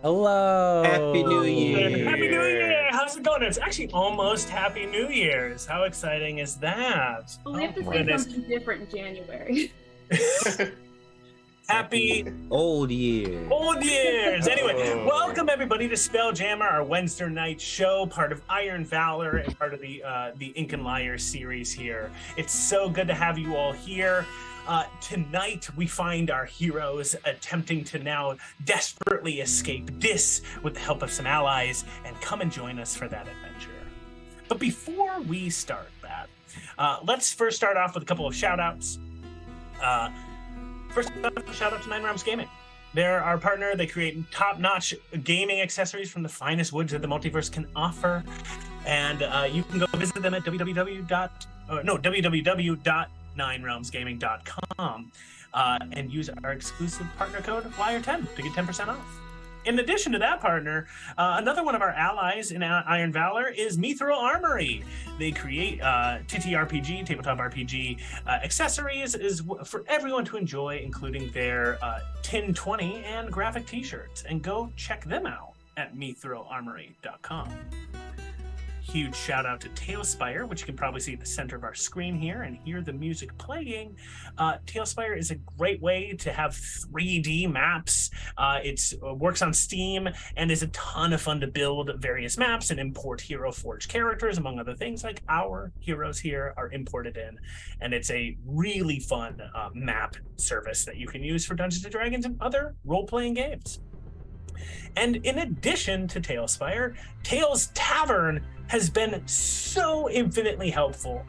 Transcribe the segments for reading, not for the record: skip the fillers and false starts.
Hello. Happy New Year. Happy New Year! How's it going? It's actually almost Happy New Year's. How exciting is that? Well, we have to say something different in January. Happy Old year. Old Years! Anyway, welcome everybody to Spelljammer, our Wednesday night show, part of Iron Valor and part of the Ink and Liar series here. It's so good to have you all here. Tonight, we find our heroes attempting to now desperately escape Dis with the help of some allies and come and join us for that adventure. But before we start that, let's first start off with a couple of shout-outs. First, shout out to 9 Realms Gaming. They're our partner. They create top-notch gaming accessories from the finest woods that the multiverse can offer. And you can go visit them at www.9realmsgaming.com and use our exclusive partner code LIAR10 to get 10% off. In addition to that partner, another one of our allies in Iron Valor is Mithril Armory. They create TTRPG, tabletop RPG accessories for everyone to enjoy, including their 1020 and graphic t-shirts. And go check them out at mithrilarmory.com. Huge shout out to Tailspire, which you can probably see at the center of our screen here and hear the music playing. Tailspire is a great way to have 3D maps. It works on Steam and is a ton of fun to build various maps and import Hero Forge characters, among other things. Like our heroes here are imported in, and it's a really fun map service that you can use for Dungeons & Dragons and other role-playing games. And in addition to Tailspire, Tales Tavern has been so infinitely helpful.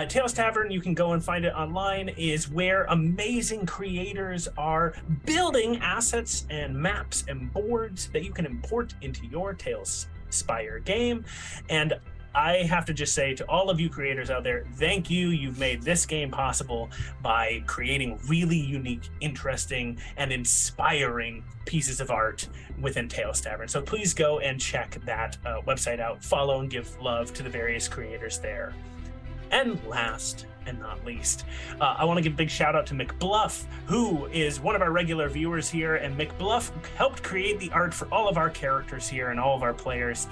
Tales Tavern, you can go and find it online, is where amazing creators are building assets and maps and boards that you can import into your Tailspire game. And I have to just say to all of you creators out there, thank you. You've made this game possible by creating really unique, interesting, and inspiring pieces of art within Tales Tavern. So please go and check that website out, follow and give love to the various creators there. And last and not least, I want to give a big shout out to McBluff, who is one of our regular viewers here, and McBluff helped create the art for all of our characters here and all of our players.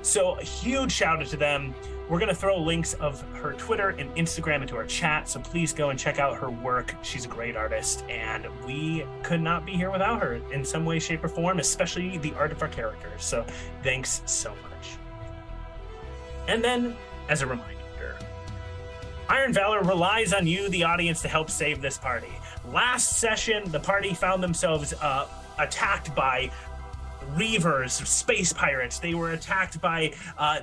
So a huge shout out to them. We're going to throw links of her Twitter and Instagram into our chat, so please go and check out her work. She's a great artist, and we could not be here without her in some way, shape, or form, especially the art of our characters. So thanks so much. And then, as a reminder, Iron Valor relies on you, the audience, to help save this party. Last session, the party found themselves attacked by Reavers, space pirates. They were attacked by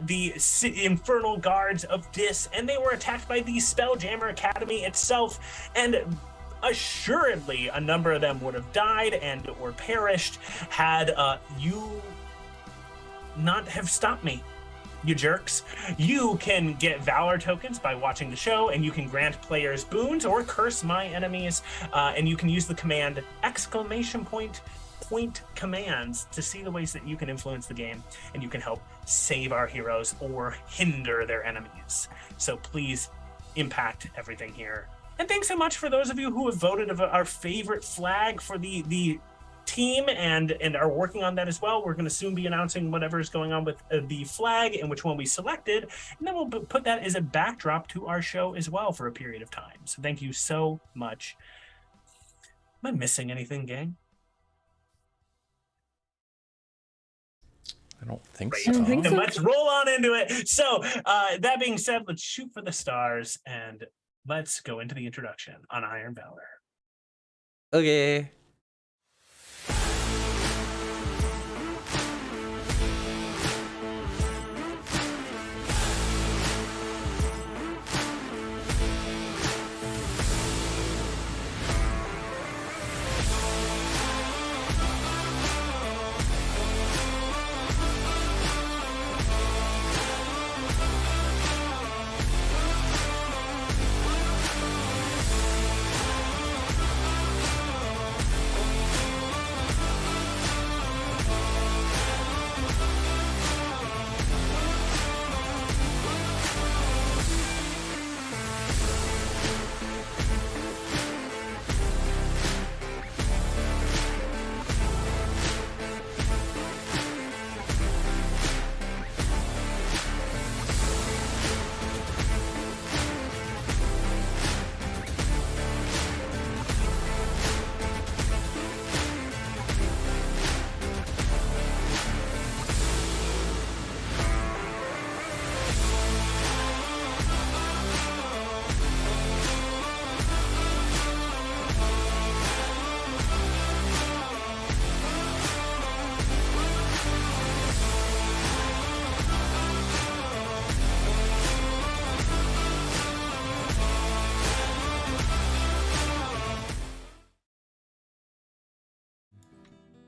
the infernal guards of Dis, and they were attacked by the Spelljammer Academy itself. And assuredly, a number of them would have died and or perished had you not have stopped me. You jerks. You can get Valor tokens by watching the show, and you can grant players boons or curse my enemies, and you can use the command ! Commands to see the ways that you can influence the game, and you can help save our heroes or hinder their enemies. So please impact everything here. And thanks so much for those of you who have voted of our favorite flag for the team and are working on that as well. We're going to soon be announcing whatever is going on with the flag and which one we selected, and then we'll put that as a backdrop to our show as well for a period of time. So thank you so much. Am I missing anything, gang? I don't think Great. so. I don't think Then so. let's roll on into it. So that being said, let's shoot for the stars and let's go into the introduction on Iron Valor. Okay.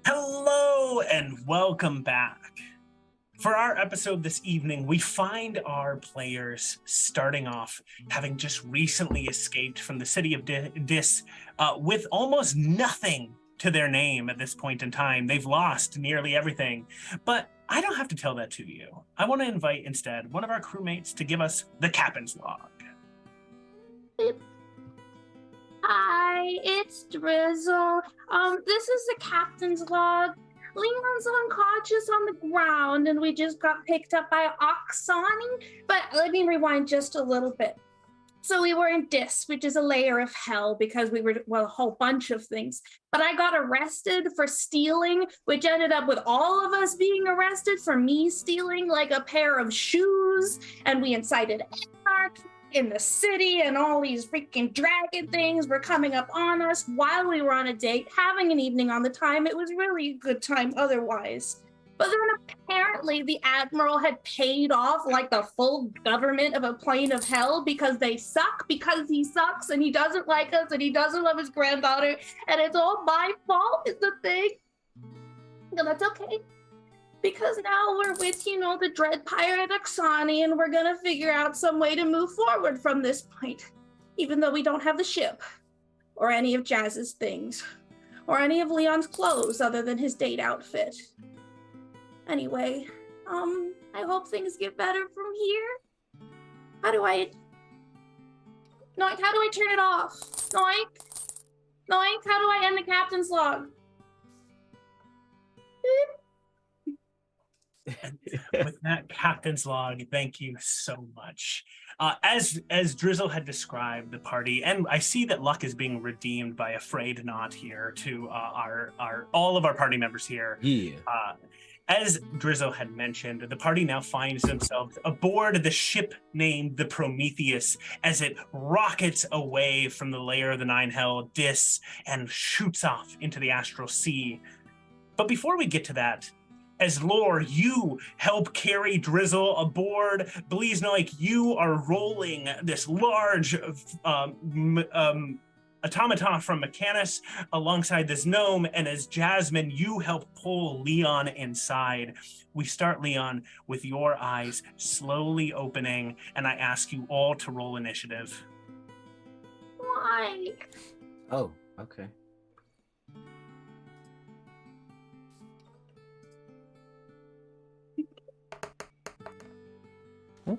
Hello and welcome back. For our episode this evening, we find our players starting off having just recently escaped from the city of Dis with almost nothing to their name at this point in time. They've lost nearly everything, but I don't have to tell that to you. I want to invite instead one of our crewmates to give us the captain's log. Hi, it's Drizzle. This is the captain's log. Leon's unconscious on the ground, and we just got picked up by Oksani. But let me rewind just a little bit. So we were in Dis, which is a layer of hell because we were, well, a whole bunch of things. But I got arrested for stealing, which ended up with all of us being arrested for me stealing like a pair of shoes. And we incited anarchy in the city, and all these freaking dragon things were coming up on us while we were on a date, having an evening on the time. It was really a good time otherwise. But then apparently the admiral had paid off like the full government of a plane of hell because they suck, because he sucks and he doesn't like us and he doesn't love his granddaughter, and it's all my fault is the thing. And that's okay. Because now we're with, the dread pirate Oksani, and we're gonna figure out some way to move forward from this point. Even though we don't have the ship, or any of Jazz's things, or any of Leon's clothes other than his date outfit. Anyway, I hope things get better from here. How do I turn it off? Noink, how do I end the captain's log? With that captain's log, thank you so much. As Drizzle had described the party, and I see that luck is being redeemed by Afraid Not here to all of our party members here. Yeah. As Drizzle had mentioned, the party now finds themselves aboard the ship named the Prometheus as it rockets away from the layer of the Nine Hell, Dis, and shoots off into the astral sea. But before we get to that, as Lore, you help carry Drizzle aboard. Bliznoik, you are rolling this large automaton from Mechanus alongside this gnome, and as Jasmine, you help pull Leon inside. We start, Leon, with your eyes slowly opening, and I ask you all to roll initiative. Why? Oh, okay.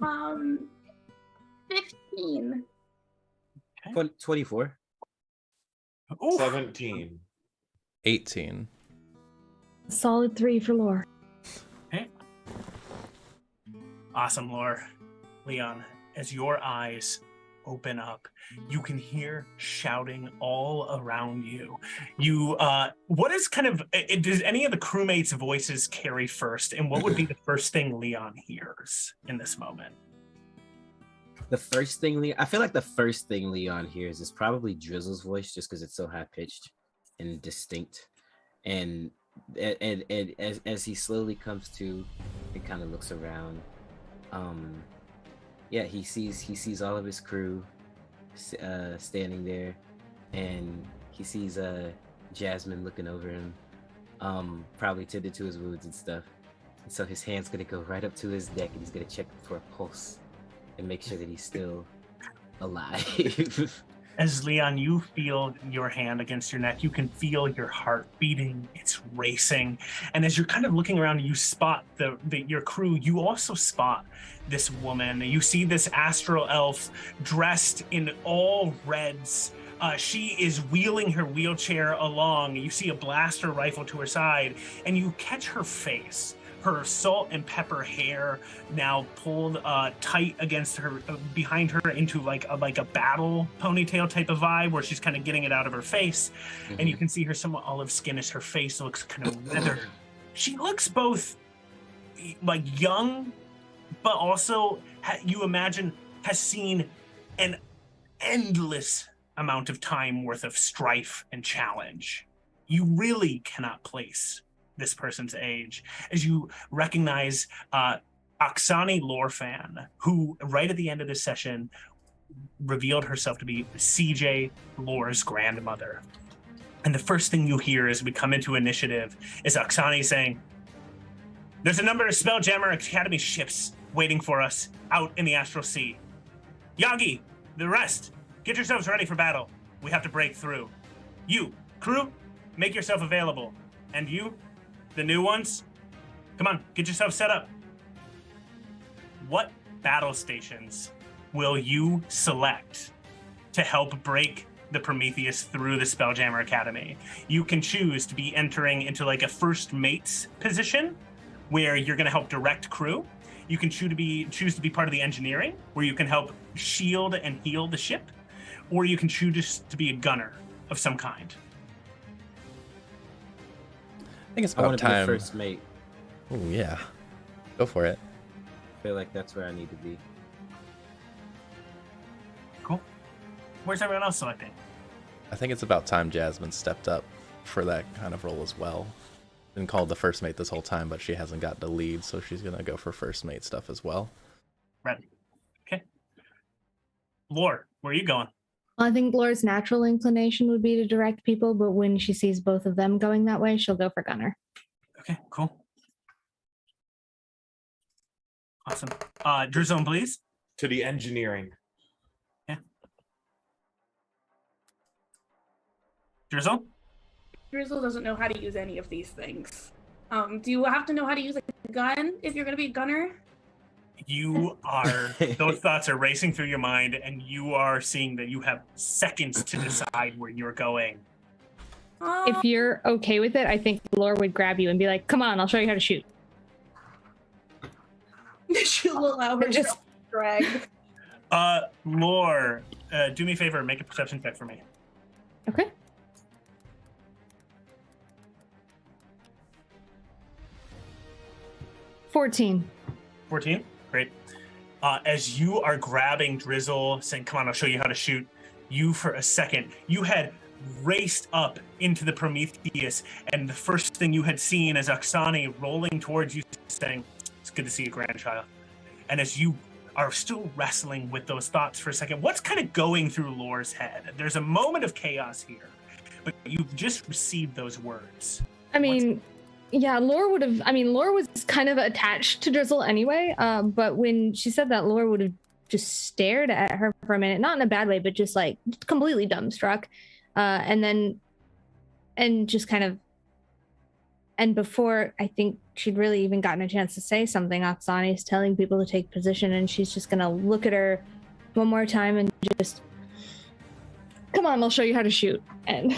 Um, 15. Okay. 24. Ooh. 17. 18. Solid 3 for Lore. Okay. Awesome, Lore. Leon, as your eyes open up, you can hear shouting all around you. What is does any of the crewmates' voices carry first? And what would be the first thing Leon hears in this moment? I feel like the first thing Leon hears is probably Drizzle's voice, just because it's so high pitched and distinct. And as he slowly comes to and kind of looks around, he sees all of his crew standing there, and he sees Jasmine looking over him, probably tended to his wounds and stuff. And so his hand's gonna go right up to his neck, and he's gonna check for a pulse and make sure that he's still alive. As Leon, you feel your hand against your neck, you can feel your heart beating, it's racing. And as you're kind of looking around, you spot your crew, you also spot this woman. You see this astral elf dressed in all reds. She is wheeling her wheelchair along. You see a blaster rifle to her side, and you catch her face. Her salt and pepper hair now pulled tight against her, behind her into like a battle ponytail type of vibe, where she's kind of getting it out of her face. Mm-hmm. And you can see her somewhat olive skin as her face looks kind of weathered. She looks both like young, but also you imagine has seen an endless amount of time worth of strife and challenge. You really cannot place this person's age, as you recognize Oksani Lorefan, who right at the end of this session revealed herself to be CJ Lore's grandmother. And the first thing you hear as we come into initiative is Oksani saying, "There's a number of Spelljammer Academy ships waiting for us out in the Astral Sea. Yagi, the rest, get yourselves ready for battle. We have to break through. You, crew, make yourself available. And you, the new ones, come on, get yourself set up." What battle stations will you select to help break the Prometheus through the Spelljammer Academy? You can choose to be entering into like a first mate's position where you're going to help direct crew. You can choose to be part of the engineering where you can help shield and heal the ship, or you can choose to be a gunner of some kind. I think it's I want about to be a time. first mate. Oh yeah, go for it. I feel like that's where I need to be. Cool. Where's everyone else selecting? I think it's about time Jasmine stepped up for that kind of role as well. Been called the first mate this whole time, but she hasn't got the lead, so she's gonna go for first mate stuff as well. Right. Okay. Lore, where are you going? I think Laura's natural inclination would be to direct people, but when she sees both of them going that way, she'll go for gunner. Okay, cool. Awesome. Drizzle, please. To the engineering. Drizzle? Drizzle doesn't know how to use any of these things. Do you have to know how to use a gun if you're going to be a gunner? You are, those thoughts are racing through your mind, and you are seeing that you have seconds to decide where you're going. If you're okay with it, I think Laura would grab you and be like, "Come on, I'll show you how to shoot." She'll allow her Just- to drag. Lore, do me a favor, make a perception check for me. Okay. 14. 14? Great. As you are grabbing Drizzle, saying, "Come on, I'll show you how to shoot," you, for a second, you had raced up into the Prometheus, and the first thing you had seen is Oksani rolling towards you, saying, "It's good to see you, grandchild." And as you are still wrestling with those thoughts for a second, what's kind of going through Lore's head? There's a moment of chaos here, but you've just received those words. I mean, yeah, Laura would have. I mean, Laura was kind of attached to Drizzle anyway. But when she said that, Laura would have just stared at her for a minute, not in a bad way, but just like completely dumbstruck. And just kind of. And before I think she'd really even gotten a chance to say something, Oksani's telling people to take position, and she's just gonna look at her one more time and just, "Come on, I'll show you how to shoot," and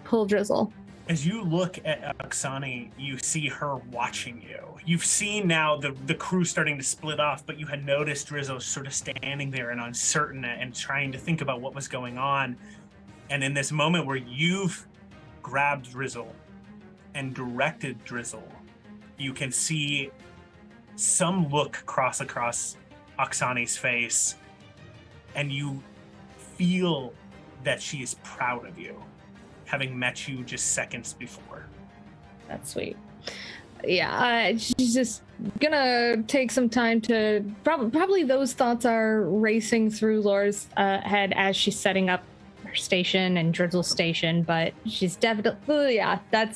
pull Drizzle. As you look at Oksani, you see her watching you. You've seen now the crew starting to split off, but you had noticed Drizzle sort of standing there and uncertain and trying to think about what was going on. And in this moment where you've grabbed Drizzle and directed Drizzle, you can see some look cross across Oksani's face, and you feel that she is proud of you, having met you just seconds before. That's sweet. Yeah, she's just gonna take some time to probably those thoughts are racing through Laura's head as she's setting up her station and Drizzle's station, but she's definitely,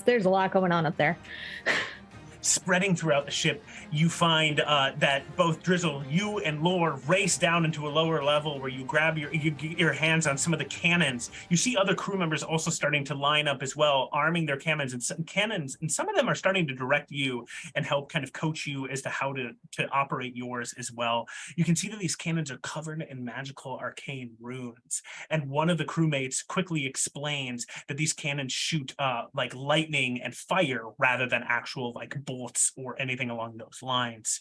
there's a lot going on up there. Spreading throughout the ship, you find that both Drizzle, you and Lore race down into a lower level where you grab your hands on some of the cannons. You see other crew members also starting to line up as well, arming their cannons, and some of them are starting to direct you and help kind of coach you as to how to operate yours as well. You can see that these cannons are covered in magical arcane runes, and one of the crewmates quickly explains that these cannons shoot like lightning and fire rather than actual like bullets or anything along those lines.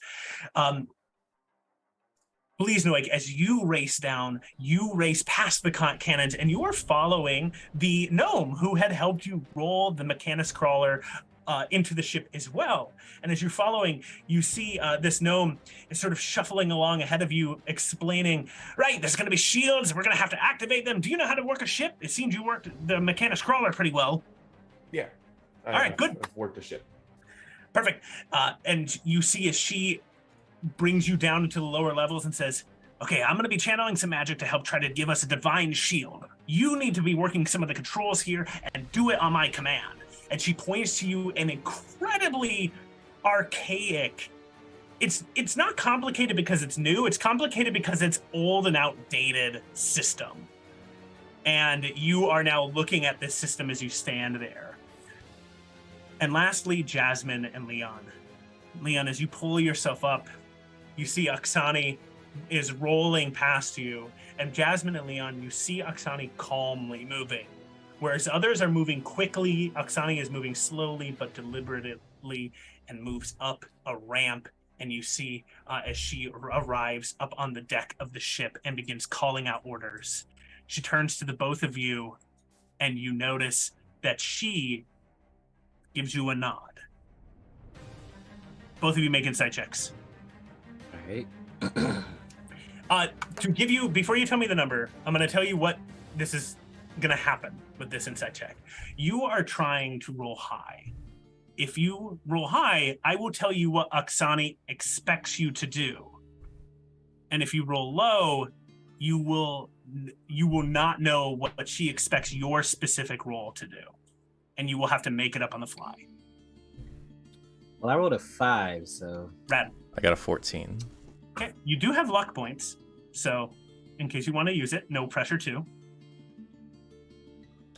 Please know, like, as you race down, you race past the cannons, and you are following the gnome who had helped you roll the Mechanus crawler into the ship as well. And as you're following, you see this gnome is sort of shuffling along ahead of you, explaining, "Right, there's going to be shields. We're going to have to activate them. Do you know how to work a ship? It seems you worked the Mechanus crawler pretty well." Yeah. All right, good. I've worked the ship. Perfect. And you see as she brings you down into the lower levels and says, "Okay, I'm going to be channeling some magic to help try to give us a divine shield. You need to be working some of the controls here and do it on my command. And she points to you an incredibly archaic. It's not complicated because it's new. It's complicated because it's old and outdated system. And you are now looking at this system as you stand there. And lastly, Jasmine and Leon. Leon, as you pull yourself up, you see Oksani is rolling past you. And Jasmine and Leon, you see Oksani calmly moving. Whereas others are moving quickly, Oksani is moving slowly but deliberately and moves up a ramp. And you see as she arrives up on the deck of the ship and begins calling out orders. She turns to the both of you, and you notice that she gives you a nod. Both of you make insight checks. All right. To give you, before you tell me the number, I'm going to tell you what this is going to happen with this insight check. You are trying to roll high. If you roll high, I will tell you what Oksani expects you to do. And if you roll low, you will not know what she expects your specific role to do. And you will have to make it up on the fly. Well, I rolled a 5, so... Rad. I got a 14. Okay, you do have luck points. So, in case you want to use it, no pressure too.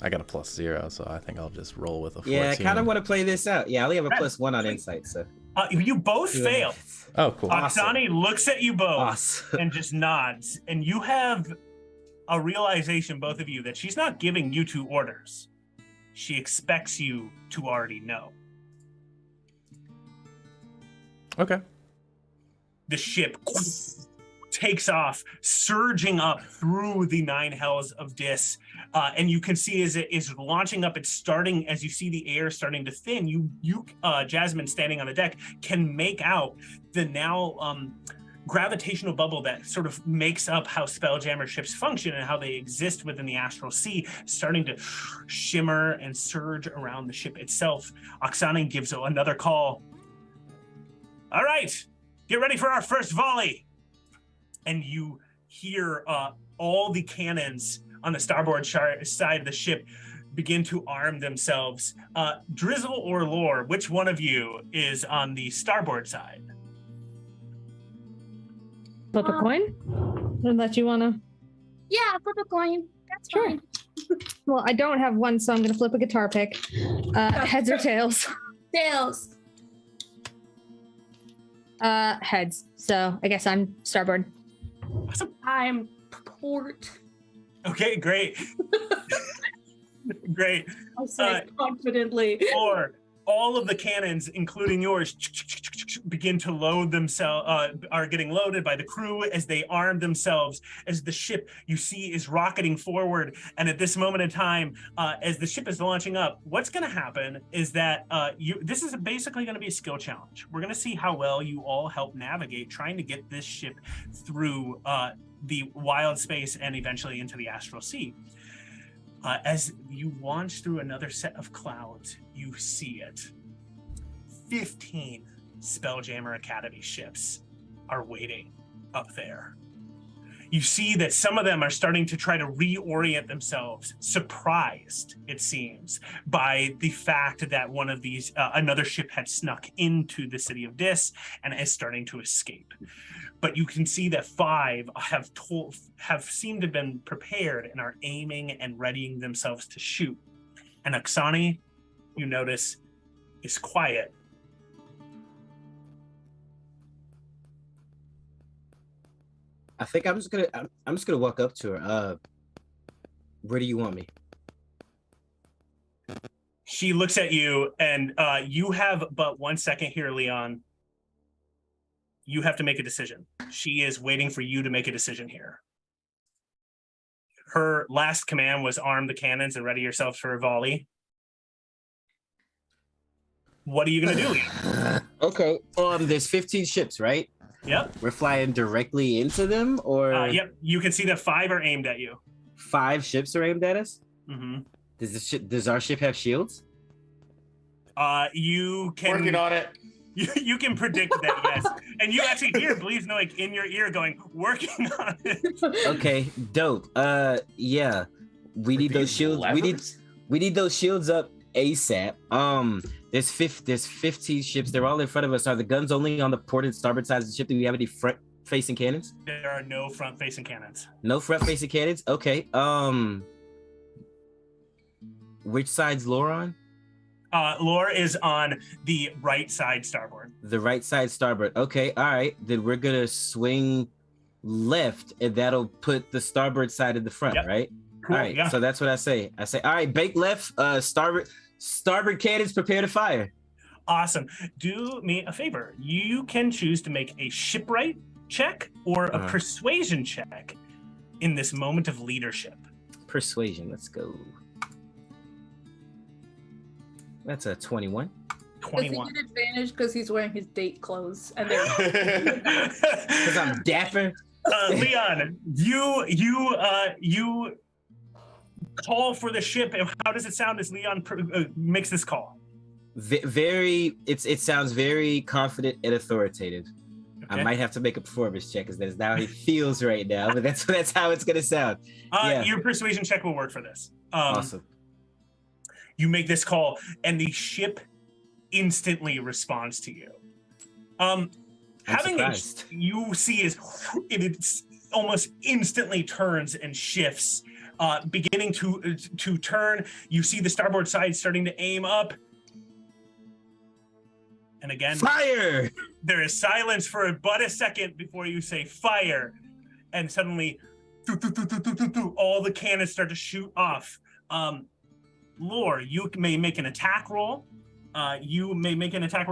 I got a +0, so I think I'll just roll with a 14. Yeah, I kind of want to play this out. Yeah, I only have a +1 on insight, so... You both fail. Oh, cool. Oksani looks at you both Awesome. and just nods. And you have a realization, both of you, that she's not giving you two orders. She expects you to already know. Okay. The ship takes off, surging up through the 9 hells of Dis. And you can see as it is launching up, it's starting, as you see the air starting to thin, you Jasmine standing on the deck, can make out the now gravitational bubble that sort of makes up how Spelljammer ships function and how they exist within the astral sea, starting to shimmer and surge around the ship itself. Oksani gives another call. All right, get ready for our first volley. And you hear all the cannons on the starboard side of the ship begin to arm themselves. Drizzle or Lore, which one of you is on the starboard side? Flip a coin? Unless you want to. Yeah, flip a coin. That's Sure. fine. Well, I don't have one, so I'm going to flip a guitar pick. Heads or tails? Tails. Heads. So I guess I'm starboard. Awesome. I'm port. Okay, great. Great. I say confidently. Or all of the cannons, including yours, begin to load themselves, are getting loaded by the crew as they arm themselves, as the ship you see is rocketing forward. And at this moment in time, as the ship is launching up, what's going to happen is that this is basically going to be a skill challenge. We're going to see how well you all help navigate trying to get this ship through the wild space and eventually into the astral sea. As you launch through another set of clouds, you see it. 15 Spelljammer Academy ships are waiting up there. You see that some of them are starting to try to reorient themselves, surprised, it seems, by the fact that one of these, another ship had snuck into the city of Dis and is starting to escape. But you can see that 5 have seemed to have been prepared and are aiming and readying themselves to shoot. And Oksani, you notice, is quiet. I think I'm just gonna walk up to her. Where do you want me? She looks at you, and you have but 1 second here, Leon. You have to make a decision. She is waiting for you to make a decision here. Her last command was arm the cannons and ready yourselves for a volley. What are you gonna do, Leon? Okay. There's 15 ships, right? Yep. We're flying directly into them, or Yep. You can see that 5 are aimed at you. 5 ships are aimed at us? Mm-hmm. Does our ship have shields? You can Working on it. You can predict that, yes. And you actually hear Bleed's in your ear going, working on it. Okay, dope. Yeah. we need those shields. We need those shields up ASAP. There's 15 ships. They're all in front of us. Are the guns only on the port and starboard sides of the ship? Do we have any front-facing cannons? There are no front-facing cannons. No front-facing cannons. Okay. Which side's Lore on? Lore is on the right side starboard. The right side starboard. Okay. All right. Then we're gonna swing left, and that'll put the starboard side in the front, right? Cool, All right. yeah. So that's what I say. I say, all right, bank left. Starboard cannons, prepare to fire. Awesome. Do me a favor. You can choose to make a shipwright check or a persuasion check in this moment of leadership. Persuasion. Let's go. That's a 21. 21. Does he get advantage because he's wearing his date clothes and they're Because I'm dapper. Leon, you call for the ship, and how does it sound as Leon makes this call? It sounds very confident and authoritative. Okay. I might have to make a performance check because that's how he feels right now, but that's how it's gonna sound. Your persuasion check will work for this. Awesome. You make this call, and the ship instantly responds to you. You see is it almost instantly turns and shifts, beginning to turn. You see the starboard side starting to aim up, and again, fire. There is silence for but a second before you say fire, and suddenly, all the cannons start to shoot off. Lore, you may make an attack roll.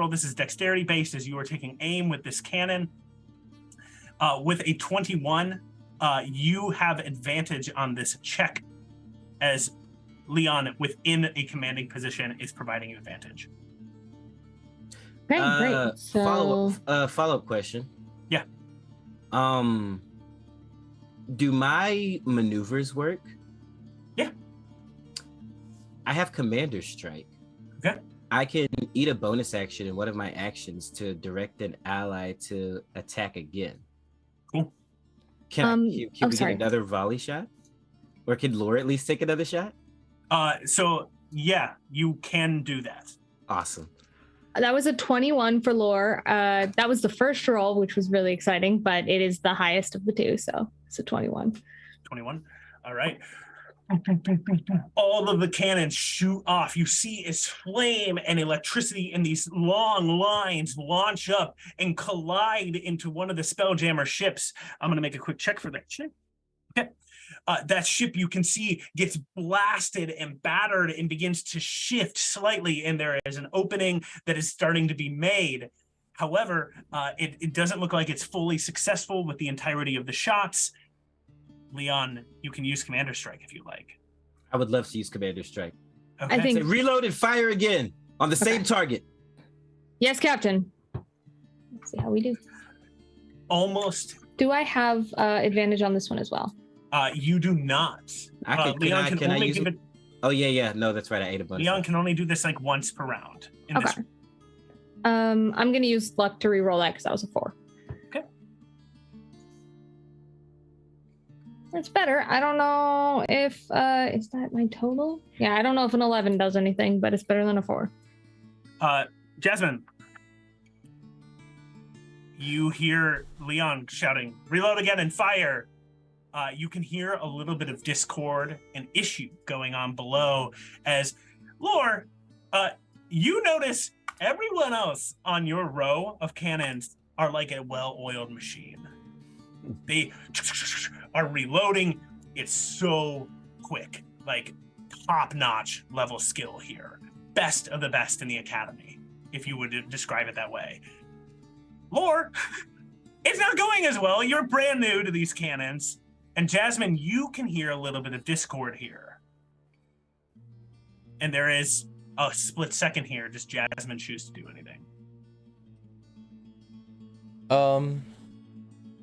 This is dexterity based as you are taking aim with this cannon. With a 21, you have advantage on this check as Leon within a commanding position is providing you advantage. Okay, great. So... Follow-up question. Yeah. Do my maneuvers work? Yeah. I have Commander Strike. Okay. I can eat a bonus action in one of my actions to direct an ally to attack again. Cool. Can we get another volley shot? Or can Lore at least take another shot? So yeah, you can do that. Awesome. That was a 21 for Lore. That was the first roll, which was really exciting, but it is the highest of the two, so it's a 21. 21. All right. All of the cannons shoot off. You see as flame and electricity in these long lines launch up and collide into one of the Spelljammer ships. I'm going to make a quick check for that ship. Okay. That ship, you can see, gets blasted and battered and begins to shift slightly, and there is an opening that is starting to be made. However, it doesn't look like it's fully successful with the entirety of the shots. Leon, you can use Commander Strike if you like. I would love to use Commander Strike. Okay. I think... Say, reload and fire again on the same target. Yes, Captain. Let's see how we do. Almost. Do I have advantage on this one as well? You do not. Leon can only give it... Oh, yeah. No, that's right. I ate a bunch. Leon can only do this like once per round. Okay. I'm going to use luck to reroll that because that was a 4. Okay. That's better. I don't know if is that my total? Yeah, I don't know if an 11 does anything, but it's better than a 4. Jasmine, you hear Leon shouting, "Reload again and fire." You can hear a little bit of discord and issue going on below as Lore, you notice everyone else on your row of cannons are like a well-oiled machine. They are reloading. It's so quick, like top-notch level skill here. Best of the best in the academy, if you would describe it that way. Lore, it's not going as well. You're brand new to these cannons. And Jasmine, you can hear a little bit of discord here. And there is a split second here. Does Jasmine choose to do anything?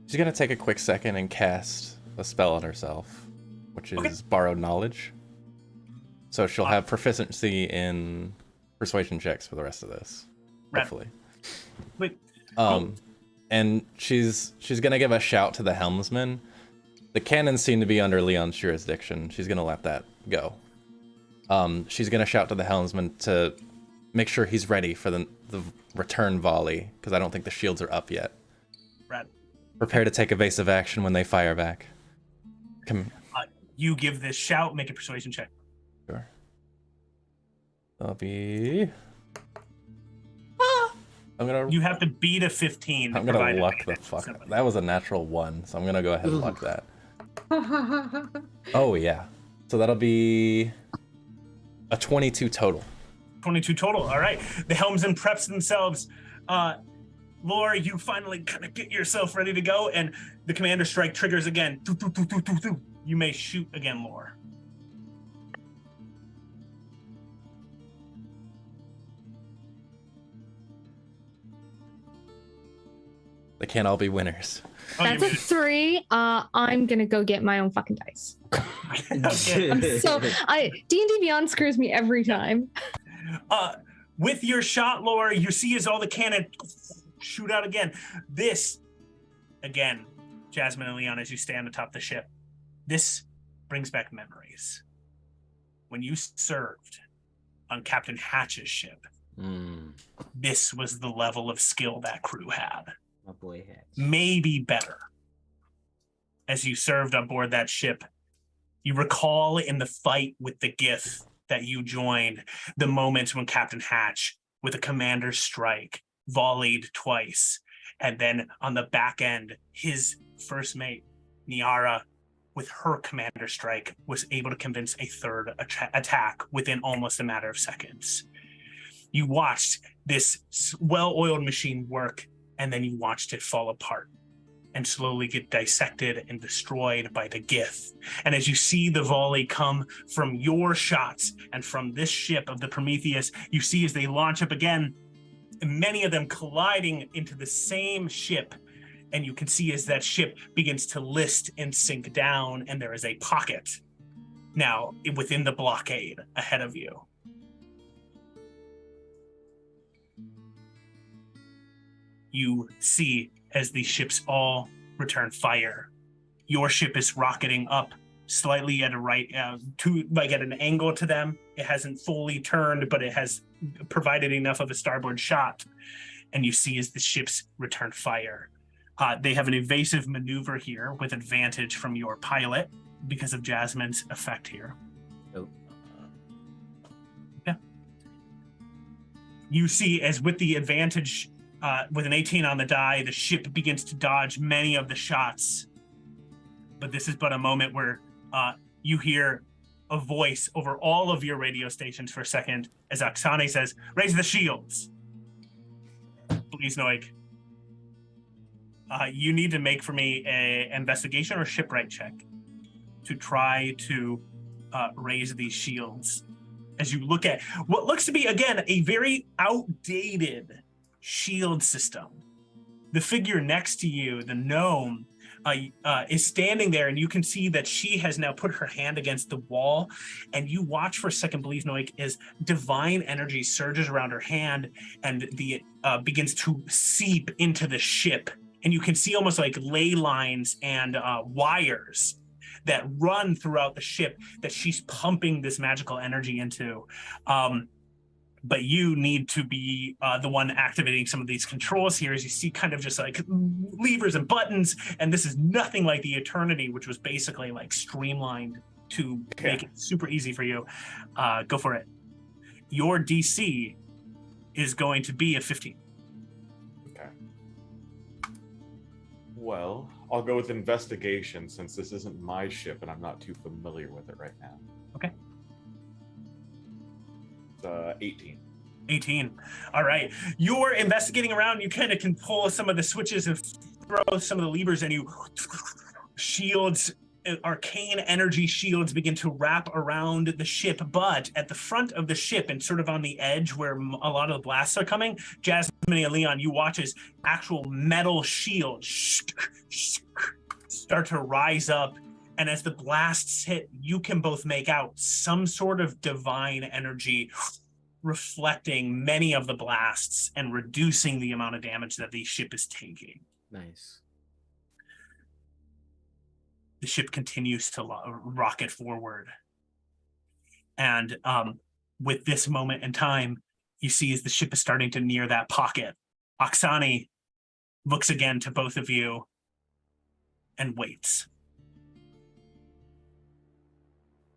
She's gonna take a quick second and cast a spell on herself, which is Borrowed Knowledge. So she'll have proficiency in persuasion checks for the rest of this, hopefully. Wait. And she's gonna give a shout to the helmsman. The cannons seem to be under Leon's jurisdiction. She's gonna let that go. She's gonna shout to the helmsman to make sure he's ready for the return volley, because I don't think the shields are up yet. Right. Prepare to take evasive action when they fire back. Come. You give this shout, make a persuasion check. Sure. I'll be. I'm gonna. You have to beat a 15. I'm gonna luck the fuck. That was a natural 1, so I'm gonna go ahead and luck that. Oh yeah. So that'll be a 22 total. 22 total. All right. The helmsman preps themselves. Lore, you finally kind of get yourself ready to go, and the commander strike triggers again. You may shoot again, Lore. They can't all be winners. That's a 3. I'm gonna go get my own fucking dice. Okay. So D&D Beyond screws me every time. With your shot, Lore, you see as all the cannon shoot out again. This, again, Jasmine and Leon, as you stand atop the ship, this brings back memories. When you served on Captain Hatch's ship, this was the level of skill that crew had. My boy Hatch. Maybe better. As you served on board that ship, you recall in the fight with the Gith that you joined, the moments when Captain Hatch, with a commander's strike, volleyed twice, and then on the back end, his first mate, Niara, with her commander strike, was able to convince a third attack within almost a matter of seconds. You watched this well-oiled machine work, and then you watched it fall apart and slowly get dissected and destroyed by the Gith. And as you see the volley come from your shots and from this ship of the Prometheus, you see as they launch up again, many of them colliding into the same ship. And you can see as that ship begins to list and sink down, and there is a pocket now within the blockade ahead of you. You see as the ships all return fire. Your ship is rocketing up slightly at a right, at an angle to them. It hasn't fully turned, but it has provided enough of a starboard shot. And you see as the ships return fire. They have an evasive maneuver here with advantage from your pilot because of Jasmine's effect here. Oh. Yeah. You see as with the advantage, with an 18 on the die, the ship begins to dodge many of the shots. But this is but a moment where you hear a voice over all of your radio stations for a second as Oksane says, "Raise the shields." Please, Noik. You need to make for me an investigation or shipwright check to try to raise these shields. As you look at what looks to be, again, a very outdated shield system. The figure next to you, the gnome, is standing there, and you can see that she has now put her hand against the wall, and you watch for a second, believe Noik, as divine energy surges around her hand and begins to seep into the ship, and you can see almost like ley lines and wires that run throughout the ship that she's pumping this magical energy into. But you need to be the one activating some of these controls here, as you see kind of just like levers and buttons. And this is nothing like the Eternity, which was basically like streamlined to make it super easy for you. Go for it. Your DC is going to be a 15. Okay. Well, I'll go with investigation since this isn't my ship and I'm not too familiar with it right now. Okay. 18. 18. All right. You're investigating around. You kind of can pull some of the switches and throw some of the levers, and you shields, arcane energy shields begin to wrap around the ship. But at the front of the ship and sort of on the edge where a lot of the blasts are coming, Jasmine and Leon, you watch as actual metal shields start to rise up. And as the blasts hit, you can both make out some sort of divine energy reflecting many of the blasts and reducing the amount of damage that the ship is taking. Nice. the ship continues to rocket forward. And with this moment in time, you see as the ship is starting to near that pocket, Oksani looks again to both of you and waits.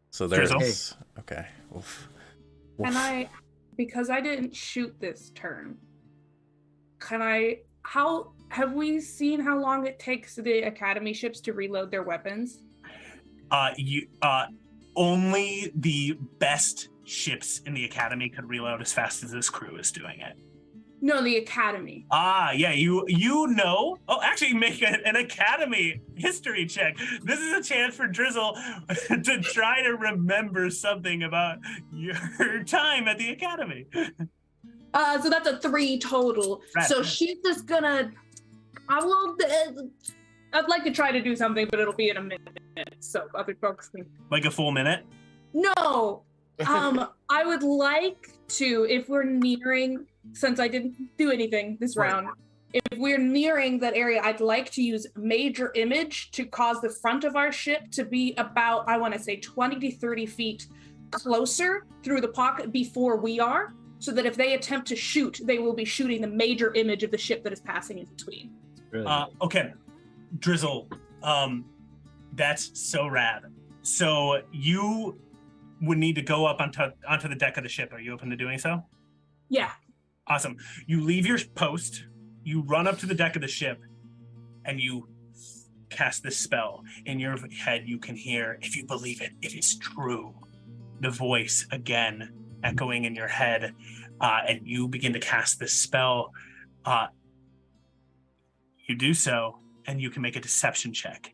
So there's Drizzle. okay. Oof. Can I, because I didn't shoot this turn, how have we seen how long it takes the Academy ships to reload their weapons? Only the best ships in the Academy could reload as fast as this crew is doing it. No, the Academy. Yeah, you know. Oh, actually, make an Academy history check. This is a chance for Drizzle to try to remember something about your time at the Academy. So that's a 3 total. Right. So she's just gonna. I'd like to try to do something, but it'll be in a minute. So other folks can. Like a full minute? No. I would like to, if we're nearing, since I didn't do anything this round, if we're nearing that area, I'd like to use major image to cause the front of our ship to be about, I want to say 20 to 30 feet closer through the pocket before we are, so that if they attempt to shoot, they will be shooting the major image of the ship that is passing in between. Okay, Drizzle, that's so rad. So you would need to go up onto the deck of the ship. Are you open to doing so? Yeah. Awesome. You leave your post, you run up to the deck of the ship, and you cast this spell. In your head, you can hear, if you believe it, it is true. The voice again echoing in your head, and you begin to cast this spell. You do so, and you can make a deception check.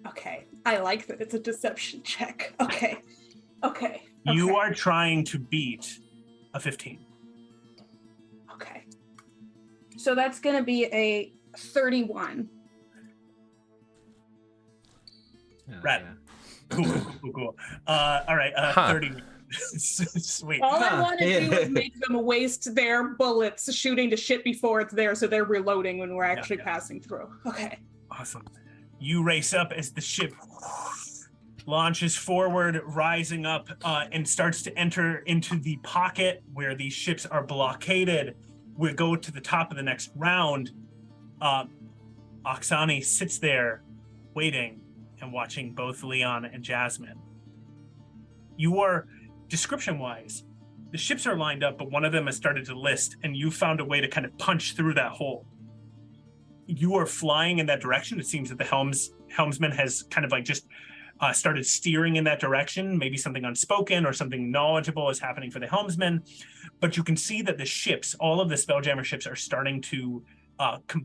Okay. I like that it's a deception check. Okay. You are trying to beat a 15. Okay. So that's going to be a 31. Right. Yeah. Cool. All right. 30. Sweet. All I want to do is make them waste their bullets shooting to shit before it's there, so they're reloading when we're actually passing through. Okay. Awesome. You race up as the ship launches forward, rising up, and starts to enter into the pocket where these ships are blockaded. We go to the top of the next round. Oksani sits there waiting and watching both Leon and Jasmine. You are, description-wise, the ships are lined up, but one of them has started to list, and you found a way to kind of punch through that hole. You are flying in that direction. It seems that the helmsman has kind of like just started steering in that direction. Maybe something unspoken or something knowledgeable is happening for the helmsman. But you can see that the ships, all of the Spelljammer ships, are starting to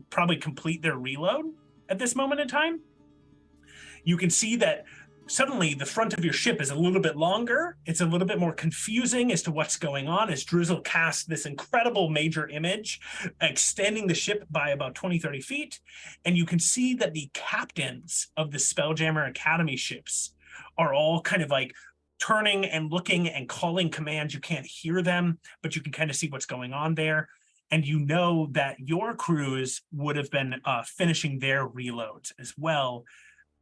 probably complete their reload at this moment in time. You can see that suddenly the front of your ship is a little bit longer. It's a little bit more confusing as to what's going on as Drizzle casts this incredible major image, extending the ship by about 20, 30 feet. And you can see that the captains of the Spelljammer Academy ships are all kind of like turning and looking and calling commands. You can't hear them, but you can kind of see what's going on there. And you know that your crews would have been finishing their reloads as well.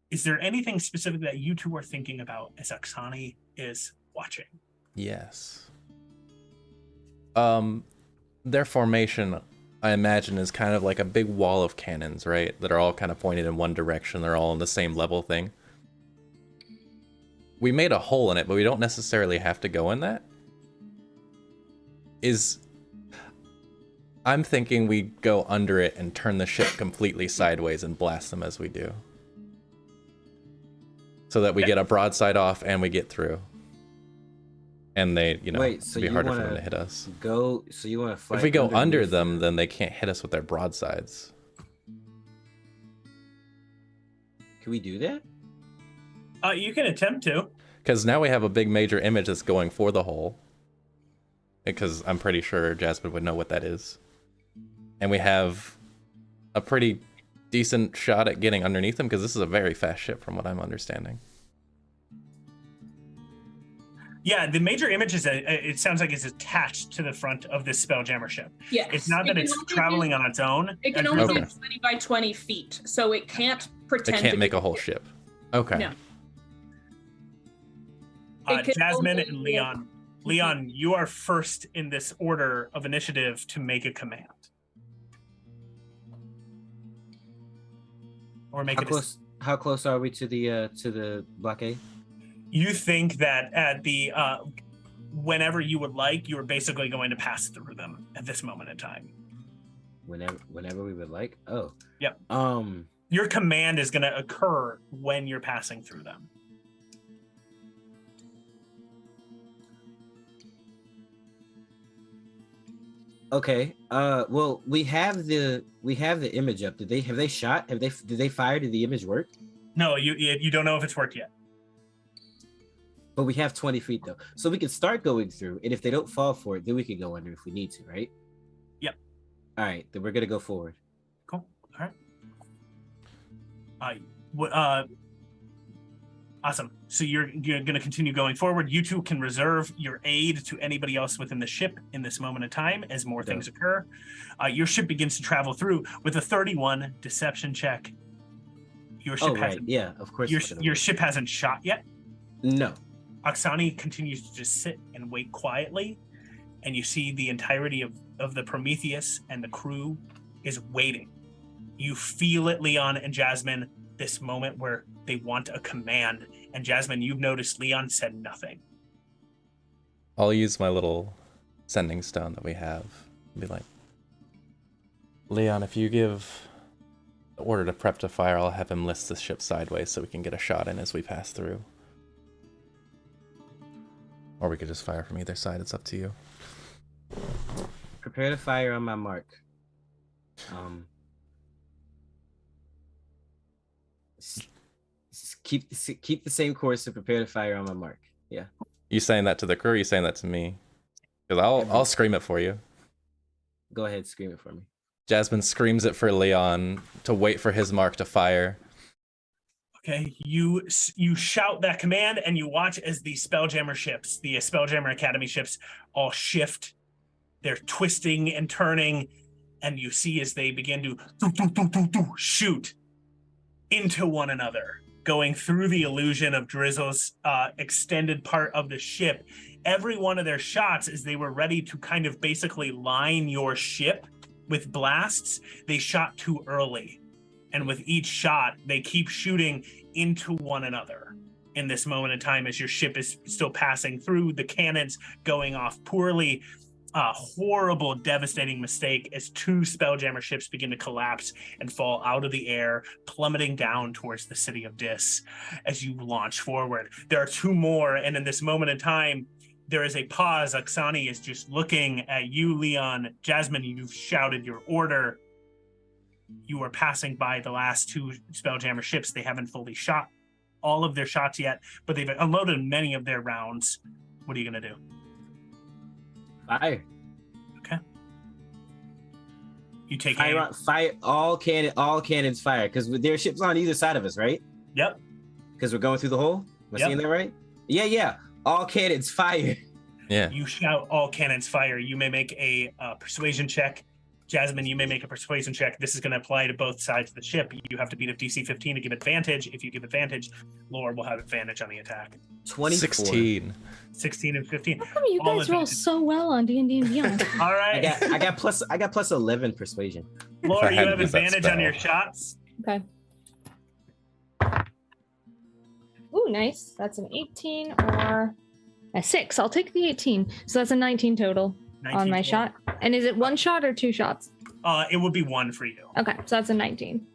Is there anything specific that you two are thinking about as Oksani is watching? Yes. Their formation, I imagine, is kind of like a big wall of cannons, right? That are all kind of pointed in one direction. They're all in the same level thing. We made a hole in it, but we don't necessarily have to go in that. I'm thinking we go under it and turn the ship completely sideways and blast them as we do. So that we get a broadside off and we get through. And they, Wait, so be you harder for wanna them to hit us. So you want to fight? If we go under underneath them, then they can't hit us with their broadsides. Can we do that? You can attempt to. Because now we have a big major image that's going for the hole. Because I'm pretty sure Jasmine would know what that is. And we have a pretty decent shot at getting underneath them, because this is a very fast ship from what I'm understanding. Yeah, the major image is it sounds like it's attached to the front of this Spelljammer ship. Yes. It's not that it's traveling on its own. It can only be 20 by 20 feet, so it can't pretend. It can't to make be a whole ship. Okay. No. Jasmine and Leon. Leon, you are first in this order of initiative to make a command. Or make How close are we to the blockade? You think that at the whenever you would like, you are basically going to pass through them at this moment in time. Whenever we would like. Oh. Yep. Your command is going to occur when you're passing through them. Okay. Well, we have the image up. Did they shot? Did they fire? Did the image work? No, you don't know if it's worked yet. But we have 20 feet though, so we can start going through. And if they don't fall for it, then we can go under if we need to, right? Yep. All right, then we're gonna go forward. Cool. All right. Awesome. So you're going to continue going forward. You two can reserve your aid to anybody else within the ship in this moment of time as more things occur. Your ship begins to travel through with a 31 deception check. Your ship hasn't. Yeah, of course. Your ship hasn't shot yet. No. Oksani continues to just sit and wait quietly, and you see the entirety of the Prometheus and the crew is waiting. You feel it, Leon and Jasmine, this moment where they want a command. And Jasmine, you've noticed Leon said nothing. I'll use my little sending stone that we have and be like, Leon, if you give the order to prep to fire, I'll have him list the ship sideways so we can get a shot in as we pass through. Or we could just fire from either side. It's up to you. Prepare to fire on my mark. Keep the same course and prepare to fire on my mark. Yeah. You saying that to the crew? Or you saying that to me? Because I'll scream it for you. Go ahead, scream it for me. Jasmine screams it for Leon to wait for his mark to fire. Okay, you shout that command, and you watch as the Spelljammer ships, the Spelljammer Academy ships, all shift. They're twisting and turning, and you see as they begin to shoot into one another, going through the illusion of Drizzle's extended part of the ship. Every one of their shots, as they were ready to kind of basically line your ship with blasts, they shot too early. And with each shot, they keep shooting into one another in this moment in time as your ship is still passing through, the cannons going off poorly. A horrible, devastating mistake as two Spelljammer ships begin to collapse and fall out of the air, plummeting down towards the city of Dis as you launch forward. There are two more, and in this moment in time, there is a pause. Oksani is just looking at you, Leon. Jasmine, you've shouted your order. You are passing by the last two Spelljammer ships. They haven't fully shot all of their shots yet, but they've unloaded many of their rounds. What are you going to do? Fire. Okay. You take fire all cannons fire, because there are ships on either side of us, right? Yep. Because we're going through the hole. Am I seeing that right? Yeah. All cannons fire. Yeah. You shout all cannons fire. You may make a persuasion check. Jasmine, you may make a persuasion check. This is going to apply to both sides of the ship. You have to beat a DC 15 to give advantage. If you give advantage, Laura will have advantage on the attack. 24. 16 and 15. How come you guys roll so well on D&D and Beyond? All right. I got plus 11 persuasion. Laura, you have advantage on your shots. Okay. Ooh, nice. That's an 18 or a 6. I'll take the 18. So that's a 19 total. On my shot. And is it one shot or two shots? It would be one for you. Okay, so that's a 19.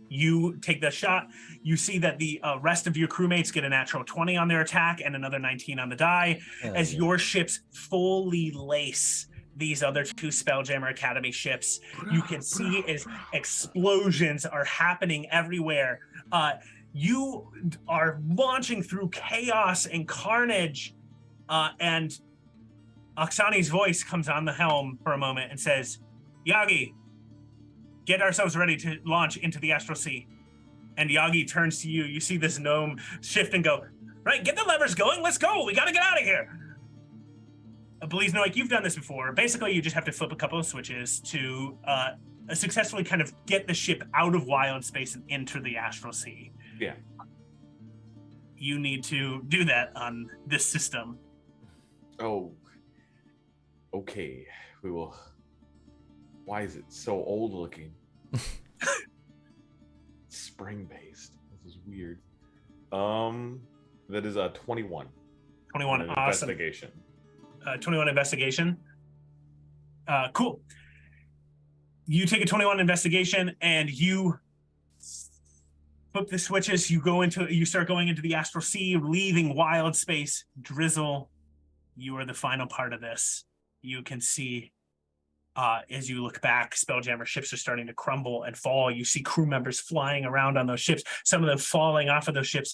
You take the shot. You see that the rest of your crewmates get a natural 20 on their attack and another 19 on the die. As your ships fully lace these other two Spelljammer Academy ships. You can see as explosions are happening everywhere. You are launching through chaos and carnage, and Oksani's voice comes on the helm for a moment and says, Yagi, get ourselves ready to launch into the Astral Sea. And Yagi turns to you. You see this gnome shift and go, Right, get the levers going. Let's go. We got to get out of here. Please know, like you've done this before. Basically, you just have to flip a couple of switches to successfully kind of get the ship out of wild space and enter the astral sea. Yeah. You need to do that on this system. Oh. Okay. We will. Why is it so old looking? Spring-based. This is weird. That is a 21. 21, awesome. Investigation. 21 investigation. Cool. You take a 21 investigation and you flip the switches. You start going into the astral sea, leaving wild space. Drizzle, you are the final part of this. You can see as you look back, Spelljammer ships are starting to crumble and fall. You see crew members flying around on those ships, some of them falling off of those ships.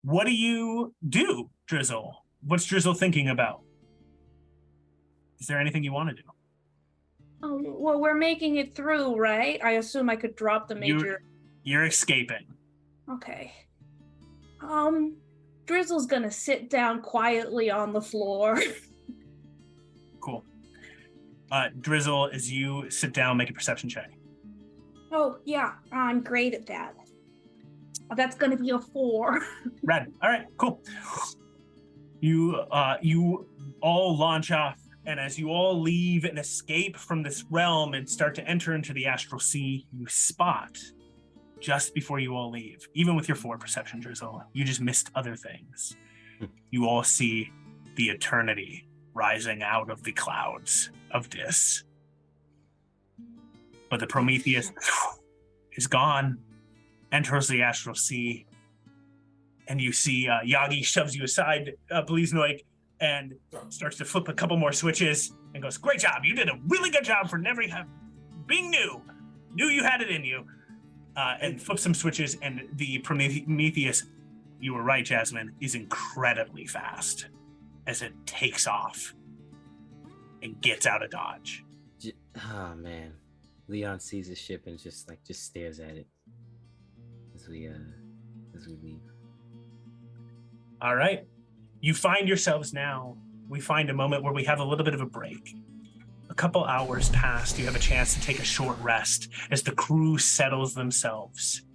What do you do, Drizzle? What's Drizzle thinking about? Is there anything you want to do? Oh, well, we're making it through, right? I assume I could drop the major. You're escaping. Okay. Drizzle's gonna sit down quietly on the floor. Cool. Drizzle, as you sit down, make a perception check. Oh, yeah, I'm great at that. That's gonna be a 4. Red. All right, cool. You all launch off, and as you all leave and escape from this realm and start to enter into the astral sea, you spot, just before you all leave, even with your 4 perception, Drizzle, you just missed other things. You all see the eternity rising out of the clouds of Dis. But the Prometheus is gone, enters the astral sea, and you see Yagi shoves you aside, Bliznoik, and starts to flip a couple more switches and goes, "Great job, you did a really good job for never being new. Knew you had it in you." And flips some switches, and the Prometheus, you were right, Jasmine, is incredibly fast as it takes off and gets out of Dodge. Oh man, Leon sees his ship and just stares at it as we leave. All right, you find yourselves now. We find a moment where we have a little bit of a break. A couple hours past, you have a chance to take a short rest as the crew settles themselves.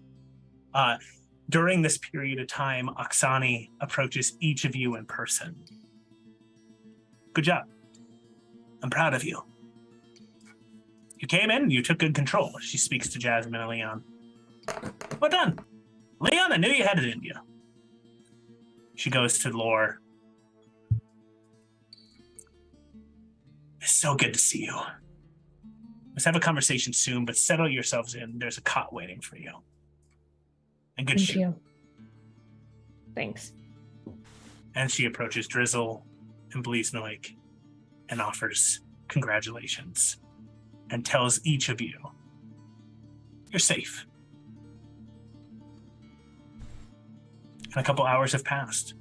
During this period of time, Oksani approaches each of you in person. Good job. I'm proud of you. You came in, you took good control. She speaks to Jasmine and Leon. Well done. Leon, I knew you had it in you. She goes to Lore. It's so good to see you. Let's have a conversation soon, but settle yourselves in. There's a cot waiting for you. And good Thank shit. you. Thanks. And she approaches Drizzle and Bliznoik and offers congratulations and tells each of you, you're safe. And a couple hours have passed.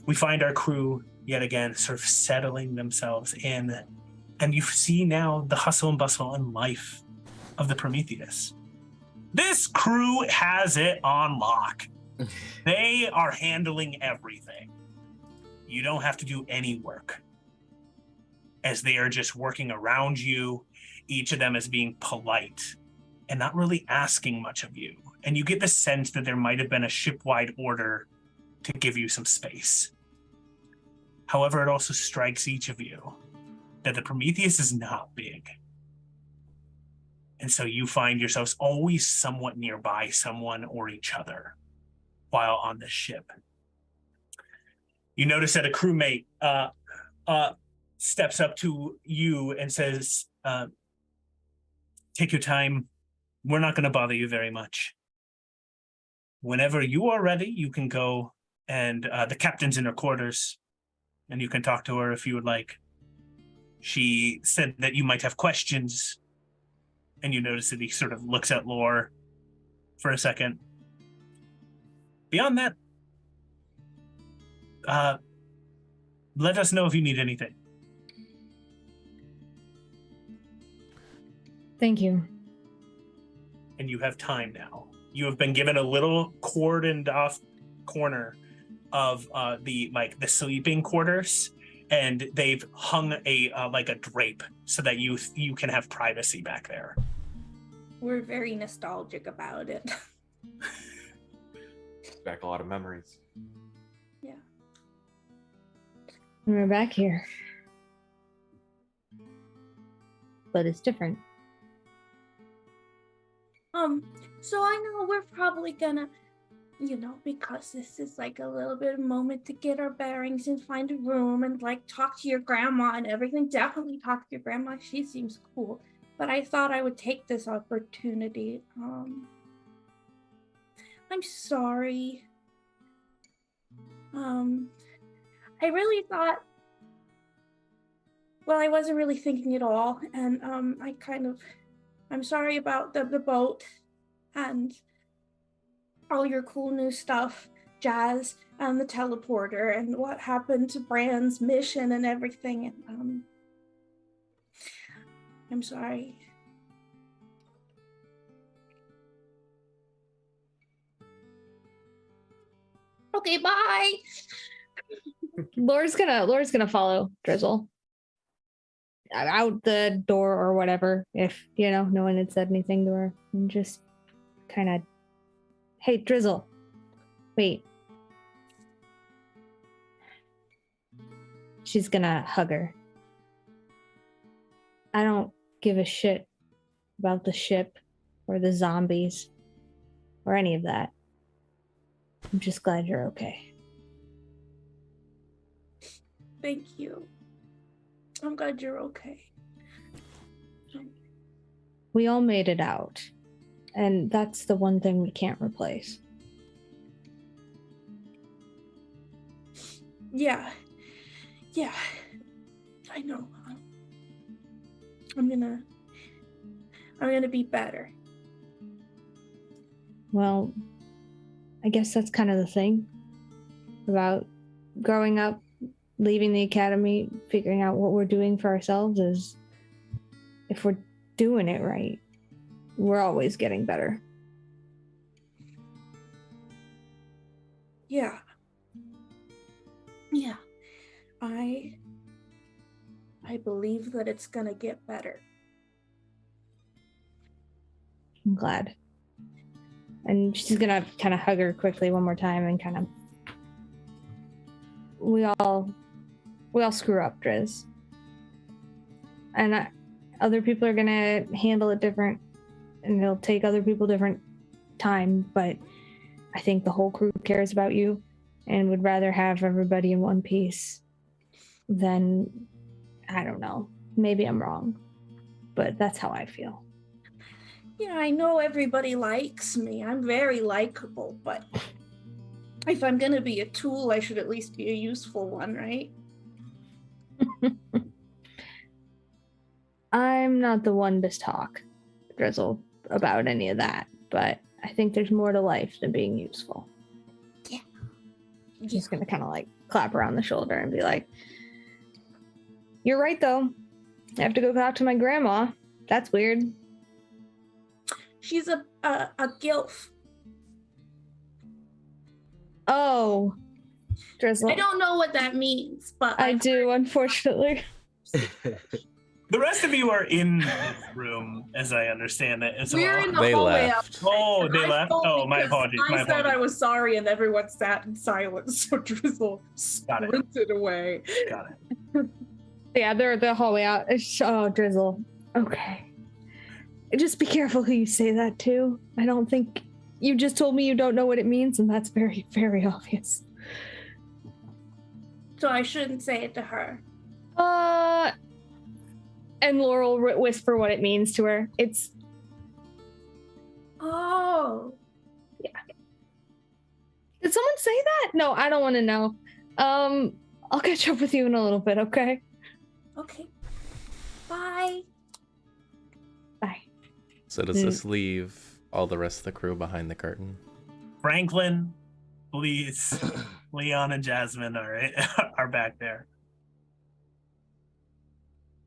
We find our crew yet again sort of settling themselves in, and you see now the hustle and bustle and life of the Prometheus. This crew has it on lock. They are handling everything. You don't have to do any work, as they are just working around you, each of them is being polite and not really asking much of you. And you get the sense that there might have been a ship-wide order to give you some space. However, it also strikes each of you that the Prometheus is not big. And so you find yourselves always somewhat nearby someone or each other while on this ship. You notice that a crewmate steps up to you and says, take your time. We're not going to bother you very much. Whenever you are ready, you can go, and the captain's in her quarters, and you can talk to her if you would like. She said that you might have questions, and you notice that he sort of looks at Lore for a second. Beyond that, let us know if you need anything. Thank you. And you have time now. You have been given a little cordoned off corner of the sleeping quarters, and they've hung a drape so that you can have privacy back there. We're very nostalgic about it. Back a lot of memories. Yeah. We're back here. But it's different. So I know we're probably gonna, because this is like a little bit of a moment to get our bearings and find a room and like talk to your grandma and everything. Definitely talk to your grandma. She seems cool. But I thought I would take this opportunity. I'm sorry. I really thought, I wasn't really thinking at all. And I'm sorry about the boat and all your cool new stuff, Jazz, and the teleporter, and what happened to Bran's mission and everything. And I'm sorry. Okay, bye. Laura's gonna follow Drizzle out the door or whatever, if no one had said anything to her, and just kind of, hey, Drizzle, wait. She's gonna hug her. I don't give a shit about the ship or the zombies or any of that. I'm just glad you're okay. Thank you. I'm glad you're okay. We all made it out. And that's the one thing we can't replace. Yeah. I know. I'm gonna be better. Well, I guess that's kind of the thing about growing up, leaving the academy, figuring out what we're doing for ourselves, is if we're doing it right, we're always getting better. Yeah. I believe that it's gonna get better. I'm glad. And she's gonna kind of hug her quickly one more time and kind of, we all screw up, Driz. And other people are gonna handle it different, and it'll take other people different time, but I think the whole crew cares about you and would rather have everybody in one piece than, I don't know, maybe I'm wrong, but that's how I feel. Yeah, I know everybody likes me. I'm very likable, but if I'm gonna be a tool, I should at least be a useful one, right? I'm not the one to talk, Drizzle, about any of that, but I think there's more to life than being useful. Yeah. She's gonna kind of like clap her on the shoulder and be like, you're right though. I have to go talk to my grandma. That's weird. She's a gilf. Oh, Drizzle. I don't know what that means, but I do, unfortunately. The rest of you are in this room, as I understand it, as We're well. in the They hallway left. Oh, they I left? spoke Oh, my because apologies. I said I was sorry, and everyone sat in silence. So Drizzle Got it. sprinted away. Got it. Yeah, they're the hallway out. Oh, Drizzle. Okay. Just be careful who you say that to. I don't think you just told me you don't know what it means, and that's very, very obvious. so I shouldn't say it to her. And Laurel whisper what it means to her. It's, Oh. yeah. Did someone say that? No, I don't want to know. I'll catch up with you in a little bit, okay? Okay. Bye. Bye. So does this leave all the rest of the crew behind the curtain? Franklin, please, Leon and Jasmine are back there.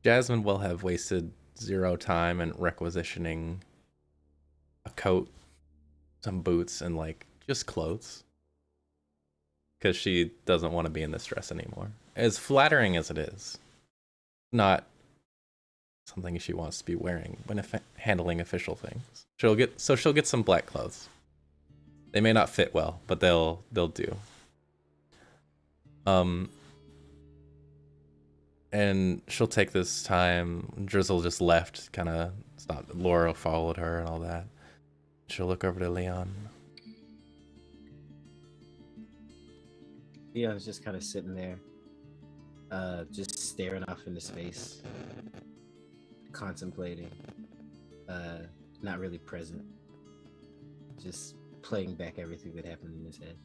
Jasmine will have wasted 0 time in requisitioning a coat, some boots, and like just clothes. because she doesn't want to be in this dress anymore. As flattering as it is, not something she wants to be wearing when handling official things. She'll get some black clothes. They may not fit well, but they'll do. And she'll take this time. Drizzle just left, kind of stopped. Laura followed her and all that. She'll look over to Leon. Leon's just kind of sitting there, just staring off into space, contemplating, not really present, just playing back everything that happened in his head.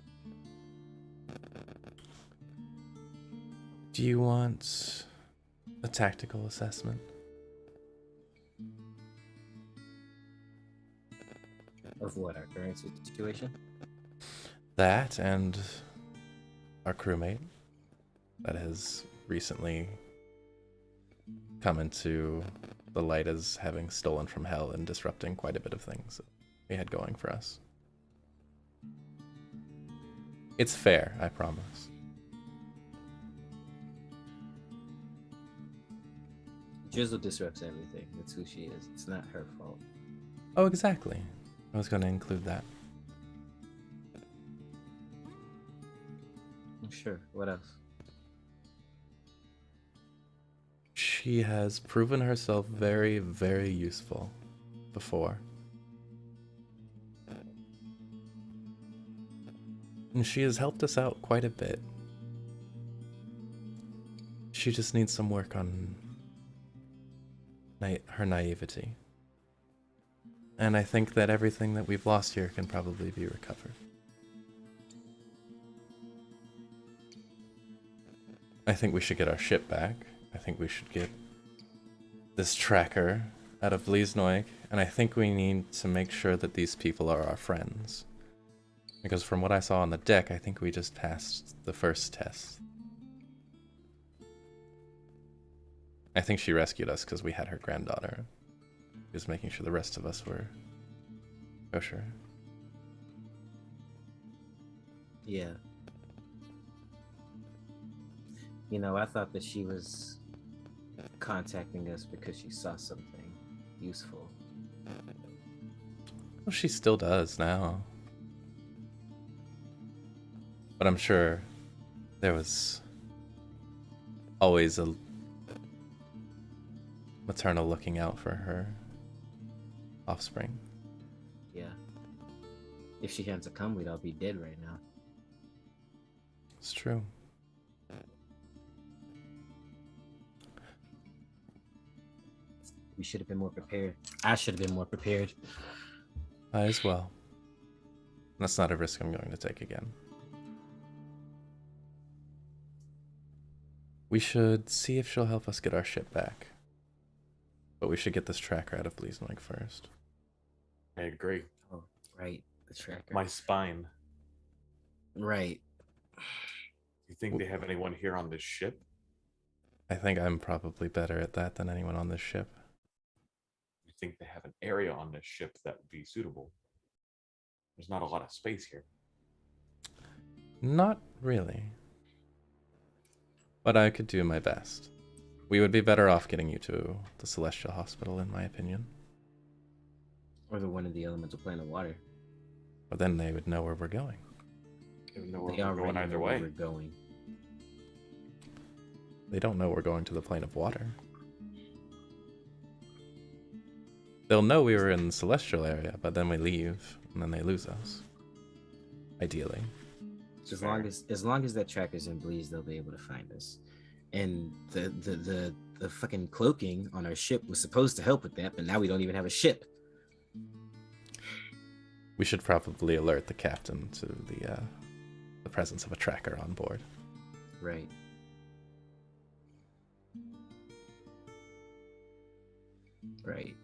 Do you want a tactical assessment? Of what, our current situation? That and our crewmate that has recently come into the light as having stolen from hell and disrupting quite a bit of things that we had going for us. It's fair, I promise. Drizzle disrupts everything. That's who she is. It's not her fault. Oh, exactly. I was going to include that. Sure. What else? She has proven herself very, very useful before. And she has helped us out quite a bit. She just needs some work on her naivety. And I think that everything that we've lost here can probably be recovered. I think we should get our ship back. I think we should get this tracker out of Bliznoik, and I think we need to make sure that these people are our friends. Because from what I saw on the deck, I think we just passed the first test. I think she rescued us because we had her granddaughter. She was making sure the rest of us were kosher. Yeah. You know, I thought that she was contacting us because she saw something useful. Well, she still does now. But I'm sure there was always a maternal looking out for her offspring. Yeah. If she hadn't succumbed, we'd all be dead right now. It's true. We should have been more prepared. I should have been more prepared. I as well. That's not a risk I'm going to take again. We should see if she'll help us get our ship back. But we should get this tracker out of Bliznoik first. I agree. Oh, right. The tracker. My spine. Right. You think they have anyone here on this ship? I think I'm probably better at that than anyone on this ship. You think they have an area on this ship that would be suitable? There's not a lot of space here. Not really. But I could do my best. We would be better off getting you to the Celestial Hospital, in my opinion. Or the one in the elemental plane of water. But then they would know where we're going. They would know where They we're already going know either where way. we're going. They don't know we're going to the plane of water. They'll know we were in the Celestial area, but then we leave, and then they lose us. Ideally. As long as that tracker's in Bleeze, they'll be able to find us. And the fucking cloaking on our ship was supposed to help with that, but now we don't even have a ship. We should probably alert the captain to the presence of a tracker on board. Right. Right.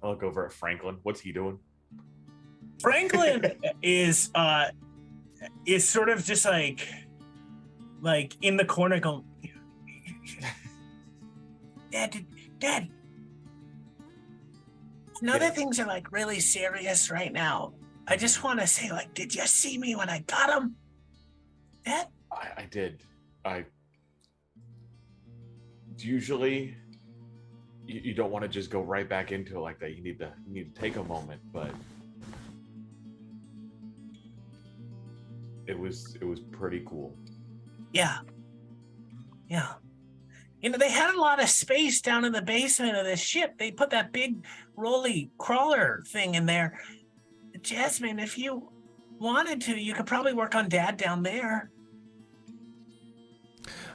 I look over at Franklin. What's he doing? Franklin is sort of just like in the corner going, Dad, Now that things are like really serious right now, I just want to say, like, did you see me when I got him? That? I did. Usually you don't want to just go right back into it like that. You need to take a moment, but it was pretty cool. Yeah. You know, they had a lot of space down in the basement of this ship. They put that big rolly crawler thing in there. Jasmine, if you wanted to, you could probably work on Dad down there.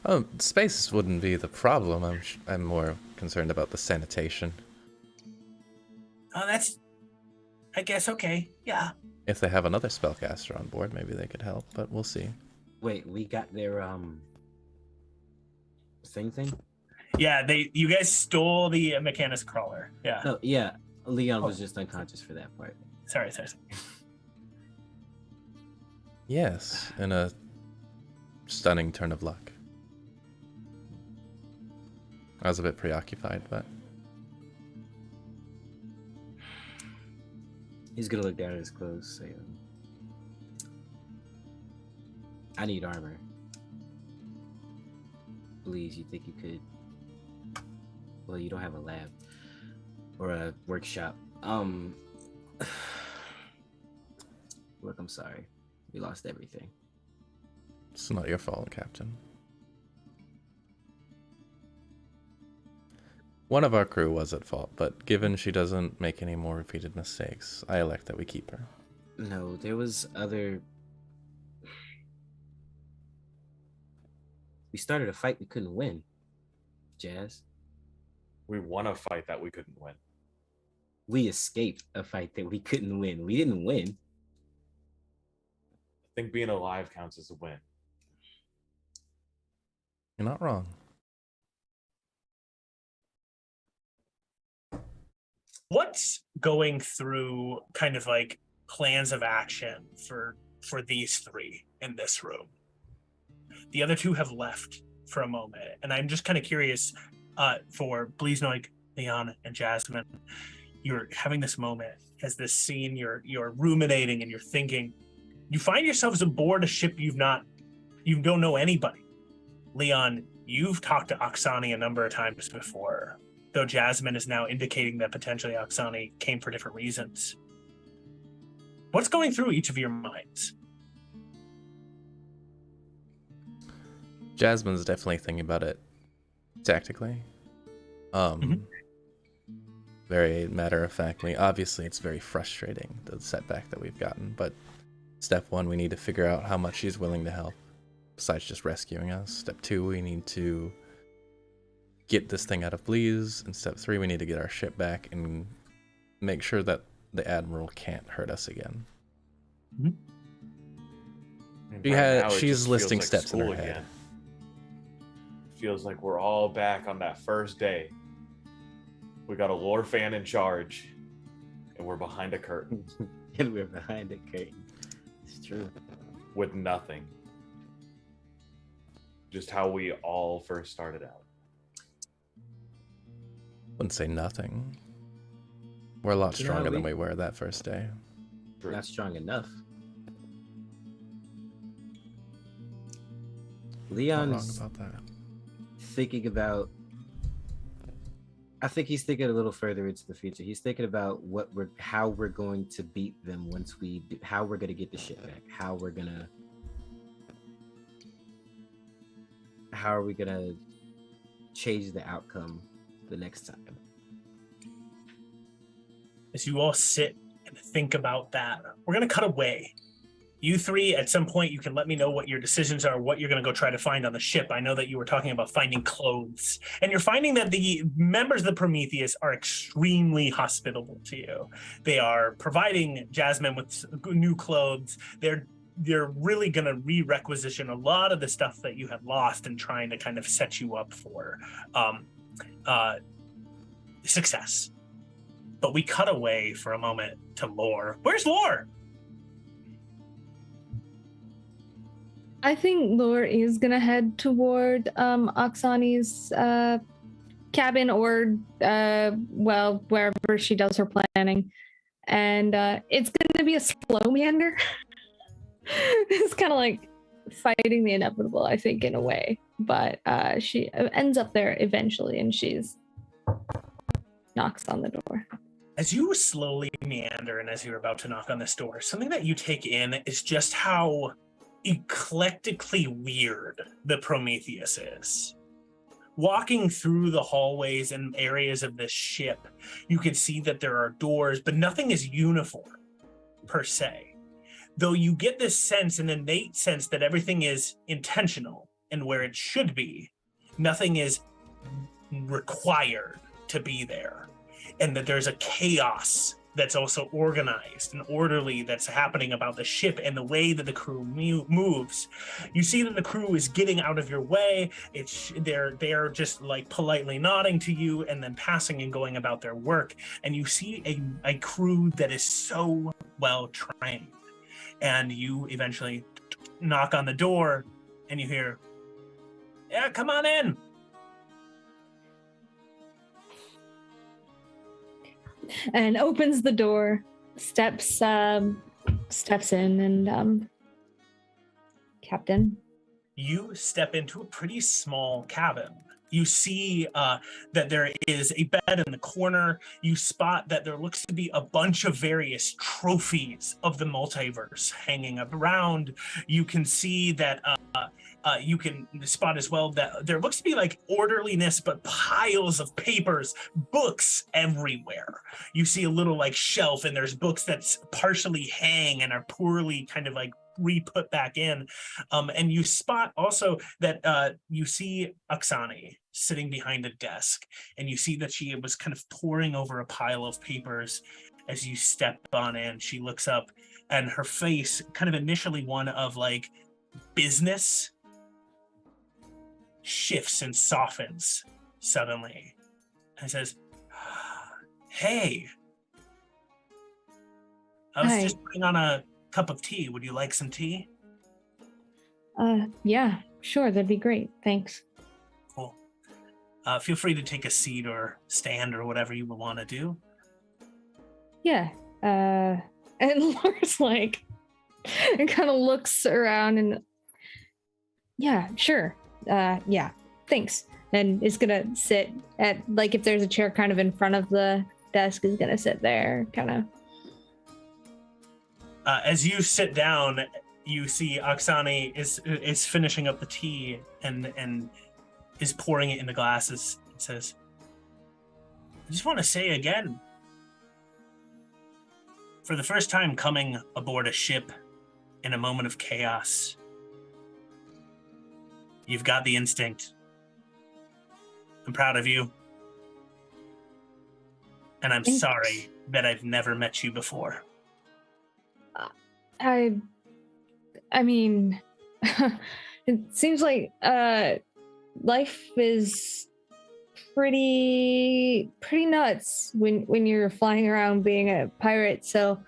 Oh, space wouldn't be the problem. I'm more concerned about the sanitation. Oh, that's, I guess, okay. Yeah. If they have another spellcaster on board, maybe they could help, but we'll see. Wait, we got their thing? Yeah, you guys stole the Mechanus crawler. Yeah. Oh yeah. Leon was just unconscious for that part. Sorry. Yes, in a stunning turn of luck. I was a bit preoccupied, but He's gonna look down at his clothes, say, I need armor. Please, you think you could? Well, you don't have a lab or a workshop. Look, I'm sorry. We lost everything. it's not your fault, Captain. One of our crew was at fault, but given she doesn't make any more repeated mistakes, I elect that we keep her. No, there was other... We started a fight we couldn't win, Jazz. We won a fight that we couldn't win. We escaped a fight that we couldn't win. We didn't win. I think being alive counts as a win. You're not wrong. What's going through kind of like plans of action for these three in this room? The other two have left for a moment, and I'm just kind of curious for Bliznoik, Leon, and Jasmine. You're having this moment as this scene, you're ruminating and you're thinking. You find yourselves aboard a ship you don't know anybody. Leon, you've talked to Oksani a number of times before, though Jasmine is now indicating that potentially Oksani came for different reasons. What's going through each of your minds? Jasmine's definitely thinking about it tactically. Very matter-of-factly. Obviously, it's very frustrating, the setback that we've gotten, but step one, we need to figure out how much she's willing to help, besides just rescuing us. Step two, we need to get this thing out of Bleeze, and step three, we need to get our ship back and make sure that the Admiral can't hurt us again. She's listing steps in her head. Feels like we're all back on that first day. We got a lore fan in charge, and we're behind a curtain. And we're behind a curtain. It's true. With nothing. Just how we all first started out. Wouldn't say nothing. We're a lot stronger than we were that first day. We're not strong enough. Leon's wrong about that. Thinking about... I think he's thinking a little further into the future. He's thinking about how we're going to beat them once we do, how we're going to get the shit back, how are we going to change the outcome the next time. As you all sit and think about that, we're going to cut away. You three, at some point, you can let me know what your decisions are, what you're going to go try to find on the ship. I know that you were talking about finding clothes, and you're finding that the members of the Prometheus are extremely hospitable to you. They are providing Jasmine with new clothes. They're really going to re-requisition a lot of the stuff that you had lost and trying to kind of set you up for success. But we cut away for a moment to Lore. Where's Lore? I think Lore is gonna head toward Oksani's cabin or well, wherever she does her planning. And it's gonna be a slow meander. It's kind of like fighting the inevitable, I think, in a way. But she ends up there eventually, and she's knocks on the door. As you slowly meander and as you're about to knock on this door, something that you take in is just how eclectically weird the Prometheus is. Walking through the hallways and areas of this ship, you can see that there are doors, but nothing is uniform per se. Though you get this sense, an innate sense, that everything is intentional and where it should be. Nothing is required to be there. And that there's a chaos that's also organized and orderly that's happening about the ship and the way that the crew moves. You see that the crew is getting out of your way. They're just like politely nodding to you and then passing and going about their work. And you see a crew that is so well trained. And you eventually knock on the door and you hear, "Yeah, come on in." And opens the door, steps in, and Captain. You step into a pretty small cabin. You see that there is a bed in the corner. You spot that there looks to be a bunch of various trophies of the multiverse hanging up around. You can see that you can spot as well that there looks to be like orderliness, but piles of papers, books everywhere. You see a little like shelf, and there's books that's partially hang and are poorly kind of like re-put back in. And you spot also that you see Oksani sitting behind a desk, and you see that she was kind of poring over a pile of papers. As you step on in, she looks up, and her face, kind of initially one of like business, shifts and softens suddenly and says, "Hey, I was just putting on a cup of tea. Would you like some tea?" Yeah, sure, that'd be great. Thanks. Cool. Feel free to take a seat or stand or whatever you would want to do. Yeah. And Laura's like, and kind of looks around and, yeah, sure. Yeah, thanks. And is gonna sit at, like, if there's a chair kind of in front of the desk, is gonna sit there, kind of. As you sit down, you see Oksani is finishing up the tea and is pouring it in the glasses. It says, "I just want to say again, for the first time coming aboard a ship in a moment of chaos, you've got the instinct. I'm proud of you. And I'm sorry that I've never met you before." I mean, it seems like life is pretty nuts when you're flying around being a pirate. So,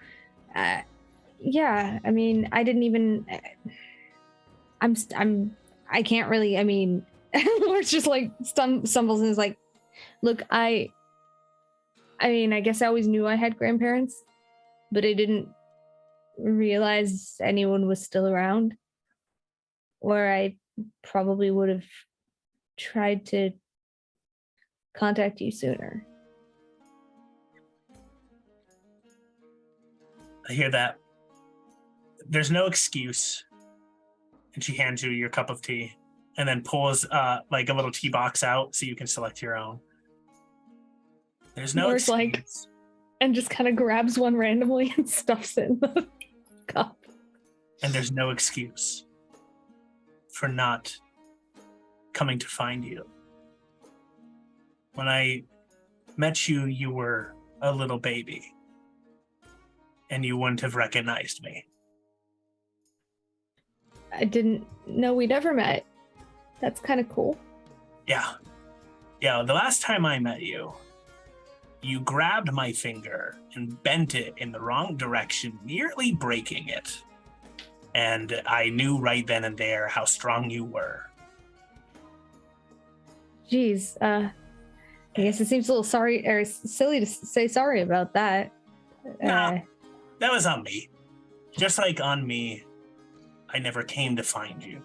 yeah, I mean, I didn't even. I can't really. I mean, Lord's just like stumbles and is like, "Look, I mean, I guess I always knew I had grandparents, but I didn't realize anyone was still around, or I probably would have tried to contact you sooner." I hear that. There's no excuse. And she hands you your cup of tea and then pulls like a little tea box out so you can select your own. There's no excuse. Like, and just kind of grabs one randomly and stuffs it in the cup. And there's no excuse for not coming to find you. When I met you, you were a little baby, and you wouldn't have recognized me. I didn't know we'd ever met. That's kind of cool. Yeah. The last time I met you, you grabbed my finger and bent it in the wrong direction, nearly breaking it. And I knew right then and there how strong you were. Jeez, I guess it seems a little sorry or silly to say sorry about that. Nah, that was on me. Just like on me, I never came to find you.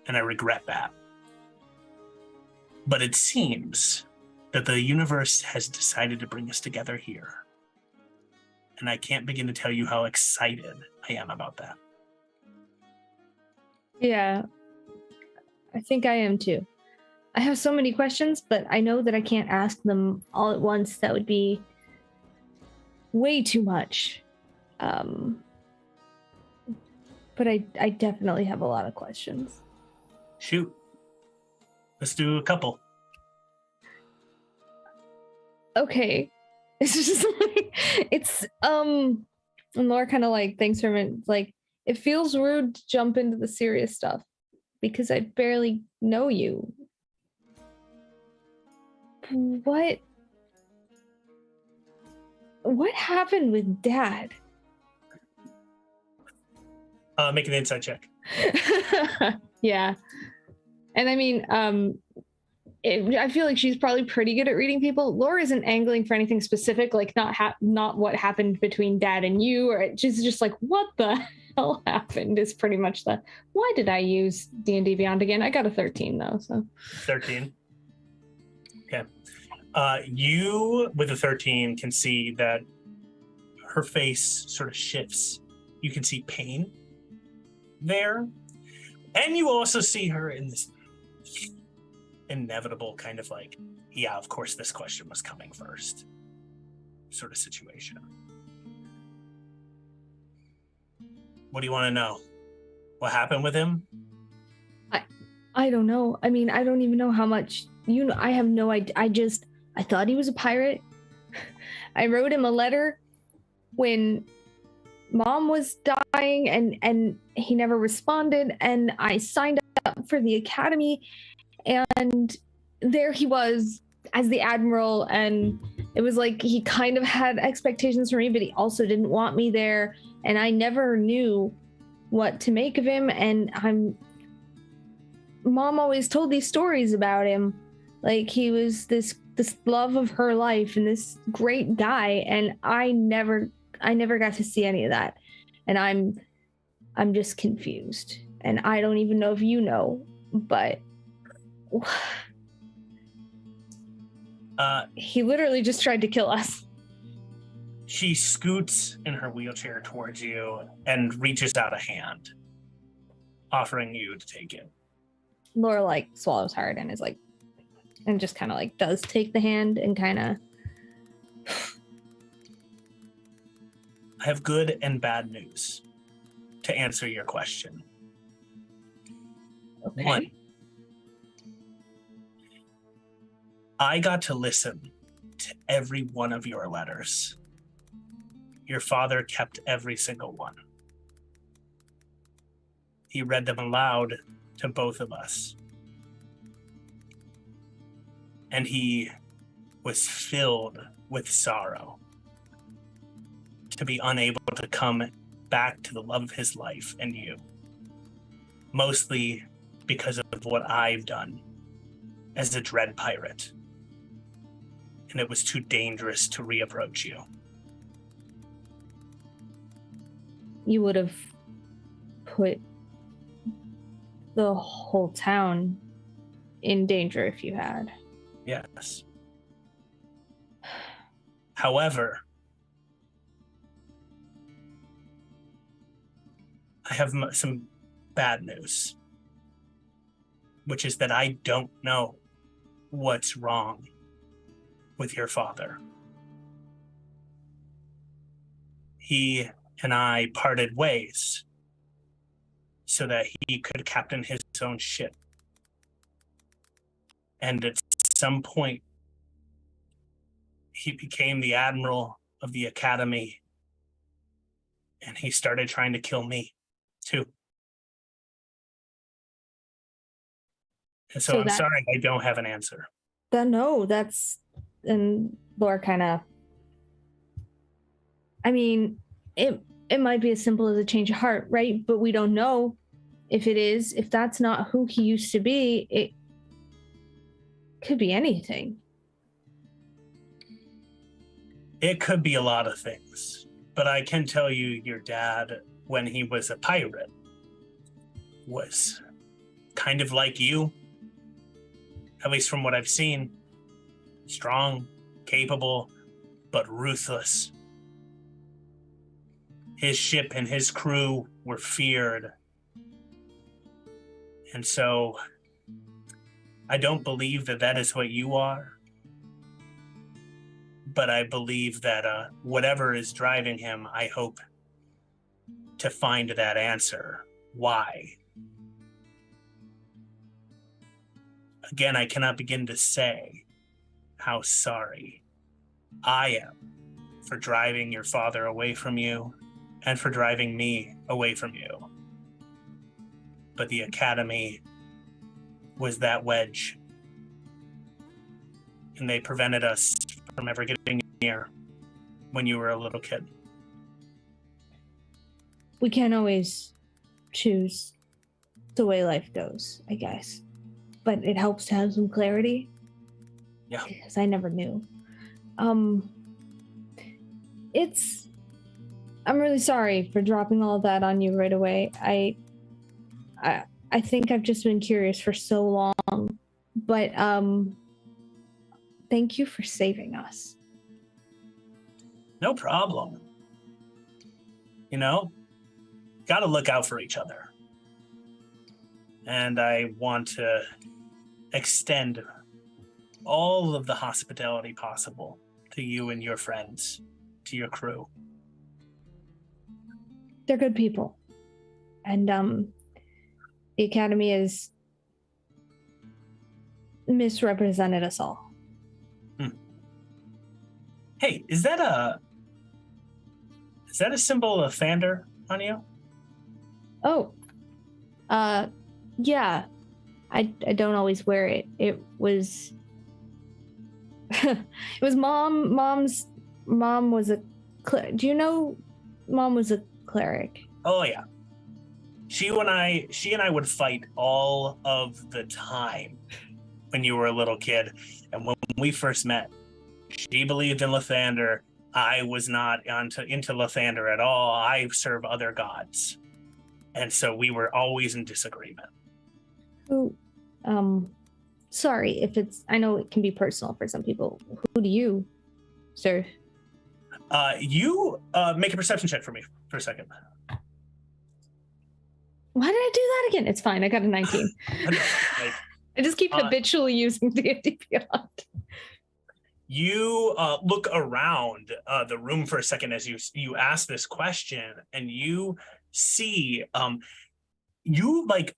And I regret that. But it seems that the universe has decided to bring us together here. And I can't begin to tell you how excited I am about that. Yeah, I think I am too. I have so many questions, but I know that I can't ask them all at once. That would be way too much. But I definitely have a lot of questions. Shoot. Let's do a couple. Okay. It's just like, and Laura kind of like thanks for a minute. It's like, it feels rude to jump into the serious stuff because I barely know you. What happened with Dad? Make an insight check. Yeah. And I mean, I feel like she's probably pretty good at reading people. Laura isn't angling for anything specific, like not what happened between Dad and you, or she's just like, what the hell happened is pretty much the, why did I use D&D Beyond again? I got a 13 though, so. 13. Okay. You, with a 13, can see that her face sort of shifts. You can see pain there. And you also see her in this inevitable kind of like, yeah, of course this question was coming first sort of situation. What do you want to know? What happened with him? I don't know. I mean, I don't even know how much, I have no idea. I thought he was a pirate. I wrote him a letter when Mom was dying and he never responded, and I signed up for the academy, and there he was as the admiral, and it was like he kind of had expectations for me, but he also didn't want me there, and I never knew what to make of him. And Mom always told these stories about him, like he was this love of her life and this great guy, and I never got to see any of that, and I'm just confused, and I don't even know if you know, but he literally just tried to kill us. She scoots in her wheelchair towards you and reaches out a hand, offering you to take it. Laura like swallows hard and is like, and just kind of like does take the hand and kind of. I have good and bad news to answer your question. Okay. One, I got to listen to every one of your letters. Your father kept every single one. He read them aloud to both of us. And he was filled with sorrow to be unable to come back to the love of his life and you. Mostly because of what I've done as a dread pirate. And it was too dangerous to reapproach you. You would have put the whole town in danger if you had. Yes. However, I have some bad news, which is that I don't know what's wrong with your father. He and I parted ways so that he could captain his own ship. And at some point, he became the admiral of the academy, and he started trying to kill me too. And so I'm sorry, I don't have an answer. No, that's, and Laura kind of, I mean, it might be as simple as a change of heart, right? But we don't know if it is, if that's not who he used to be, it could be anything. It could be a lot of things, but I can tell you your dad, when he was a pirate, was kind of like you, at least from what I've seen. Strong, capable, but ruthless. His ship and his crew were feared. And so I don't believe that that is what you are. But I believe that whatever is driving him, I hope to find that answer. Why? Again, I cannot begin to say how sorry I am for driving your father away from you and for driving me away from you. But the academy was that wedge, and they prevented us from ever getting near when you were a little kid. We can't always choose the way life goes, I guess. But it helps to have some clarity. Yeah. Because I never knew. I'm really sorry for dropping all of that on you right away. I think I've just been curious for so long. But thank you for saving us. No problem. You know, gotta look out for each other. And I want to extend all of the hospitality possible to you and your friends, to your crew. They're good people. And the Academy has misrepresented us all. Hey, is that a symbol of Thander on you? Oh. Yeah. I don't always wear it. It was it was mom's mom was a do you know mom was a cleric? Oh yeah. She and I would fight all of the time when you were a little kid. And when we first met, she believed in Lathander. I was not into Lathander at all. I serve other gods. And so we were always in disagreement. Who, sorry if I know it can be personal for some people. Who do you serve? You make a perception check for me for a second. Why did I do that again? It's fine. I got a 19. I just keep habitually using D&D Beyond. You look around the room for a second as you ask this question, and you see you like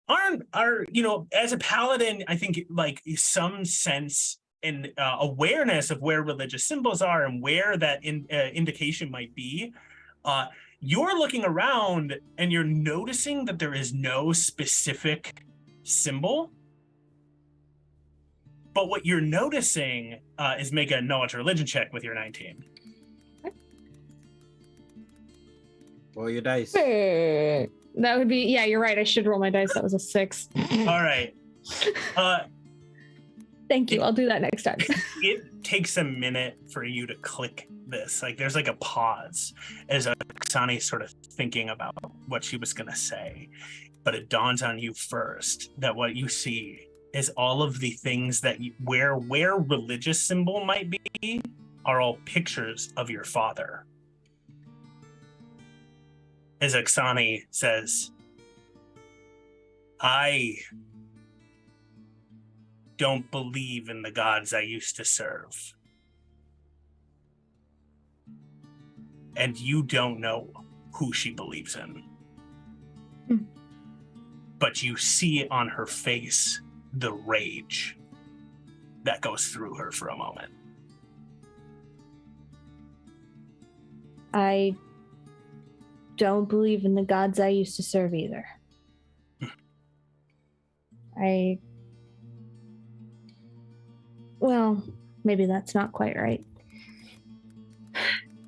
are as a paladin, I think like some sense and awareness of where religious symbols are and where that indication might be. You're looking around and you're noticing that there is no specific symbol. But what you're noticing is make a knowledge religion check with your 19. Roll your dice. That would be, yeah, you're right. I should roll my dice. That was a 6. All right. Thank you. I'll do that next time. It takes a minute for you to click this. Like there's like a pause as Oksani's sort of thinking about what she was going to say. But it dawns on you first that what you see is all of the things that where religious symbol might be are all pictures of your father. As Oksani says, I don't believe in the gods I used to serve. And you don't know who she believes in. But you see on her face the rage that goes through her for a moment. I don't believe in the gods I used to serve either. Well, maybe that's not quite right.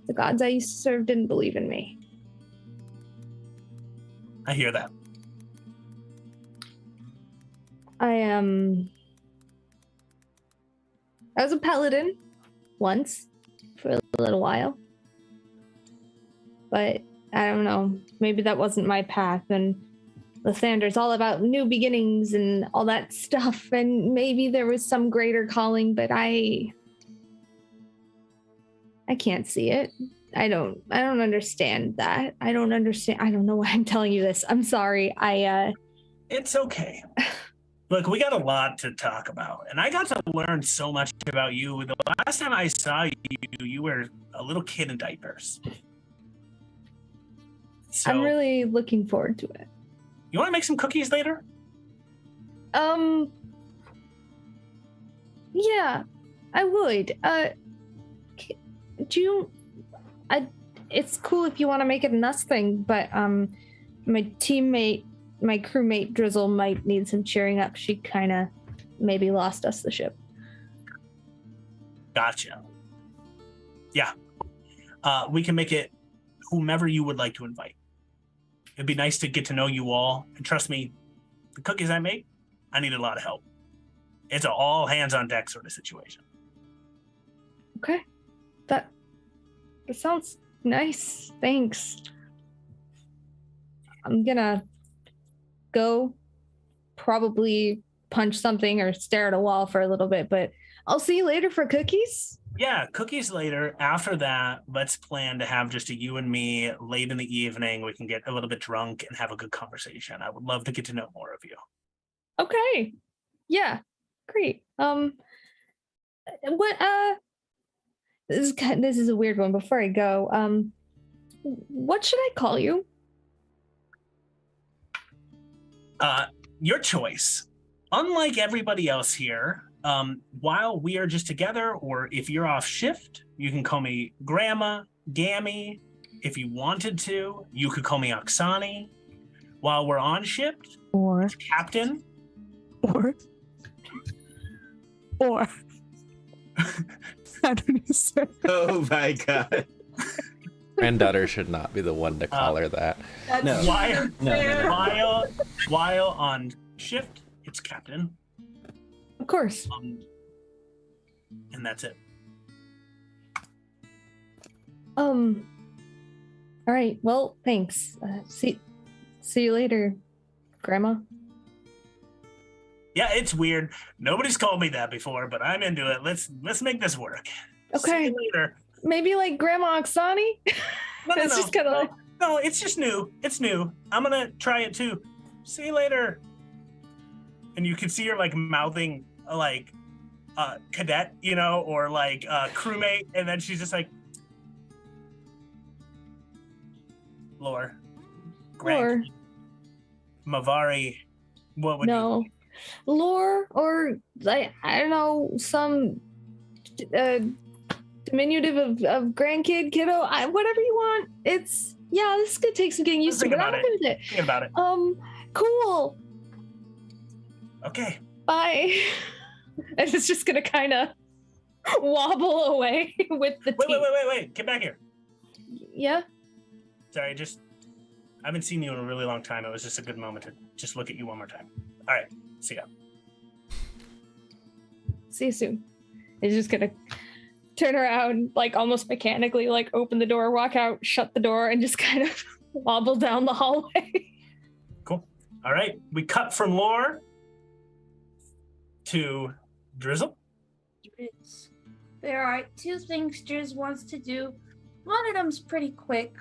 The gods I used to serve didn't believe in me. I hear that. I was a paladin once for a little while. But I don't know. Maybe that wasn't my path, and Lysander's all about new beginnings and all that stuff, and maybe there was some greater calling, but I can't see it. I don't understand that. I don't know why I'm telling you this. I'm sorry. It's okay. Look, we got a lot to talk about, and I got to learn so much about you. The last time I saw you, you were a little kid in diapers. So, I'm really looking forward to it. You want to make some cookies later? Yeah, I would. It's cool if you want to make it an us thing, but my crewmate Drizzle might need some cheering up. She kind of maybe lost us the ship. Gotcha. Yeah. We can make it whomever you would like to invite. It'd be nice to get to know you all. And trust me, the cookies I make, I need a lot of help. It's an all hands on deck sort of situation. Okay. That sounds nice. Thanks. I'm gonna go probably punch something or stare at a wall for a little bit, but I'll see you later for cookies. Yeah, cookies later. After that, let's plan to have just a you and me late in the evening. We can get a little bit drunk and have a good conversation. I would love to get to know more of you. Okay. Yeah. Great. This is a weird one. Before I go, what should I call you? Your choice. Unlike everybody else here, while we are just together, or if you're off shift, you can call me Grandma, Gammy. If you wanted to, you could call me Oksani. While we're on shift, Or Captain. Or I don't know, sir. Oh my god. Granddaughter should not be the one to call her that. No. While on shift, it's Captain. Of course. And that's it. All right. Well, thanks. See you later, Grandma. Yeah, it's weird. Nobody's called me that before, but I'm into it. Let's make this work. Okay. See you later. Maybe like Grandma Oksani? No, It's just kind of like... No, it's just new. It's new. I'm gonna try it too. See you later. And you can see her like mouthing like cadet, or like crewmate, and then she's just like, Lore. Lore. Mavari. What would No. Lore, or like, I don't know, some diminutive of grandkid, kiddo, whatever you want. This is gonna take some getting used to, but I'm good with it. Think about it. Cool. Okay. Bye. And it's just gonna kind of wobble away with the teeth. Wait. Get back here. Yeah? Sorry, I haven't seen you in a really long time. It was just a good moment to just look at you one more time. All right. See ya. See you soon. It's just gonna turn around, like almost mechanically, like open the door, walk out, shut the door, and just kind of wobble down the hallway. Cool. All right. We cut from Lore to Drizzle. There are two things Driz wants to do. One of them's pretty quick.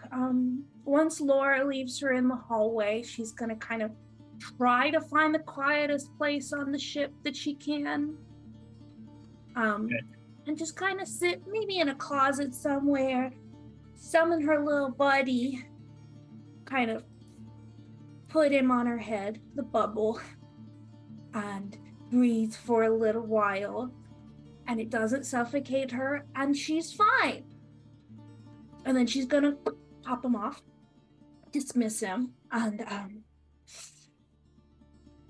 Once Laura leaves her in the hallway, she's gonna kind of try to find the quietest place on the ship that she can. Okay. And just kind of sit maybe in a closet somewhere, summon her little buddy, kind of put him on her head, the bubble, and breathe for a little while, and it doesn't suffocate her, and she's fine. And then she's gonna pop him off, dismiss him, and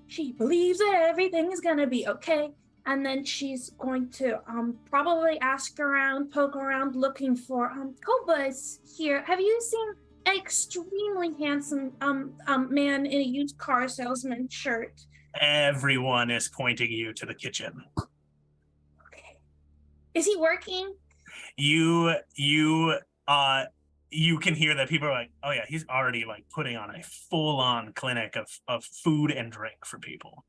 she believes that everything is gonna be okay. And then she's going to probably ask around, poke around, looking for Koba's here. Have you seen an extremely handsome man in a used car salesman shirt? Everyone is pointing you to the kitchen. Okay. Is he working? You can hear that people are like, oh yeah, he's already like putting on a full-on clinic of food and drink for people.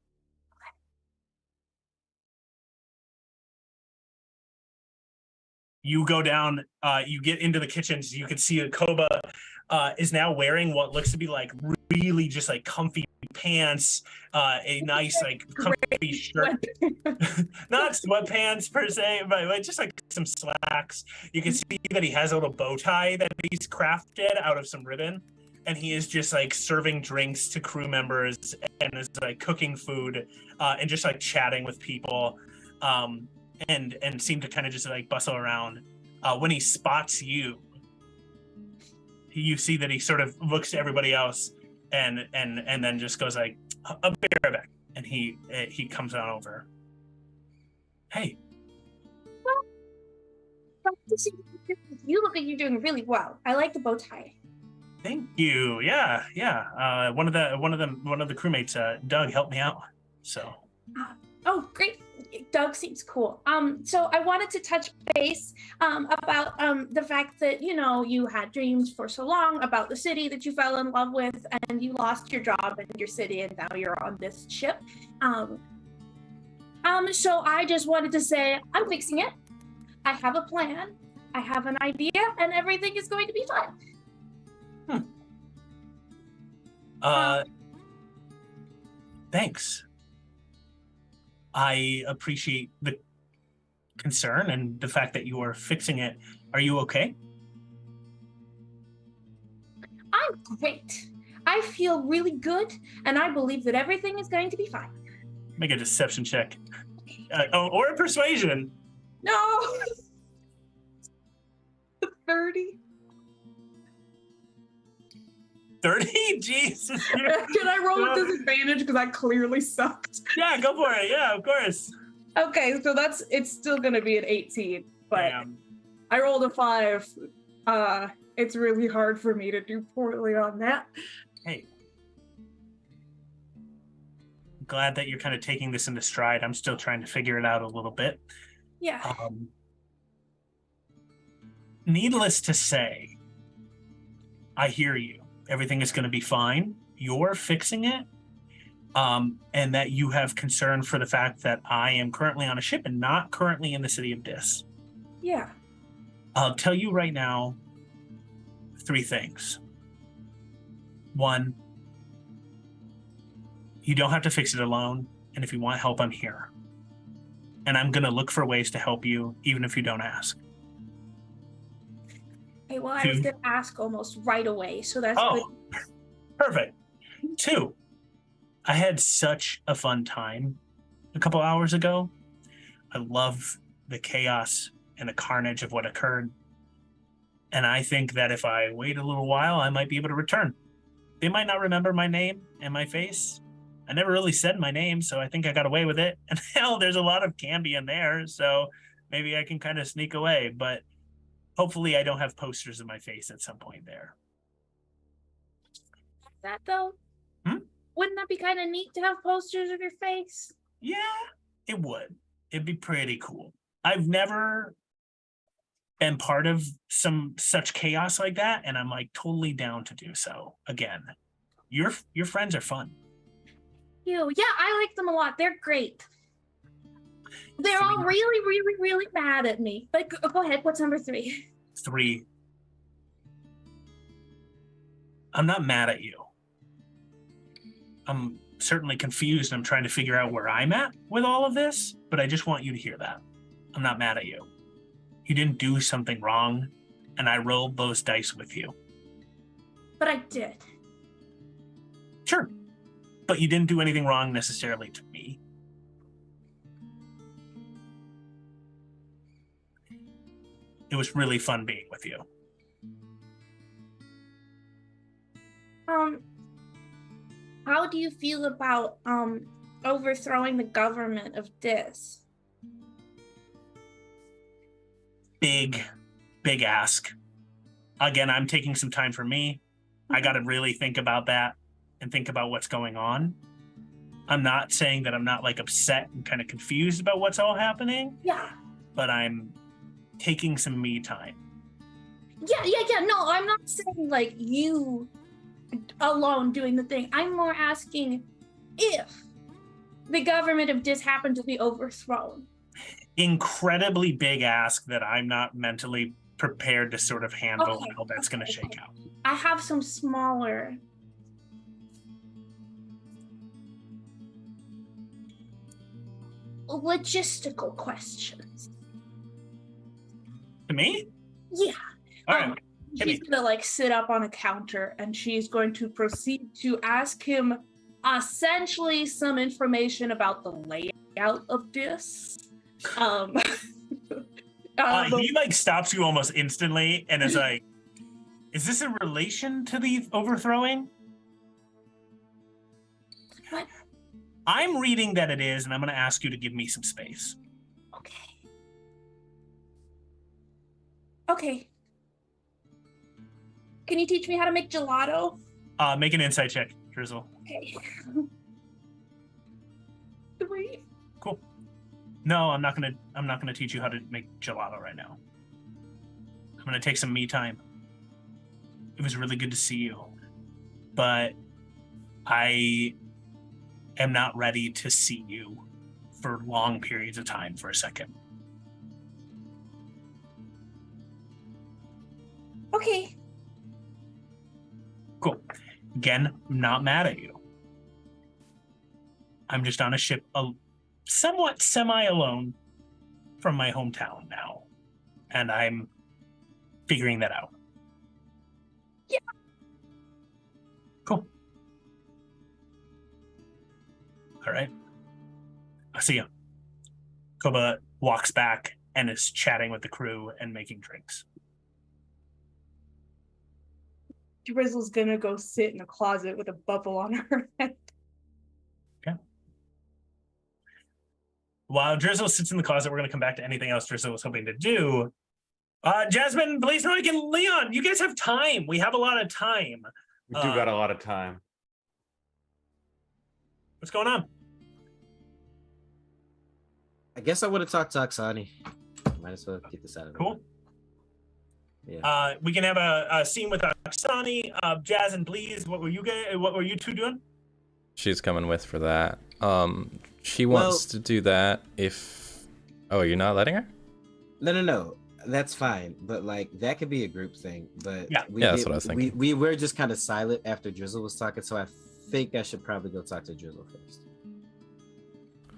You go down, you get into the kitchens, you can see Koba is now wearing what looks to be like really just like comfy pants, a nice like comfy shirt. Not sweatpants per se, but just like some slacks. You can see that he has a little bow tie that he's crafted out of some ribbon, and he is just like serving drinks to crew members and is like cooking food and just like chatting with people, and seem to kind of just like bustle around. When he spots you, you see that he sort of looks to everybody else and then just goes like, "I'll be right back," and he comes on over. Hey. Well, you look like you're doing really well. I like the bow tie. Thank you. Yeah. One of the crewmates, Doug, helped me out. So. Oh, great. Doug seems cool. So I wanted to touch base about the fact that, you had dreams for so long about the city that you fell in love with, and you lost your job in your city, and now you're on this ship. So I just wanted to say I'm fixing it. I have a plan. I have an idea, and everything is going to be fine. Thanks. I appreciate the concern and the fact that you are fixing it. Are you okay? I'm great. I feel really good, and I believe that everything is going to be fine. Make a deception check. Or a persuasion. No. 30. 30? Jesus. Can I roll with disadvantage because I clearly sucked? Yeah, go for it. Yeah, of course. Okay, so it's still gonna be an 18, but Damn. I rolled a 5. It's really hard for me to do poorly on that. Hey. I'm glad that you're kind of taking this into stride. I'm still trying to figure it out a little bit. Yeah. Needless to say, I hear you. Everything is going to be fine. You're fixing it. And that you have concern for the fact that I am currently on a ship and not currently in the city of Dis. Yeah. I'll tell you right now 3 things. 1, you don't have to fix it alone. And if you want help, I'm here. And I'm going to look for ways to help you, even if you don't ask. Okay, well, I was going to ask almost right away, so that's good. Perfect. 2, I had such a fun time a couple hours ago. I love the chaos and the carnage of what occurred. And I think that if I wait a little while, I might be able to return. They might not remember my name and my face. I never really said my name, so I think I got away with it. And hell, there's a lot of candy in there, so maybe I can kind of sneak away. But hopefully I don't have posters of my face at some point there. That, though? Wouldn't that be kind of neat to have posters of your face? Yeah, it would. It'd be pretty cool. I've never been part of some such chaos like that, and I'm like totally down to do so again. Your friends are fun. Yeah, I like them a lot. They're great. They're all really, really, really mad at me. But go ahead. What's number 3? 3. I'm not mad at you. I'm certainly confused. I'm trying to figure out where I'm at with all of this, but I just want you to hear that. I'm not mad at you. You didn't do something wrong, and I rolled those dice with you. But I did. Sure. But you didn't do anything wrong necessarily to me. It was really fun being with you. How do you feel about overthrowing the government of Dis? Big ask. Again, I'm taking some time for me. I got to really think about that and think about what's going on. I'm not saying that I'm not like upset and kind of confused about what's all happening. Yeah. But I'm taking some me time. Yeah. No, I'm not saying like you alone doing the thing. I'm more asking if the government of Dis happened to be overthrown. Incredibly big ask that I'm not mentally prepared to sort of handle how that's going to shake out. I have some smaller. Logistical questions. To me? Yeah. All right. She's gonna like sit up on a counter and she's going to proceed to ask him essentially some information about the layout of this. He like stops you almost instantly and is like, is this in relation to the overthrowing? What? I'm reading that it is, and I'm going to ask you to give me some space. Okay. Can you teach me how to make gelato? Make an insight check, Drizzle. Okay. 3. Cool. No, I'm not gonna teach you how to make gelato right now. I'm gonna take some me time. It was really good to see you, but I am not ready to see you for long periods of time for a second. Okay. Cool. Again, I'm not mad at you. I'm just on a ship somewhat semi-alone from my hometown now, and I'm figuring that out. Yeah. Cool. All right. I'll see you. Koba walks back and is chatting with the crew and making drinks. Drizzle's gonna go sit in a closet with a bubble on her head. Okay. While Drizzle sits in the closet, we're going to come back to anything else Drizzle was hoping to do. Jasmine, Blaze, Mike, and Leon, you guys have time. We have a lot of time. We do got a lot of time. What's going on? I guess I want to talk to Oksani. Might as well get this out of the way. Cool. Yeah. We can have a scene with Oksani, Jazz, and Blaze. What were you two doing? She's coming with for that. She wants to do that if... Oh, you're not letting her? No. That's fine. But like that could be a group thing. But yeah, that's what I was thinking. We were just kind of silent after Drizzle was talking, so I think I should probably go talk to Drizzle first.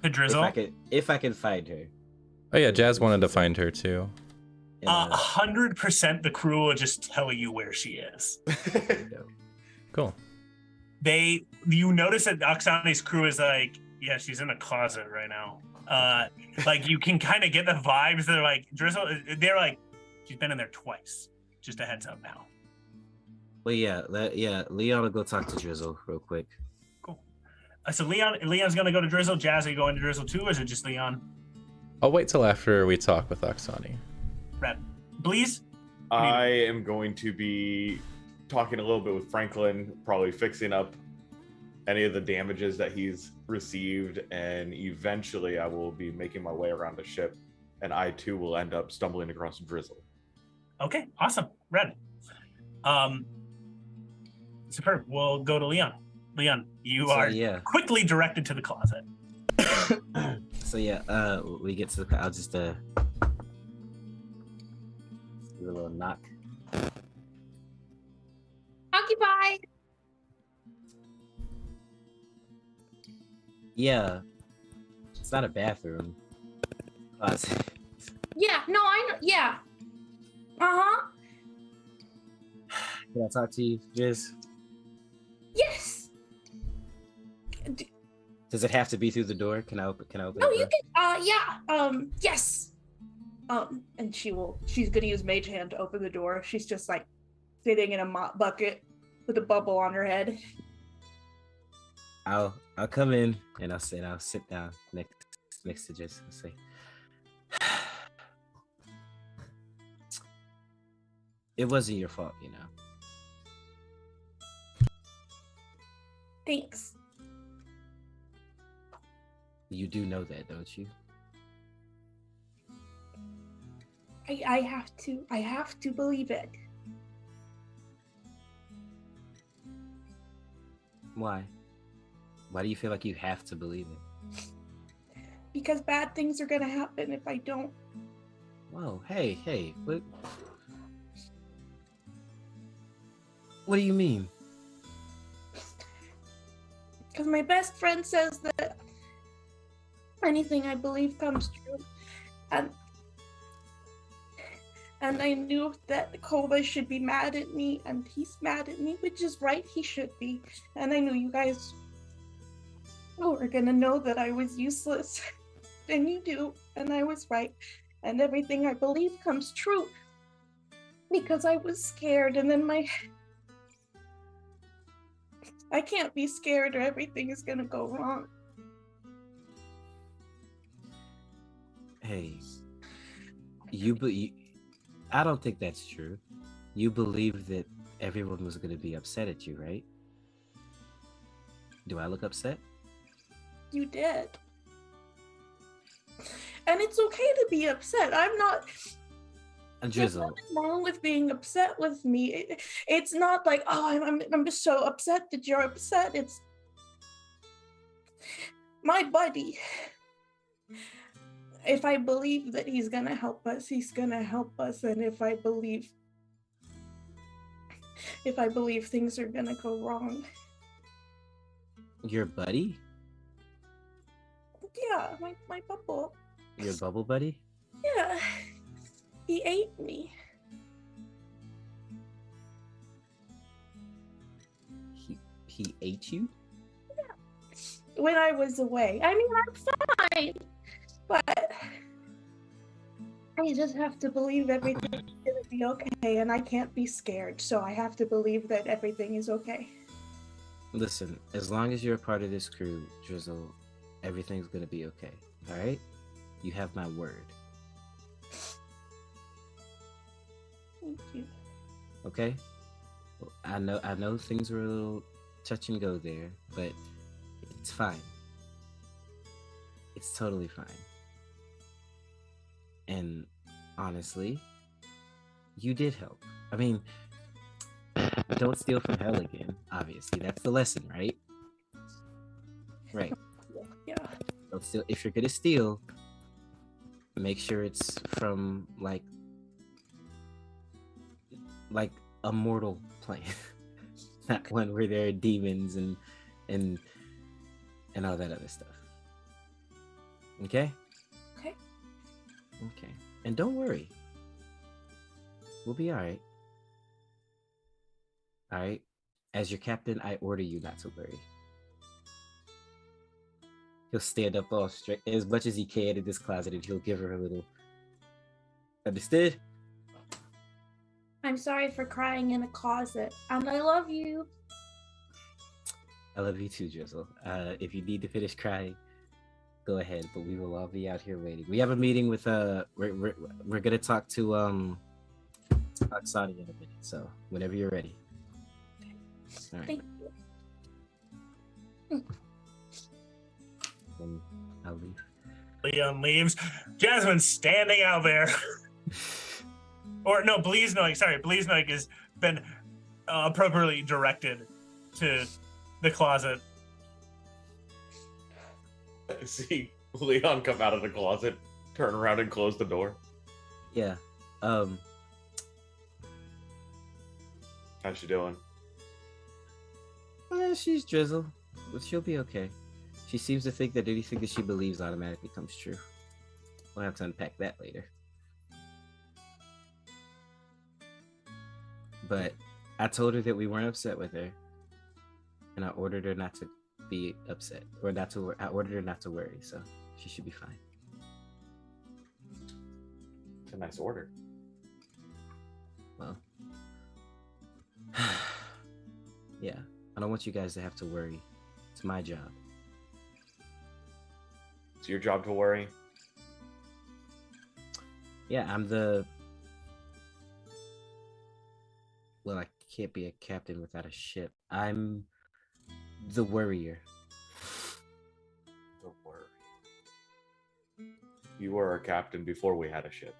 To Drizzle? If I can find her. Oh yeah, Jazz wanted to find her too. 100% the crew will just tell you where she is. Cool. You notice that Oksani's crew is like, yeah, she's in a closet right now. Like you can kind of get the vibes. They're like, Drizzle, they're like, she's been in there twice. Just a heads up now. Well, yeah, Leon will go talk to Drizzle real quick. Cool. So Leon's gonna go to Drizzle. Jazz, are you going to Drizzle too, or is it just Leon? I'll wait till after we talk with Oksani. Red. Please? I am going to be talking a little bit with Franklin, probably fixing up any of the damages that he's received, and eventually I will be making my way around the ship, and I too will end up stumbling across Drizzle. Okay, awesome. Red. Superb. We'll go to Leon. Leon, you are quickly directed to the closet. So yeah, we get to the. I'll just do a little knock. Occupy. Yeah, it's not a bathroom. Closet. Yeah. No, I know. Yeah. Uh-huh. Can I talk to you, Jizz? Yes. Does it have to be through the door? Can I open? No, you can. Yeah. Yes. And she's gonna use Mage Hand to open the door. She's just like sitting in a mop bucket with a bubble on her head. I'll come in and I'll sit down next to Jizz and say, it wasn't your fault, you know. Thanks. You do know that, don't you? I have to believe it. Why? Why do you feel like you have to believe it? Because bad things are gonna happen if I don't. Whoa, hey, what do you mean? Because my best friend says that anything I believe comes true. And I knew that Koba should be mad at me, and he's mad at me, which is right, he should be. And I knew you guys were gonna know that I was useless. And you do, and I was right. And everything I believe comes true. Because I was scared, and then I can't be scared or everything is gonna go wrong. Hey, I don't think that's true. You believe that everyone was going to be upset at you, right? Do I look upset? You did. And it's okay to be upset. I'm not... And There's Drizzle, nothing wrong with being upset with me. It's not like, oh, I'm just so upset that you're upset. It's my buddy. If I believe that he's gonna help us, he's gonna help us. And if I believe things are gonna go wrong. your buddy? Yeah, my bubble. Your bubble buddy? Yeah. He ate me. He ate you? When I was away. I mean, I'm fine. But I just have to believe everything's gonna be okay, and I can't be scared, so I have to believe that everything is okay. Listen, as long as you're a part of this crew, Drizzle, everything's gonna be okay. All right? You have my word. Thank you. Okay? Well, I know things were a little touch and go there, but it's fine. It's totally fine. And honestly, you did help. I mean, don't steal from hell again, obviously. That's the lesson, right? Right. Yeah. Don't steal. If you're gonna steal, make sure it's from like a mortal plane. Not one where there are demons and all that other stuff. Okay? Okay. And don't worry. We'll be alright. Alright? As your captain, I order you not to worry. He'll stand up all straight as much as he can in this closet, and he'll give her a little... Understood? I'm sorry for crying in a closet, and I love you. I love you too, Drizzle. If you need to finish crying, go ahead, but we will all be out here waiting. We have a meeting with we're gonna talk to Oksana in a minute, so whenever you're ready. All right. Thank you. Then I'll leave. Leon leaves. Jasmine's standing out there. Or no, Bleeznoik. Sorry, Bleeznoik has been appropriately directed to the closet. I see Leon come out of the closet, turn around and close the door. Yeah. How's she doing? She's Drizzle, but she'll be okay. She seems to think that anything that she believes automatically comes true. We'll have to unpack that later. But I told her that we weren't upset with her, and I ordered her not to be upset, or not to. I ordered her not to worry, so she should be fine. It's a nice order. Well, yeah, I don't want you guys to have to worry. It's my job. It's your job to worry. Yeah, I'm the... Well, I can't be a captain without a ship. I'm the worrier. The worry. You were a captain before we had a ship.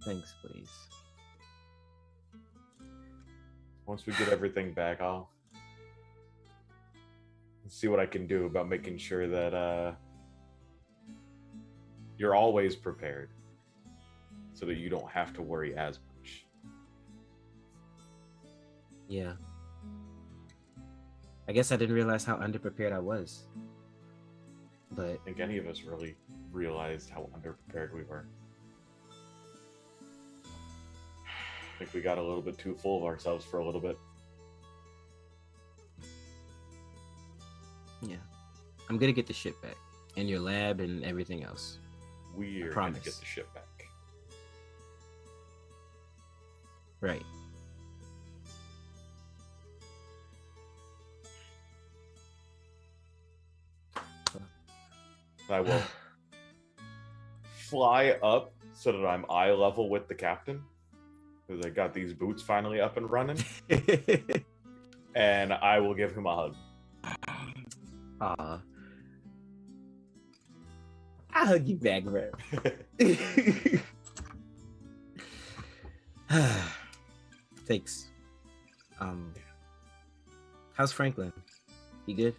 Thanks, please. Once we get everything back, I'll see what I can do about making sure that you're always prepared so that you don't have to worry as much. Yeah. I guess I didn't realize how underprepared I was. But I think any of us really realized how underprepared we were. I think we got a little bit too full of ourselves for a little bit. yeah. I'm gonna get the ship back. And your lab and everything else. We're gonna promise. get the ship back. Right. I will fly up so that I'm eye level with the captain, because I got these boots finally up and running, and I will give him a hug. Aw. I'll hug you back, bro. Thanks. How's Franklin? He good?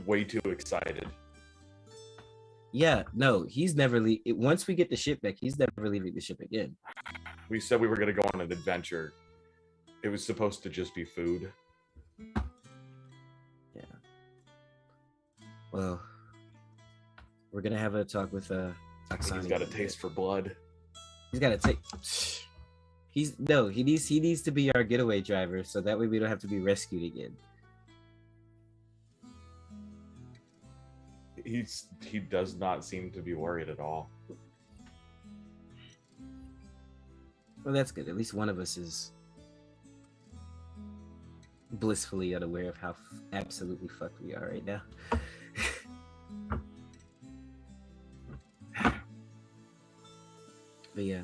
Way too excited. Yeah, no, he's never once we get the ship back, he's never leaving the ship again. We said we were going to go on an adventure. It was supposed to just be food. Yeah. Well, we're gonna have a talk with He's got a taste for blood. He's got to take. He needs to be our getaway driver, so that way we don't have to be rescued again. He does not seem to be worried at all. Well, that's good. At least one of us is blissfully unaware of how absolutely fucked we are right now. But yeah,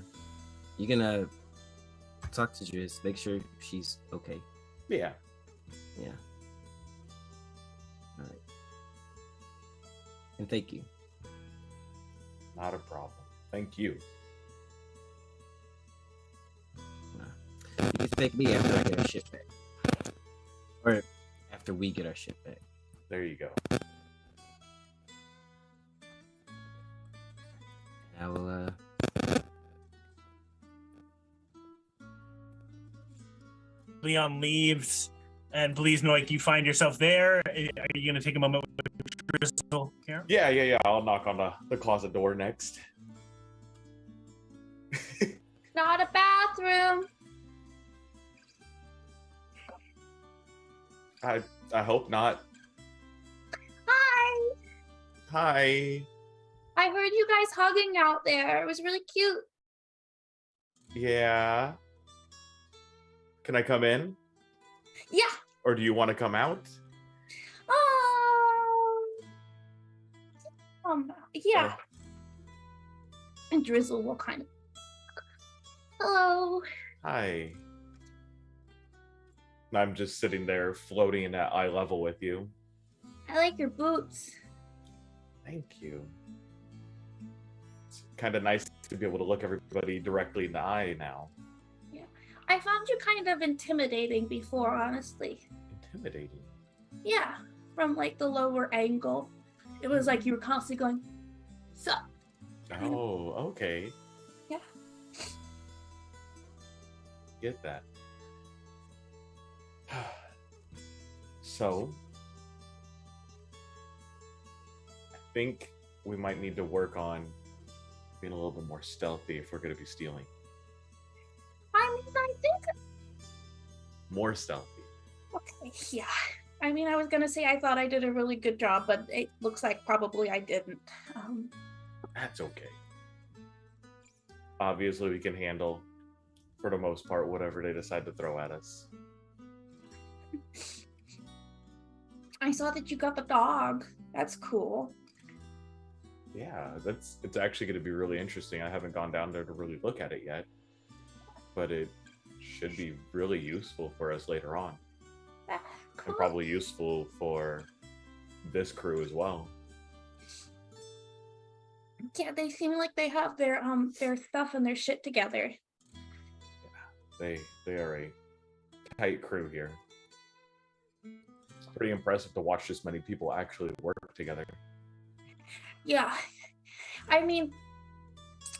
you can talk to Driz, make sure she's okay. Yeah. Yeah. All right. And thank you. Not a problem. Thank you. You can thank me after I get our ship back. Or after we get our ship back. There you go. I will, Leon leaves, and please, Noik, you find yourself there. Are you going to take a moment with Drizzle here? Yeah. I'll knock on the closet door next. Not a bathroom. I hope not. Hi. Hi. I heard you guys hugging out there. It was really cute. Yeah. Can I come in? Yeah. Or do you want to come out? Yeah. And Drizzle will kind of. Hello. Hi. I'm just sitting there floating at eye level with you. I like your boots. Thank you. It's kind of nice to be able to look everybody directly in the eye now. Yeah. I found you kind of intimidating before, honestly. Intimidating? Yeah. From like the lower angle. It was like you were constantly going, sup. Oh, okay. Yeah. Get that. So, I think we might need to work on being a little bit more stealthy if we're going to be stealing. I mean, I think. More stealthy. Okay, yeah. I mean, I was gonna say I thought I did a really good job, but it looks like probably I didn't. That's okay. Obviously, we can handle, for the most part, whatever they decide to throw at us. I saw that you got the dog. That's cool. Yeah, it's actually going to be really interesting. I haven't gone down there to really look at it yet, but it should be really useful for us later on. Cool. And probably useful for this crew as well. Yeah, they seem like they have their stuff and their shit together. They are a tight crew here. It's pretty impressive to watch this many people actually work together. Yeah. I mean,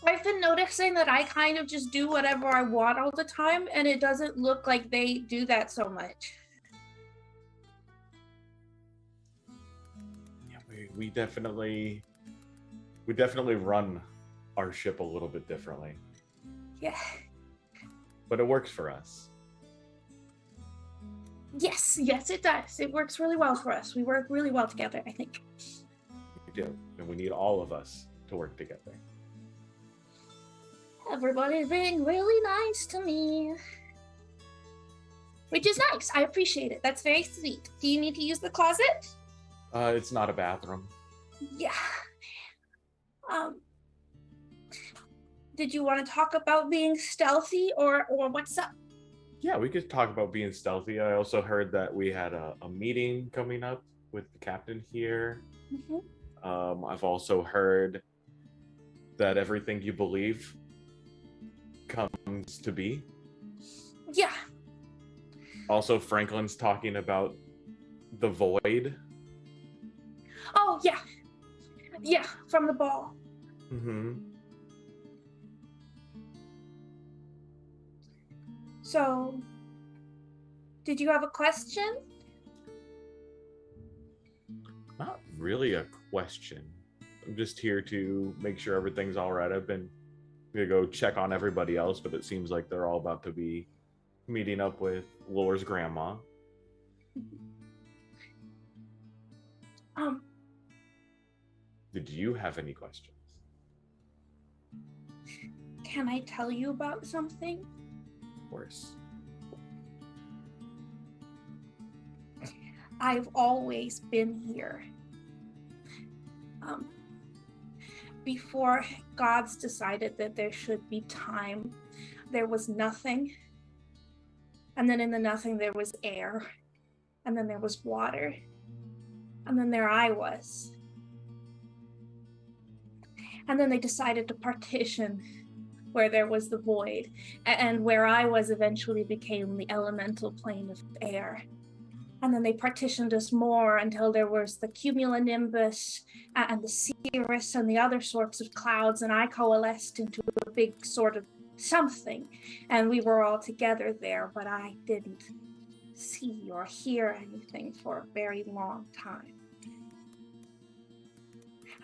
I've been noticing that I kind of just do whatever I want all the time, and it doesn't look like they do that so much. Yeah, we definitely run our ship a little bit differently. Yeah. But it works for us. Yes, it does. It works really well for us. We work really well together, I think. We do. And we need all of us to work together. Everybody's being really nice to me. Which is nice. I appreciate it. That's very sweet. Do you need to use the closet? It's not a bathroom. Yeah. Did you want to talk about being stealthy or what's up? Yeah, we could talk about being stealthy. I also heard that we had a meeting coming up with the captain here. Mm-hmm. I've also heard that everything you believe comes to be. Yeah. Also, Franklin's talking about the void. Oh, yeah. Yeah, from the ball. Mm-hmm. So, did you have a question? Not really a question. I'm just here to make sure everything's all right. I've been gonna go check on everybody else, but it seems like they're all about to be meeting up with Laura's grandma. Did you have any questions? Can I tell you about something? Of course. I've always been here. Before gods decided that there should be time, there was nothing. And then in the nothing, there was air. And then there was water. And then there I was. And then they decided to partition where there was the void. And where I was eventually became the elemental plane of air. And then they partitioned us more until there was the cumulonimbus and the cirrus and the other sorts of clouds, and I coalesced into a big sort of something, and we were all together there, but I didn't see or hear anything for a very long time.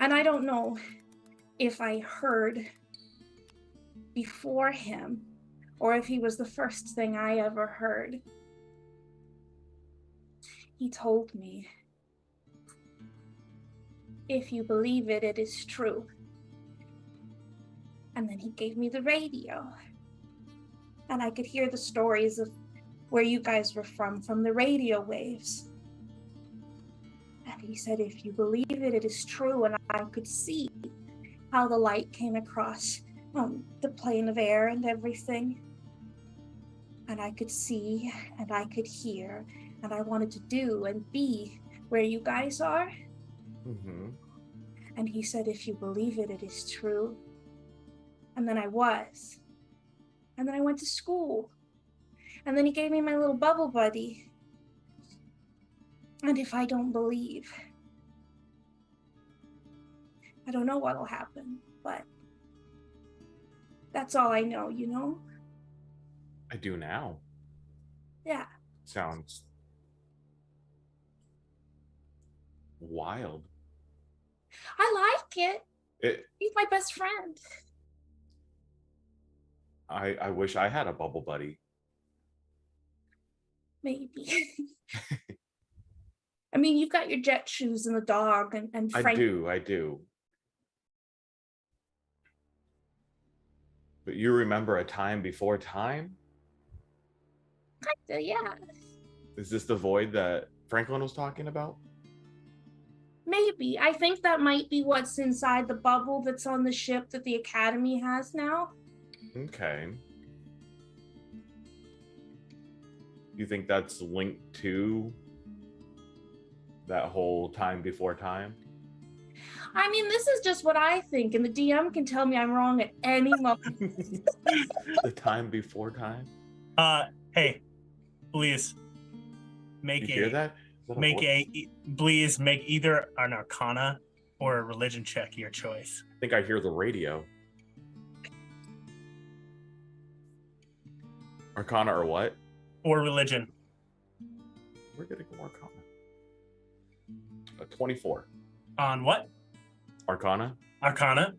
And I don't know if I heard before him or if he was the first thing I ever heard. He told me, if you believe it, it is true. And then he gave me the radio. And I could hear the stories of where you guys were from the radio waves. And he said, if you believe it, it is true. And I could see how the light came across the plane of air and everything. And I could see and I could hear. And I wanted to do and be where you guys are. Mm-hmm. And he said, if you believe it, it is true. And then I was. And then I went to school. And then he gave me my little bubble buddy. And if I don't believe, I don't know what'll happen, but that's all I know, you know? I do now. Yeah. Sounds wild. I like it. He's my best friend. I wish I had a bubble buddy. Maybe. I mean, you've got your jet shoes and the dog and Frank. I do. But you remember a time before time? Kinda, yeah. Is this the void that Franklin was talking about? Maybe. I think that might be what's inside the bubble that's on the ship that the Academy has now. Okay. You think that's linked to that whole time before time? I mean, this is just what I think, and the DM can tell me I'm wrong at any moment. The time before time. Hey, please make You hear that? Is that voice? Please make either an Arcana or a religion check, your choice. I think I hear the radio. Arcana or what? Or religion. We're getting more Arcana. 24. On what? Arcana. Arcana.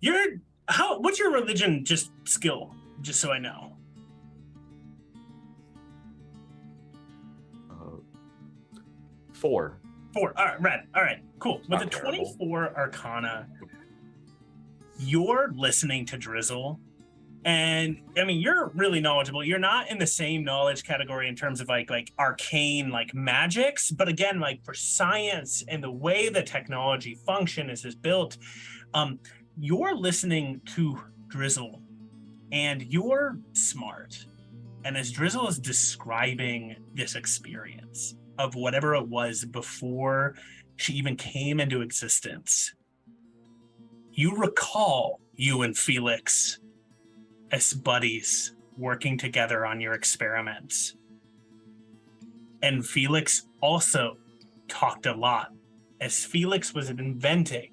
What's your religion just skill? Just so I know. 4. 4. All right, red. All right, cool. With Not a terrible. 24 Arcana, you're listening to Drizzle. And I mean, you're really knowledgeable. You're not in the same knowledge category in terms of like arcane, like magics. But again, like for science and the way the technology function is built, you're listening to Drizzle and you're smart. And as Drizzle is describing this experience of whatever it was before she even came into existence, you recall you and Felix as buddies working together on your experiments. And Felix also talked a lot as Felix was inventing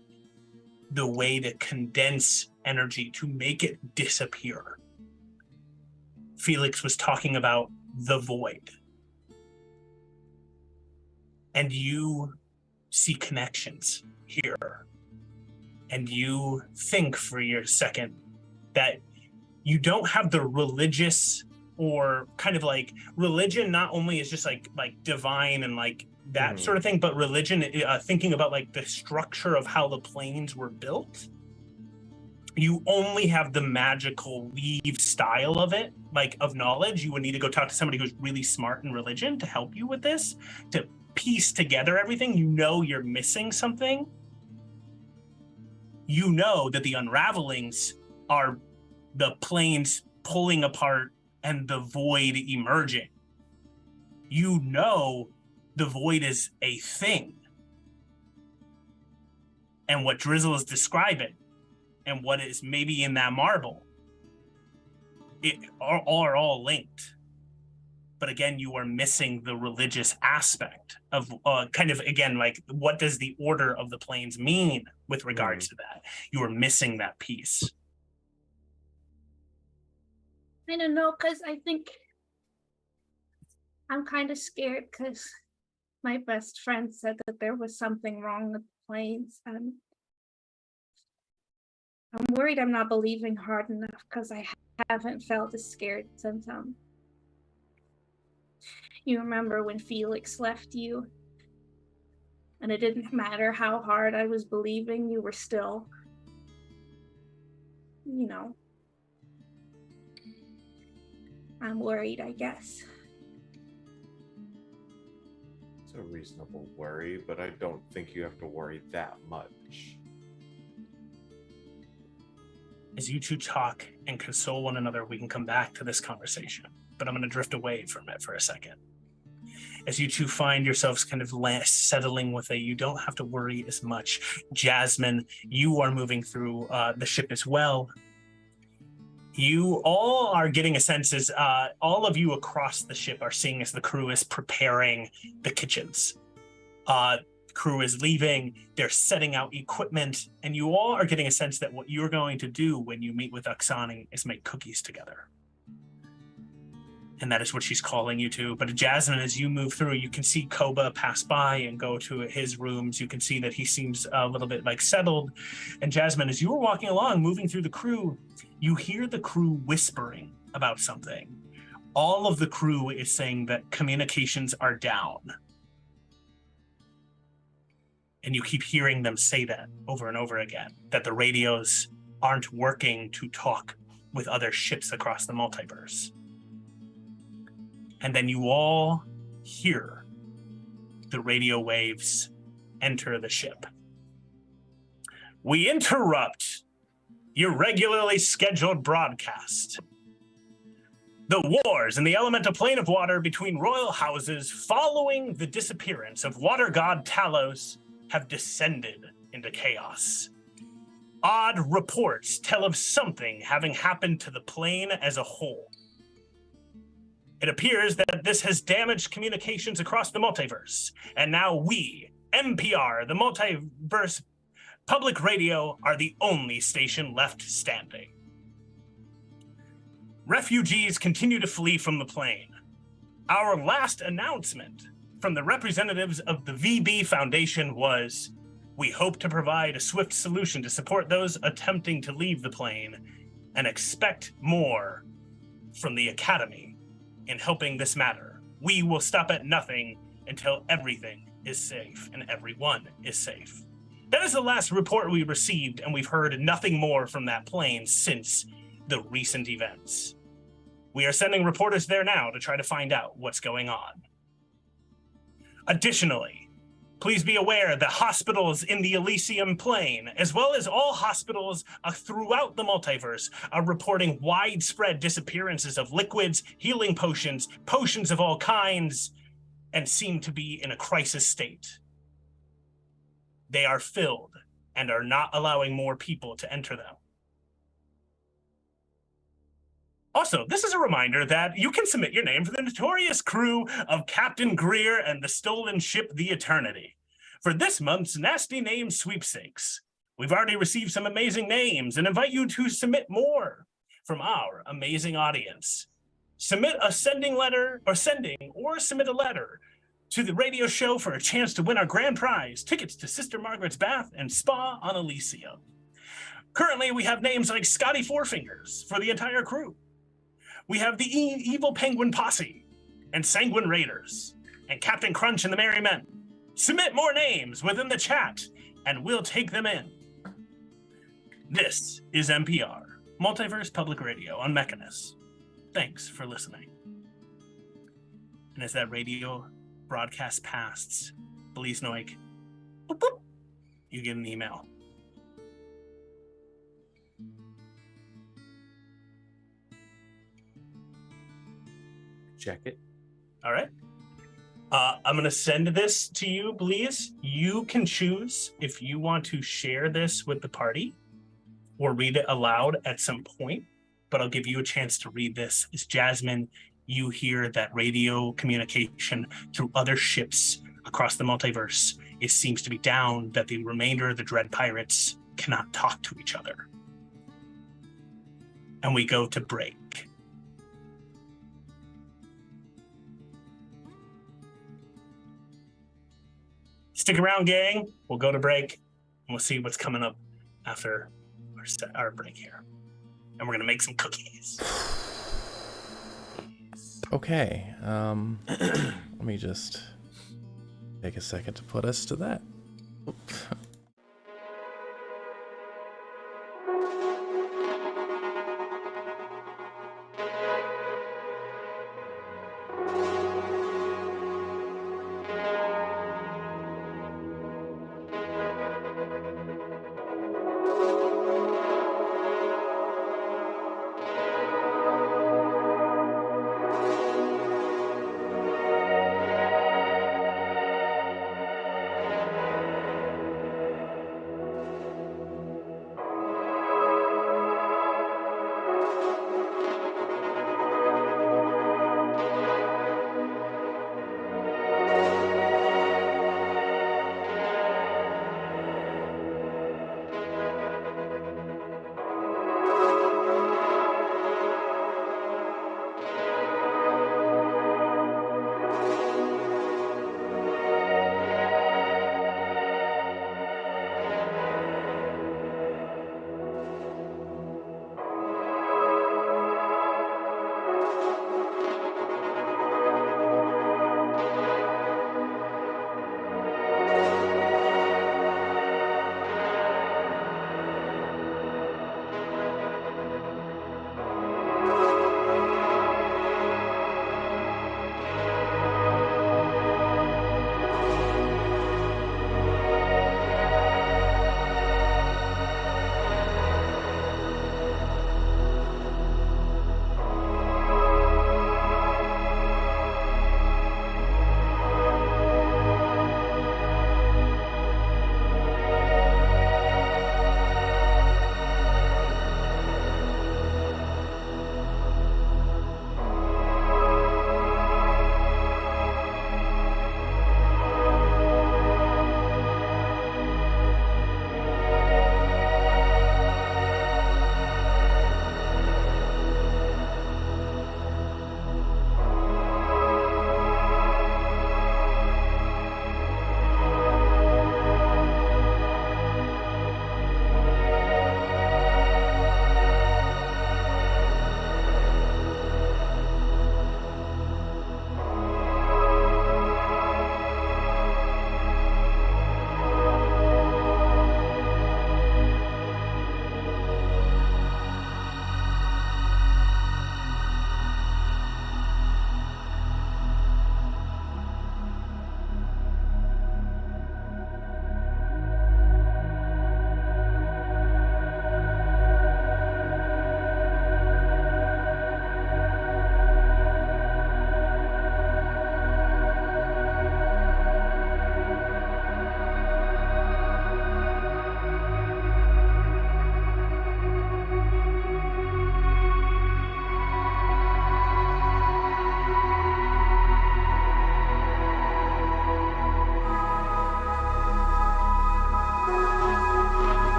the way to condense energy to make it disappear. Felix was talking about the void. And you see connections here. And you think for your second that you don't have the religious or kind of like religion not only is just like divine and like that sort of thing, but religion, thinking about like the structure of how the planes were built. You only have the magical weave style of it, like of knowledge. You would need to go talk to somebody who's really smart in religion to help you with this, to piece together everything. You know you're missing something. You know that the unravelings are the planes pulling apart and the void emerging. You know the void is a thing. And what Drizzle is describing and what is maybe in that marble are all linked. But again, you are missing the religious aspect of kind of, again, like what does the order of the planes mean with regards to that? You are missing that piece. I don't know, because I think I'm kind of scared because my best friend said that there was something wrong with the planes, and I'm worried I'm not believing hard enough because I haven't felt as scared since you remember when Felix left you, and it didn't matter how hard I was believing, you were still, you know. I'm worried, I guess. It's a reasonable worry, but I don't think you have to worry that much. As you two talk and console one another, we can come back to this conversation, but I'm going to drift away from it for a second. As you two find yourselves kind of settling with it, you don't have to worry as much. Jasmine, you are moving through the ship as well. You all are getting a sense as all of you across the ship are seeing as the crew is preparing the kitchens. Crew is leaving, they're setting out equipment, and you all are getting a sense that what you're going to do when you meet with Oksani is make cookies together. And that is what she's calling you to. But Jasmine, as you move through, you can see Koba pass by and go to his rooms. You can see that he seems a little bit like settled. And Jasmine, as you were walking along, moving through the crew, you hear the crew whispering about something. All of the crew is saying that communications are down. And you keep hearing them say that over and over again, that the radios aren't working to talk with other ships across the multiverse. And then you all hear the radio waves enter the ship. We interrupt your regularly scheduled broadcast. The wars in the elemental plane of water between royal houses following the disappearance of water god Talos have descended into chaos. Odd reports tell of something having happened to the plane as a whole. It appears that this has damaged communications across the multiverse, and now we, NPR, the Multiverse Public Radio, are the only station left standing. Refugees continue to flee from the plane. Our last announcement from the representatives of the VB Foundation was, we hope to provide a swift solution to support those attempting to leave the plane and expect more from the Academy in helping this matter. We will stop at nothing until everything is safe and everyone is safe. That is the last report we received, and we've heard nothing more from that plane since the recent events. We are sending reporters there now to try to find out what's going on. Additionally, please be aware that hospitals in the Elysium plane, as well as all hospitals throughout the multiverse, are reporting widespread disappearances of liquids, healing potions, potions of all kinds, and seem to be in a crisis state. They are filled and are not allowing more people to enter them. Also, this is a reminder that you can submit your name for the notorious crew of Captain Greer and the stolen ship, the Eternity, for this month's Nasty Name Sweepstakes. We've already received some amazing names and invite you to submit more from our amazing audience. Submit a submit a letter to the radio show for a chance to win our grand prize, tickets to Sister Margaret's Bath and Spa on Elysium. Currently, we have names like Scotty Fourfingers for the entire crew. We have the Evil Penguin Posse and Sanguine Raiders and Captain Crunch and the Merry Men. Submit more names within the chat and we'll take them in. This is NPR, Multiverse Public Radio on Mechanus. Thanks for listening. And as that radio broadcast pasts, Belize Noik, boop, boop, you get an email. Check it. All right. I'm going to send this to you, Belize. You can choose if you want to share this with the party or read it aloud at some point, but I'll give you a chance to read this. As Jasmine, you hear that radio communication through other ships across the multiverse. It seems to be down, that the remainder of the Dread Pirates cannot talk to each other. And we go to break. Stick around, gang. We'll go to break, and we'll see what's coming up after our break here. And we're going to make some cookies. Okay. Let me just take a second to put us to that. Oop.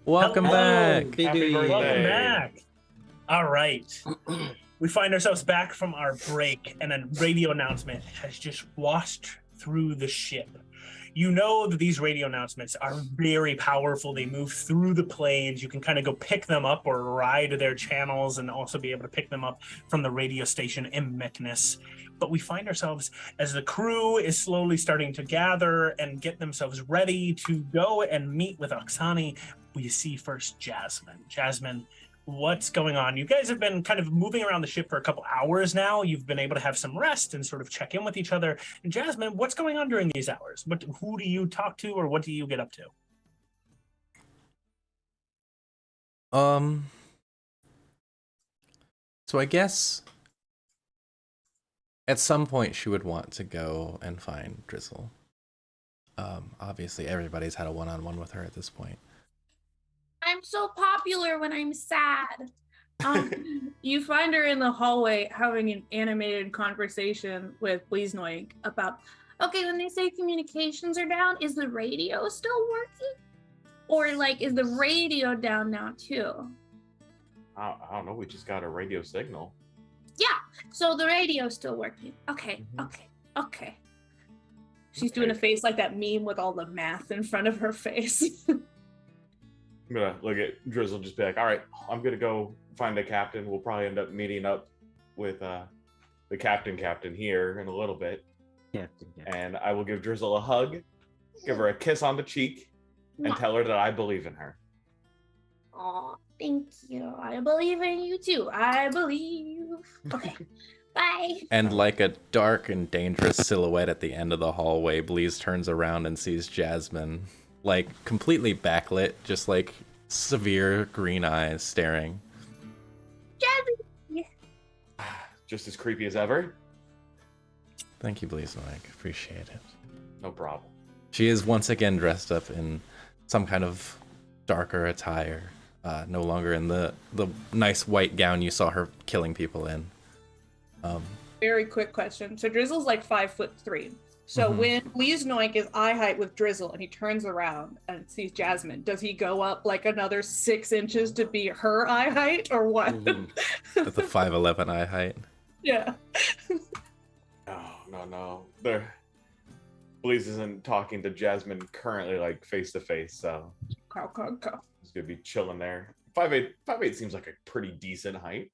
Welcome Hello. back. Big Happy Dude. birthday. Welcome back. All right. We find ourselves back from our break, and a radio announcement has just washed through the ship. You know that these radio announcements are very powerful. They move through the planes. You can kind of go pick them up or ride their channels and also be able to pick them up from the radio station in Meknes. But we find ourselves as the crew is slowly starting to gather and get themselves ready to go and meet with Oksani. We see first Jasmine. Jasmine, what's going on? You guys have been kind of moving around the ship for a couple hours now. You've been able to have some rest and sort of check in with each other. And Jasmine, what's going on during these hours? Who do you talk to, or what do you get up to? So I guess at some point she would want to go and find Drizzle. Obviously everybody's had a one-on-one with her at this point. I'm so popular when I'm sad. You find her in the hallway having an animated conversation with Bleasnoink about, Okay, when they say communications are down, is the radio still working? Or like, is the radio down now too? I don't know. We just got a radio signal. Yeah, so the radio's still working. Okay, Mhm. okay. she's doing a face like that meme with all the math in front of her face. I'm gonna look at Drizzle, just be like, all right, I'm gonna go find the captain. We'll probably end up meeting up with the captain here in a little bit. Captain. And I will give Drizzle a hug, give her a kiss on the cheek, and tell her that I believe in her. Aw, thank you. I believe in you too. I believe. Okay, bye. And like a dark and dangerous silhouette at the end of the hallway, Bleeze turns around and sees Jasmine, like completely backlit, just like severe green eyes staring. Jasmine. Just as creepy as ever. Thank you, Bleeze. Appreciate it. No problem. She is once again dressed up in some kind of darker attire, no longer in the nice white gown you saw her killing people in. Very quick question. So Drizzle's like 5'3". So when Bleasnoink is eye height with Drizzle and he turns around and sees Jasmine, does he go up like another 6 inches to be her eye height or what? At the 5'11" eye height. Yeah. No. Bleeze isn't talking to Jasmine currently, like face to face, so Cow. he's gonna be chilling there. 5'8" seems like a pretty decent height.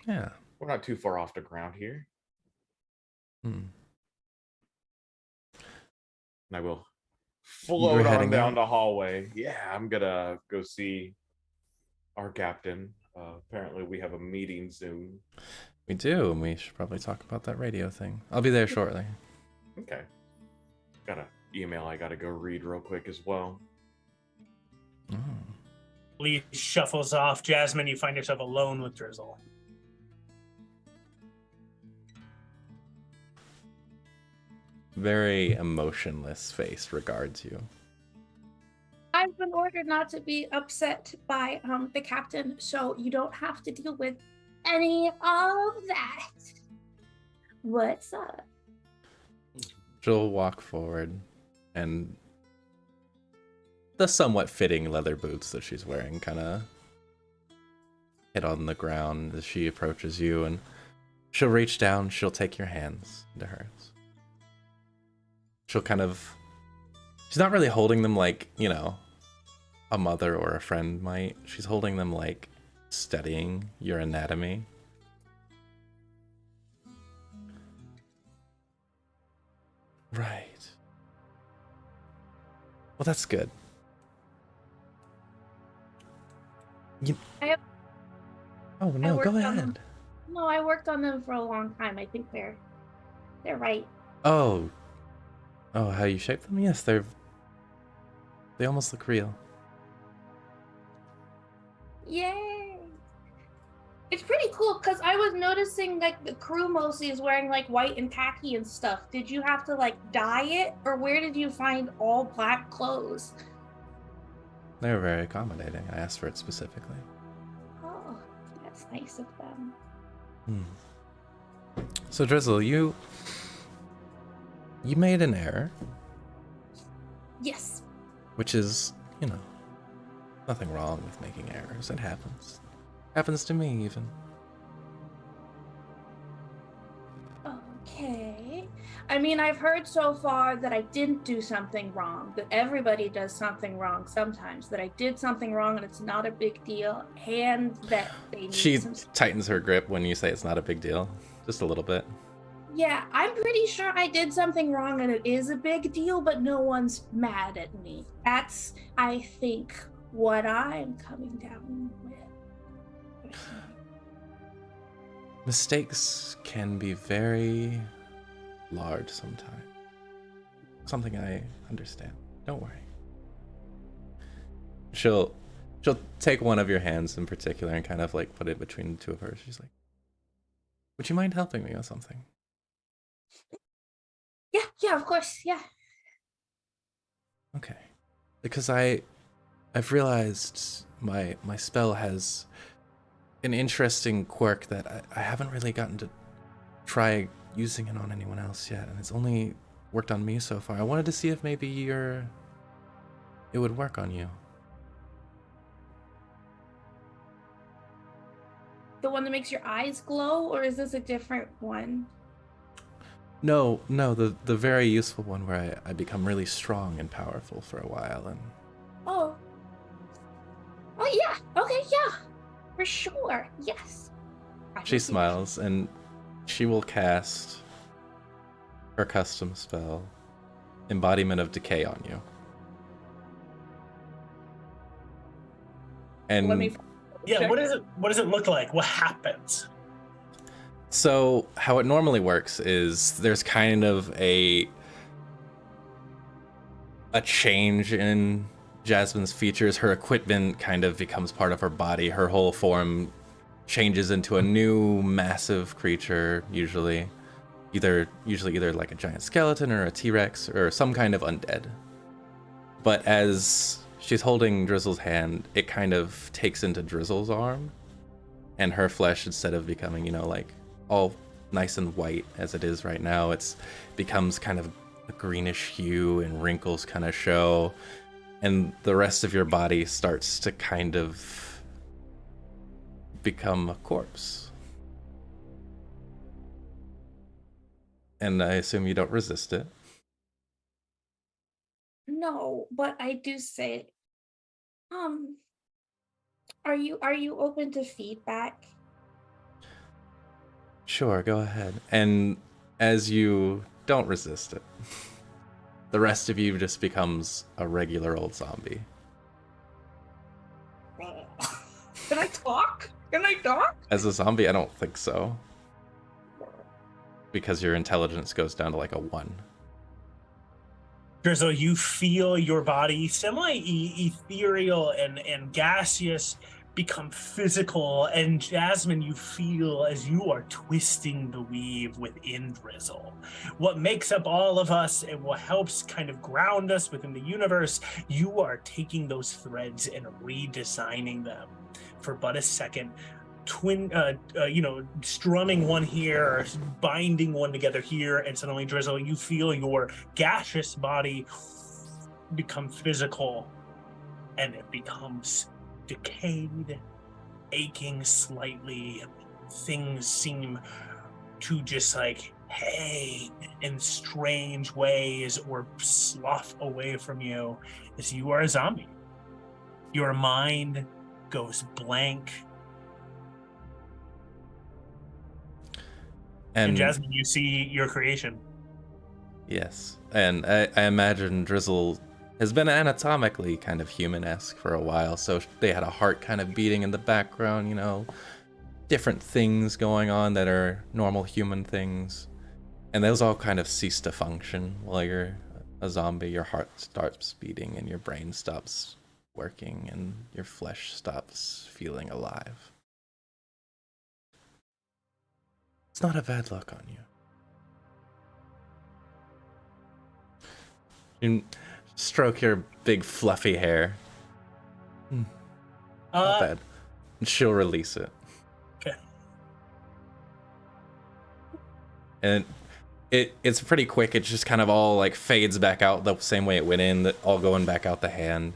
Yeah. We're not too far off the ground here. Hmm. And I will float on heading down out? the hallway. Yeah, I'm gonna go see our captain. Apparently we have a meeting soon. We do, and we should probably talk about that radio thing. I'll be there shortly. Okay. Got an email I gotta go read real quick as well. Oh. Lee shuffles off. Jasmine, you find yourself alone with Drizzle. Very emotionless face regards you. I've been ordered not to be upset by the captain, so you don't have to deal with any of that. What's up? She'll walk forward, and the somewhat fitting leather boots that she's wearing kind of hit on the ground as she approaches you, and she'll reach down, she'll take your hands into hers. She'll she's not really holding them like, a mother or a friend might. She's holding them like studying your anatomy. Right. Well, that's good. Oh no, go ahead. No, I worked on them for a long time. I think they're right. Oh, how you shape them? Yes, they almost look real. Yay! It's pretty cool because I was noticing like the crew mostly is wearing like white and khaki and stuff. Did you have to like dye it, or where did you find all black clothes? They were very accommodating. I asked for it specifically. Oh, that's nice of them. So Drizzle, you made an error, Yes. which is, Nothing wrong with making errors. It happens. Happens to me, even. Okay. I mean, I've heard so far that I didn't do something wrong, that everybody does something wrong sometimes, that I did something wrong and it's not a big deal, and that they need She some... tightens her grip when you say it's not a big deal. Just a little bit. Yeah, I'm pretty sure I did something wrong and it is a big deal, but no one's mad at me. That's, I think, what I'm coming down with. Mistakes can be very large sometimes. Something I understand. Don't worry. She'll take one of your hands in particular and kind of like put it between the two of hers. She's like, would you mind helping me with something? Yeah, of course, yeah. Okay. Because I've realized my spell has an interesting quirk that I haven't really gotten to try using it on anyone else yet, and it's only worked on me so far. I wanted to see if maybe it would work on you. The one that makes your eyes glow, or is this a different one? No, the very useful one where I become really strong and powerful for a while, and Oh yeah, okay, yeah, for sure, yes. she smiles and she will cast her custom spell, Embodiment of Decay, on you. And Let me... Yeah, Check. what does it look like? What happens? so how it normally works is there's kind of a change in Jasmine's features. Her equipment kind of becomes part of her body. Her whole form changes into a new massive creature, usually either like a giant skeleton or a T-Rex or some kind of undead. But as she's holding Drizzle's hand, it kind of takes into Drizzle's arm, and her flesh, instead of becoming, like all nice and white as it is right now, it's becomes kind of a greenish hue and wrinkles kind of show, and the rest of your body starts to kind of become a corpse. And I assume you don't resist it. No, but I do say, are you open to feedback? Sure, go ahead. And as you don't resist it, the rest of you just becomes a regular old zombie. Can I talk? Can I talk? As a zombie, I don't think so. Because your intelligence goes down to like a 1. Drizzle, you feel your body semi-ethereal and gaseous become physical, and Jasmine, you feel as you are twisting the weave within Drizzle. What makes up all of us and what helps kind of ground us within the universe, you are taking those threads and redesigning them for but a second. Strumming one here, binding one together here, and suddenly, Drizzle, you feel your gaseous body become physical, and it becomes decayed, aching slightly. Things seem to just like hang in strange ways or slough away from you as you are a zombie. Your mind goes blank. And Jasmine, you see your creation. Yes, and I imagine Drizzle has been anatomically kind of human-esque for a while, so they had a heart kind of beating in the background, different things going on that are normal human things. And those all kind of cease to function while you're a zombie. Your heart starts beating and your brain stops working and your flesh stops feeling alive. It's not a bad look on you. You stroke your big fluffy hair. Not bad. And she'll release it. Okay. And it's pretty quick. It just kind of all like fades back out the same way it went in, all going back out the hand.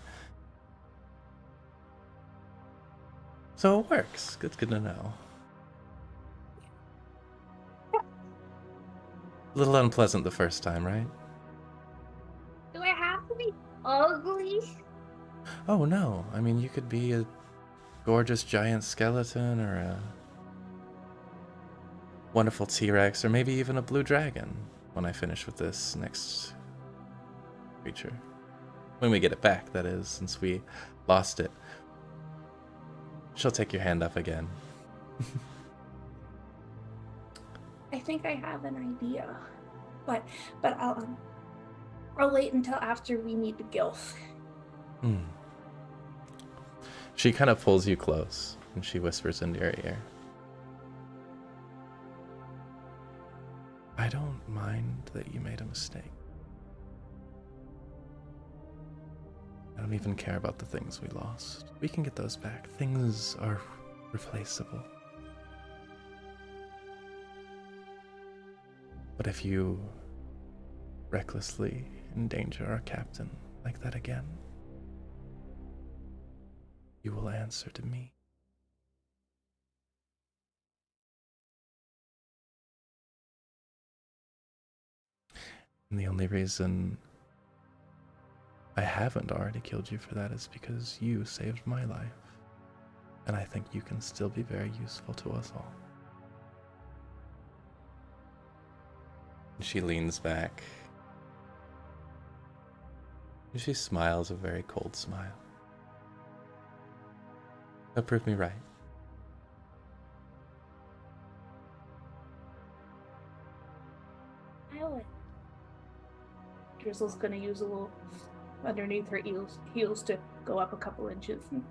So it works. Good to know. A little unpleasant the first time, right? Do I have to be ugly? Oh no, I mean you could be a gorgeous giant skeleton or a wonderful T-Rex or maybe even a blue dragon when I finish with this next creature. When we get it back, that is, since we lost it. She'll take your hand up again. I think I have an idea, but I'll wait until after we meet the Gilf. She kind of pulls you close and she whispers into your ear. I don't mind that you made a mistake. I don't even care about the things we lost. We can get those back. Things are replaceable. But if you recklessly endanger our captain like that again, you will answer to me. And the only reason I haven't already killed you for that is because you saved my life. And I think you can still be very useful to us all. She leans back. And she smiles a very cold smile. That proved me right. I would. Drizzle's gonna use a little underneath her heels to go up a couple inches and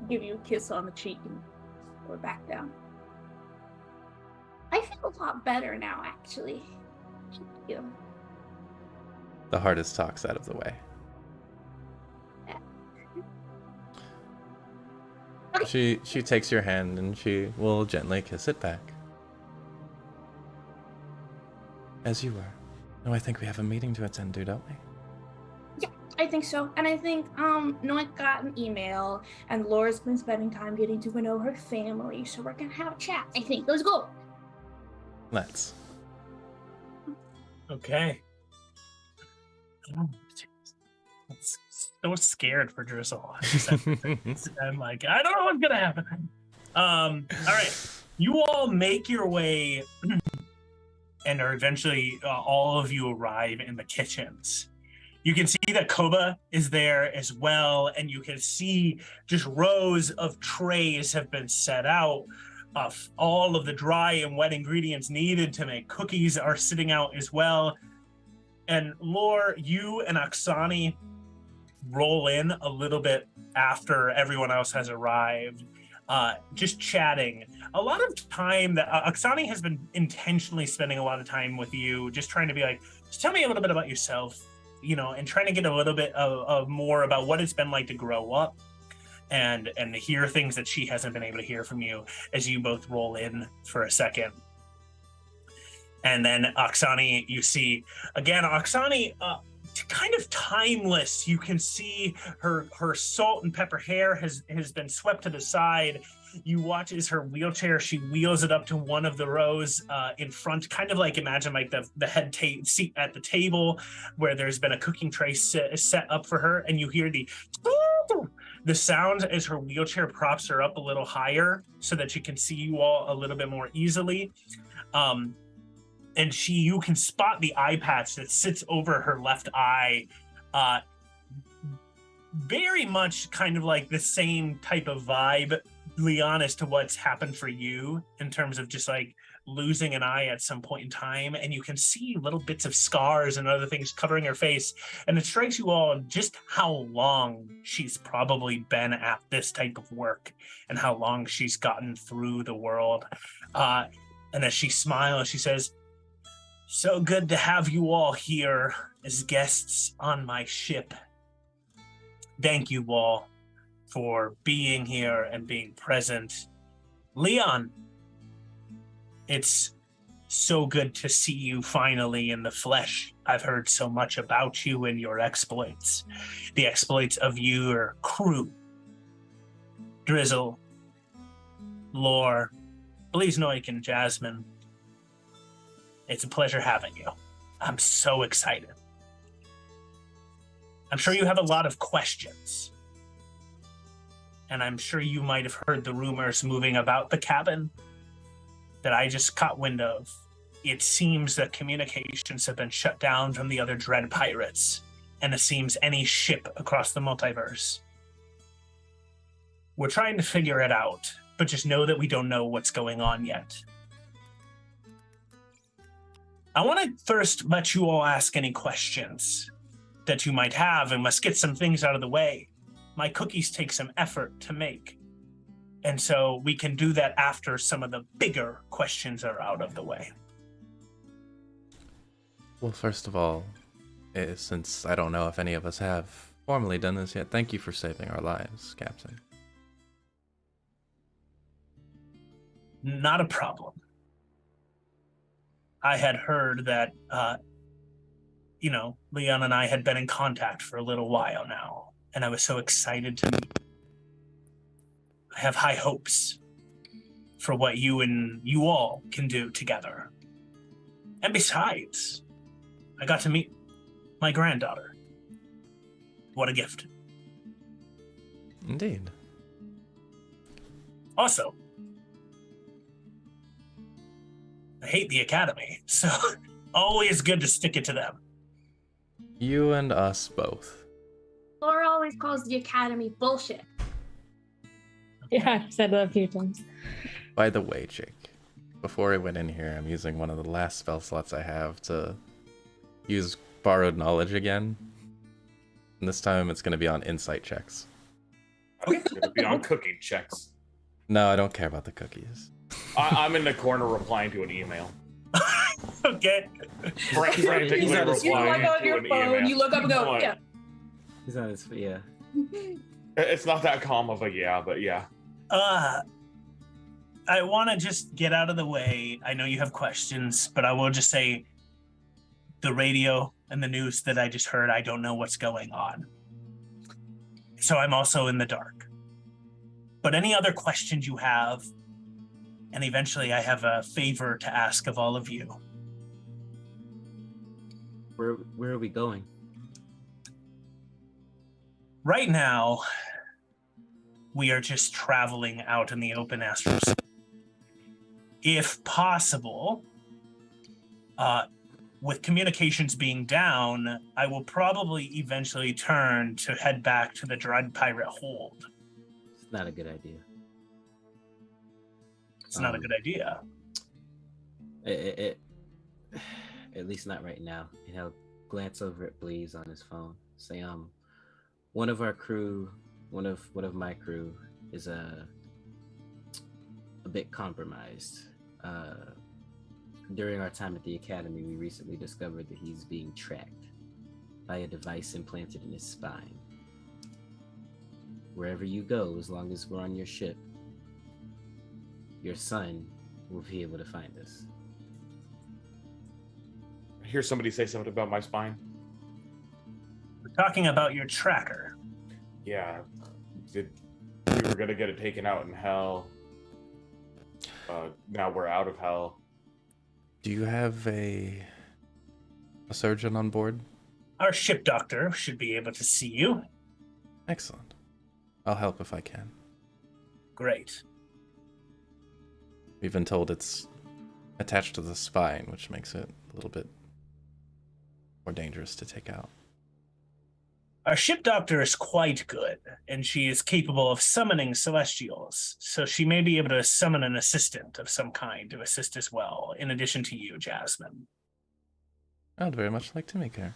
give you a kiss on the cheek and go back down. I feel a lot better now, actually. Thank you. The hardest talk's out of the way. She takes your hand and she will gently kiss it back. As you were. No, I think we have a meeting to attend to, don't we? Yeah, I think so. And I think Noit got an email and Laura's been spending time getting to know her family, so we're gonna have a chat. I think. Let's go. Let's. Okay. I'm so scared for Drizzle. I'm like, I don't know what's gonna happen. All right, you all make your way, and are eventually all of you arrive in the kitchens. You can see that Koba is there as well, and you can see just rows of trays have been set out. All of the dry and wet ingredients needed to make cookies are sitting out as well. And Lore, you and Oksani roll in a little bit after everyone else has arrived, just chatting. A lot of time that Oksani has been intentionally spending a lot of time with you, just trying to be like, just tell me a little bit about yourself, you know, and trying to get a little bit of more about what it's been like to grow up and hear things that she hasn't been able to hear from you as you both roll in for a second. And then Oksani, you see, again, Oksani, kind of timeless. You can see her salt and pepper hair has been swept to the side. You watch as her wheelchair, she wheels it up to one of the rows in front, kind of like, imagine like the head seat at the table where there's been a cooking tray set up for her, and you hear the sound as her wheelchair props her up a little higher so that she can see you all a little bit more easily. And you can spot the eye patch that sits over her left eye. Very much kind of like the same type of vibe, Leon, as to what's happened for you in terms of just like losing an eye at some point in time. And you can see little bits of scars and other things covering her face. And it strikes you all just how long she's probably been at this type of work and how long she's gotten through the world. And as she smiles, she says, "So good to have you all here as guests on my ship. Thank you all for being here and being present. Leon, it's so good to see you finally in the flesh. I've heard so much about you and your exploits, the exploits of your crew. Drizzle, Lore, Bleasnoik, and Jasmine, it's a pleasure having you. I'm so excited. I'm sure you have a lot of questions. And I'm sure you might have heard the rumors moving about the cabin that I just caught wind of. It seems that communications have been shut down from the other dread pirates, and it seems any ship across the multiverse. We're trying to figure it out, but just know that we don't know what's going on yet. I want to first let you all ask any questions that you might have, and must get some things out of the way. My cookies take some effort to make, and so we can do that after some of the bigger questions are out of the way. Well, first of all, since I don't know if any of us have formally done this yet, thank you for saving our lives, Captain. Not a problem. I had heard that, Leon and I had been in contact for a little while now, and I was so excited to meet. I have high hopes for what you and you all can do together. And besides, I got to meet my granddaughter. What a gift. Indeed. Also, I hate the Academy, so always good to stick it to them. You and us both. Laura always calls the Academy bullshit. Yeah, I've said that a few times. By the way, Jake, before I went in here, I'm using one of the last spell slots I have to use borrowed knowledge again. And this time it's going to be on insight checks. It's going to be on cooking checks. No, I don't care about the cookies. I'm in the corner replying to an email. Okay. Frantically You look replying on to your an phone, email. you look up and go, What? yeah. He's on his, yeah. It's not that calm of a yeah, but yeah. I want to just get out of the way. I know you have questions, but I will just say the radio and the news that I just heard, I don't know what's going on. So I'm also in the dark. But any other questions you have, and eventually I have a favor to ask of all of you. Where are we going? Right now, we are just traveling out in the open astral space. If possible, with communications being down, I will probably eventually turn to head back to the Dread Pirate Hold. It's not a good idea. It's not a good idea. It at least not right now. And he'll glance over at Bleeze on his phone. Say, one of our crew, one of my crew is a bit compromised. During our time at the academy, we recently discovered that he's being tracked by a device implanted in his spine. Wherever you go, as long as we're on your ship, your son will be able to find us. I hear somebody say something about my spine. We're talking about your tracker. Yeah. We were going to get it taken out in hell. Now we're out of hell. Do you have a surgeon on board? Our ship doctor should be able to see you. Excellent. I'll help if I can. Great. We've been told it's attached to the spine, which makes it a little bit more dangerous to take out. Our ship doctor is quite good, and she is capable of summoning celestials, so she may be able to summon an assistant of some kind to assist as well, in addition to you, Jasmine. I'd very much like to meet her.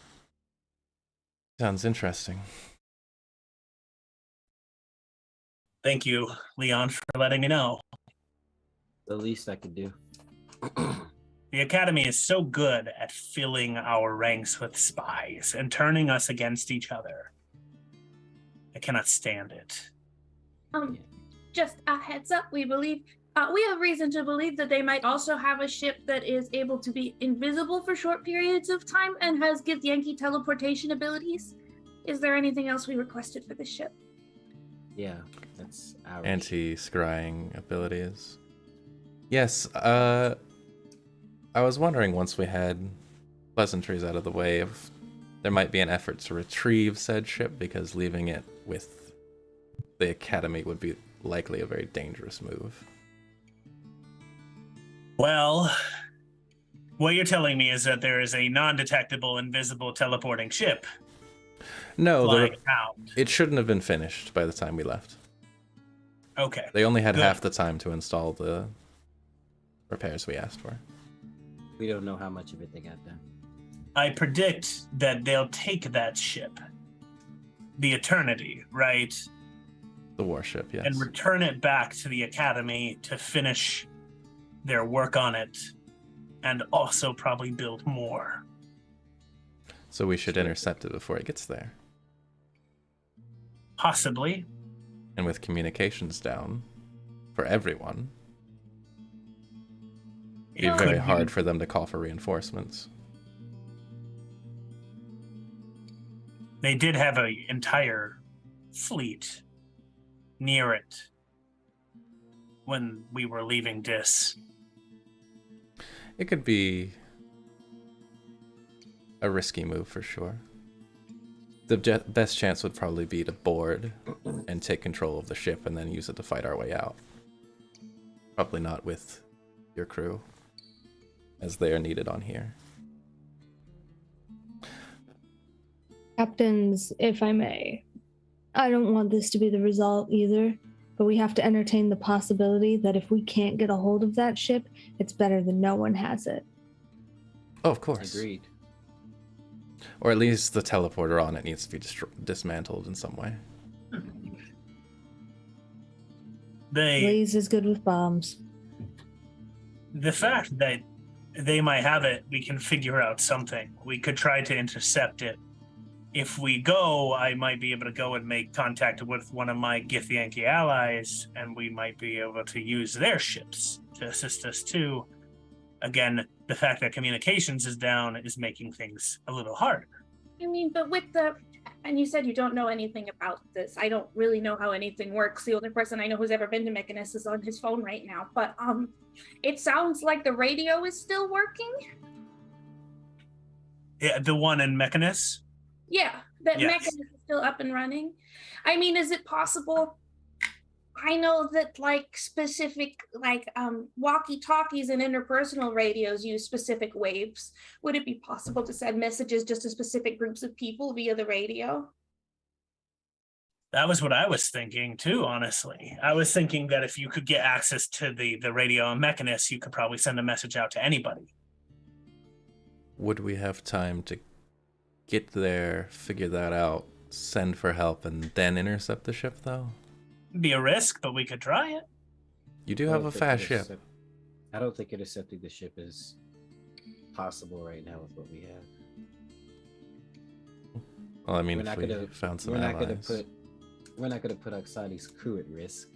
Sounds interesting. Thank you, Leon, for letting me know. The least I could do. The Academy is so good at filling our ranks with spies and turning us against each other. I cannot stand it. Just a heads up, we have reason to believe that they might also have a ship that is able to be invisible for short periods of time and has Githyanki teleportation abilities. Is there anything else we requested for this ship? Yeah, that's our Anti-scrying abilities. Yes, I was wondering once we had pleasantries out of the way if there might be an effort to retrieve said ship, because leaving it with the Academy would be likely a very dangerous move. Well, what you're telling me is that there is a non-detectable, invisible teleporting ship No, flying around. it shouldn't have been finished by the time we left. Okay. They only had Good. half the time to install the repairs we asked for. We don't know how much of it they got done. I predict that they'll take that ship, the Eternity, right? The warship, yes. And return it back to the Academy to finish their work on it, and also probably build more. So we should intercept it before it gets there. Possibly. And with communications down for everyone, it'd be very hard for them to call for reinforcements. They did have an entire fleet near it when we were leaving Dis. It could be a risky move for sure. The best chance would probably be to board and take control of the ship and then use it to fight our way out. Probably not with your crew, as they are needed on here. Captains, if I may, I don't want this to be the result either, but we have to entertain the possibility that if we can't get a hold of that ship, it's better than no one has it. Oh, of course. Agreed. Or at least the teleporter on it needs to be dismantled in some way. Blaze is good with bombs. The fact that they might have it, we can figure out something. We could try to intercept it. If we go, I might be able to go and make contact with one of my Githyanki allies, and we might be able to use their ships to assist us too. Again, the fact that communications is down is making things a little harder. I mean, but with the, and you said you don't know anything about this. I don't really know how anything works. The only person I know who's ever been to Mechanus is on his phone right now. But it sounds like the radio is still working. Yeah, the one in Mechanus? Yeah, that Yes. Mechanus is still up and running. I mean, is it possible? I know that like specific walkie-talkies and interpersonal radios use specific waves. Would it be possible to send messages just to specific groups of people via the radio? That was what I was thinking too, honestly. I was thinking that if you could get access to the radio on Mechanus, you could probably send a message out to anybody. Would we have time to get there, figure that out, send for help, and then intercept the ship, though? Be a risk, but we could try it. You do have a fast ship. I don't think intercepting the ship is possible right now with what we have. Well, I mean, We're if not we gonna- found some We're not allies. gonna put Oksani's crew at risk.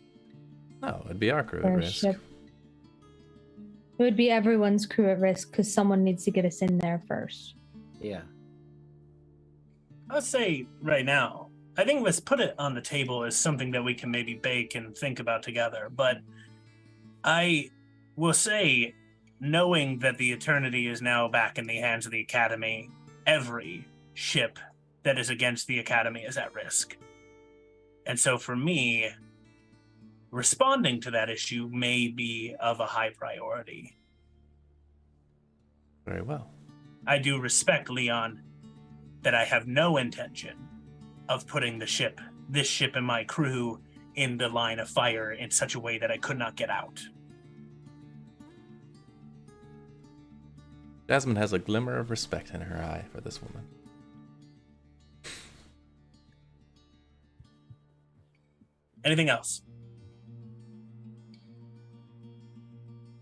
No, it'd be our crew at Our risk. ship. It would be everyone's crew at risk because someone needs to get us in there first. Yeah. I'll say right now, I think let's put it on the table as something that we can maybe bake and think about together. But I will say, knowing that the Eternity is now back in the hands of the Academy, every ship that is against the Academy is at risk. And so for me, responding to that issue may be of a high priority. Very well. I do respect, Leon, that I have no intention of putting this ship and my crew in the line of fire in such a way that I could not get out. Jasmine has a glimmer of respect in her eye for this woman. Anything else?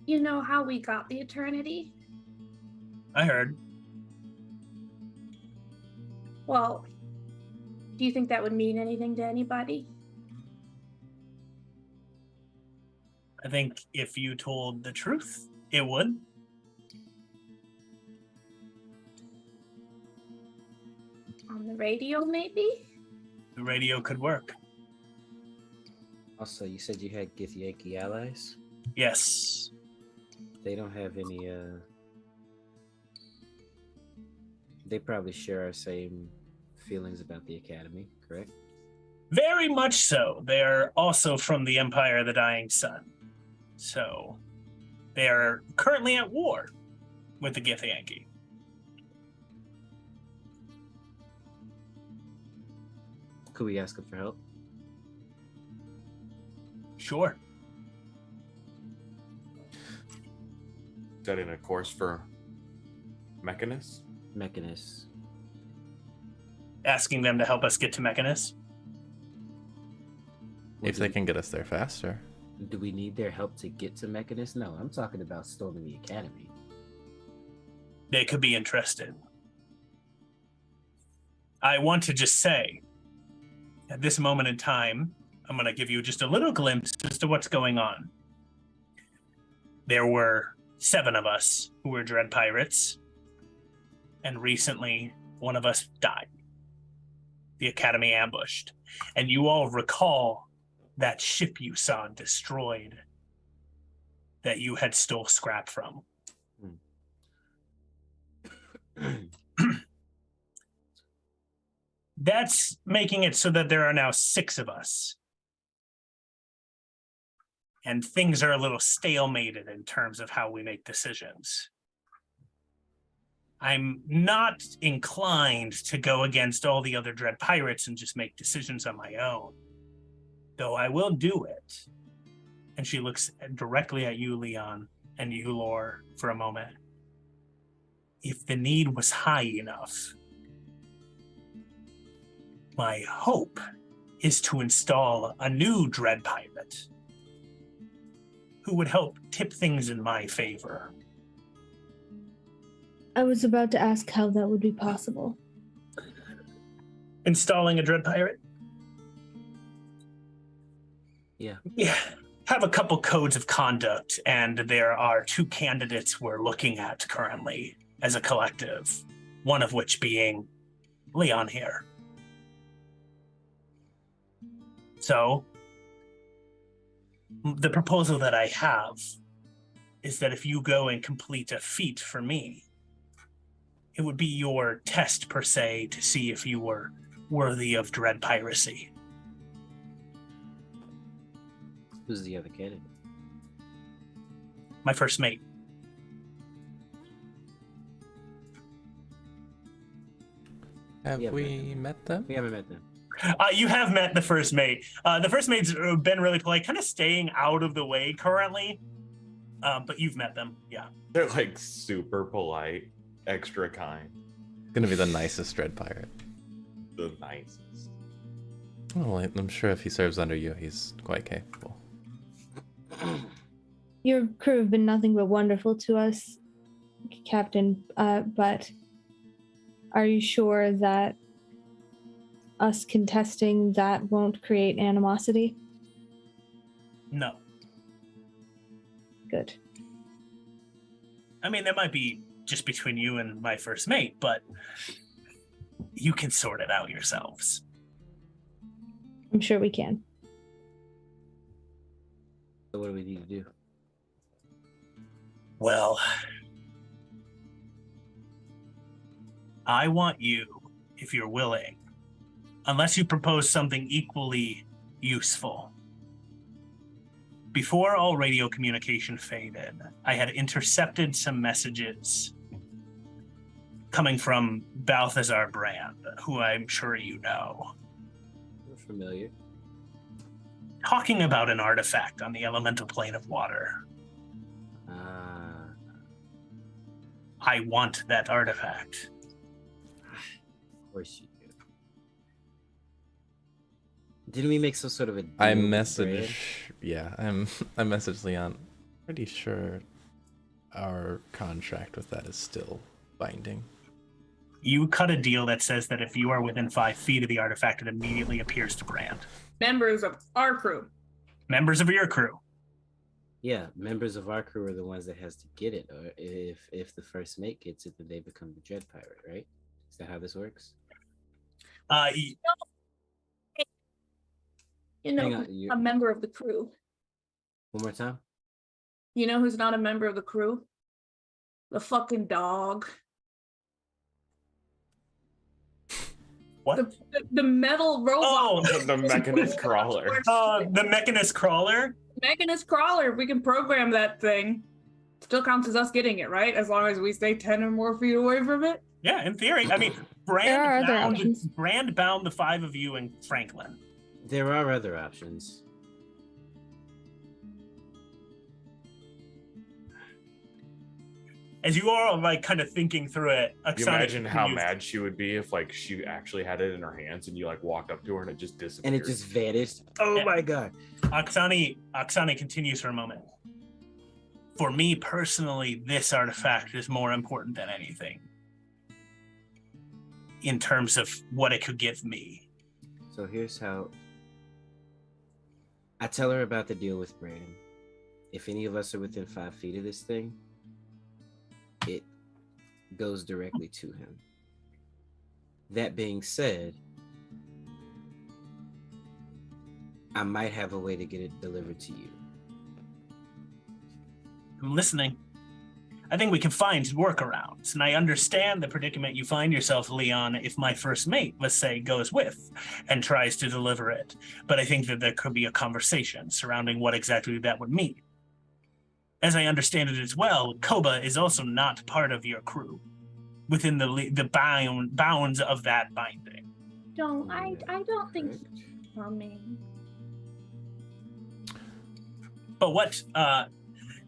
You know how we got the Eternity? I heard. Well, do you think that would mean anything to anybody? I think if you told the truth, it would. On the radio, maybe? The radio could work. Also, you said you had Githyanki allies. Yes. They don't have any. They probably share our same feelings about the academy, correct? Very much so. They are also from the Empire of the Dying Sun. So they are currently at war with the Githyanki. Could we ask them for help? Sure. Setting a course for Mechanus. Mechanus. Asking them to help us get to Mechanus. If they can get us there faster. Do we need their help to get to Mechanus? No, I'm talking about storming the academy. They could be interested. I want to just say, at this moment in time, I'm going to give you just a little glimpse as to what's going on. There were 7 of us who were Dread Pirates, and recently one of us died. The Academy ambushed. And you all recall that ship you saw destroyed that you had stole scrap from. That's making it so that there are now 6 of us. And things are a little stalemated in terms of how we make decisions. I'm not inclined to go against all the other Dread Pirates and just make decisions on my own. Though I will do it. And she looks directly at you, Leon, and you, Lore, for a moment. If the need was high enough, my hope is to install a new Dread Pirate who would help tip things in my favor. I was about to ask how that would be possible. Installing a Dread Pirate? Yeah. Yeah. Have a couple codes of conduct, and there are 2 candidates we're looking at currently as a collective, one of which being Leon here. So, the proposal that I have is that if you go and complete a feat for me, it would be your test, per se, to see if you were worthy of Dread Piracy. Who's the other candidate? My first mate. Have we met them? We haven't met them. You have met the first mate. The first mate's been really polite, kind of staying out of the way currently. But you've met them, yeah. They're like super polite, extra kind. Gonna be the nicest Dread Pirate. The nicest. Well, I'm sure if he serves under you, he's quite capable. Your crew have been nothing but wonderful to us, Captain, but are you sure that us contesting that won't create animosity? No. Good. I mean, that might be just between you and my first mate, but you can sort it out yourselves. I'm sure we can. So what do we need to do? Well, I want you, if you're willing, unless you propose something equally useful. Before all radio communication faded, I had intercepted some messages coming from Balthazar Brand, who I'm sure you know. We're familiar. Talking about an artifact on the elemental plane of water. I want that artifact. Of course you do. Didn't we make some sort of a deal I with message, yeah, I messaged Leon. Pretty sure our contract with that is still binding. You cut a deal that says that if you are within 5 feet of the artifact, it immediately appears to Brand. Members of our crew. Members of your crew. Yeah, members of our crew are the ones that has to get it. Or if the first mate gets it, then they become the Dread Pirate, right? Is that how this works? You know, Hang on, who's a member of the crew. one more time. You know who's not a member of the crew? The fucking dog. What? The metal robot. Oh, The Mechanist crawler. The Mechanist crawler? Mechanist crawler. If we can program that thing, still counts as us getting it, right? As long as we stay 10 or more feet away from it. Yeah, in theory. I mean, There are other options. Brand bound the 5 of you and Franklin. There are other options. As you are like kind of thinking through it, You Oksana imagine how continues- mad she would be if like she actually had it in her hands and you like walked up to her and it just disappeared. And it just vanished. Oh Yeah. my god. Oksana continues for a moment. For me personally, this artifact is more important than anything in terms of what it could give me. So here's how I tell her about the deal with Brandon. If any of us are within 5 feet of this thing, it goes directly to him. That being said, I might have a way to get it delivered to you. I'm listening. I think we can find workarounds, and I understand the predicament you find yourself, Leon, if my first mate, let's say, goes with and tries to deliver it. But I think that there could be a conversation surrounding what exactly that would mean. As I understand it as well, Koba is also not part of your crew within the bounds of that binding. I don't think he's coming. But what,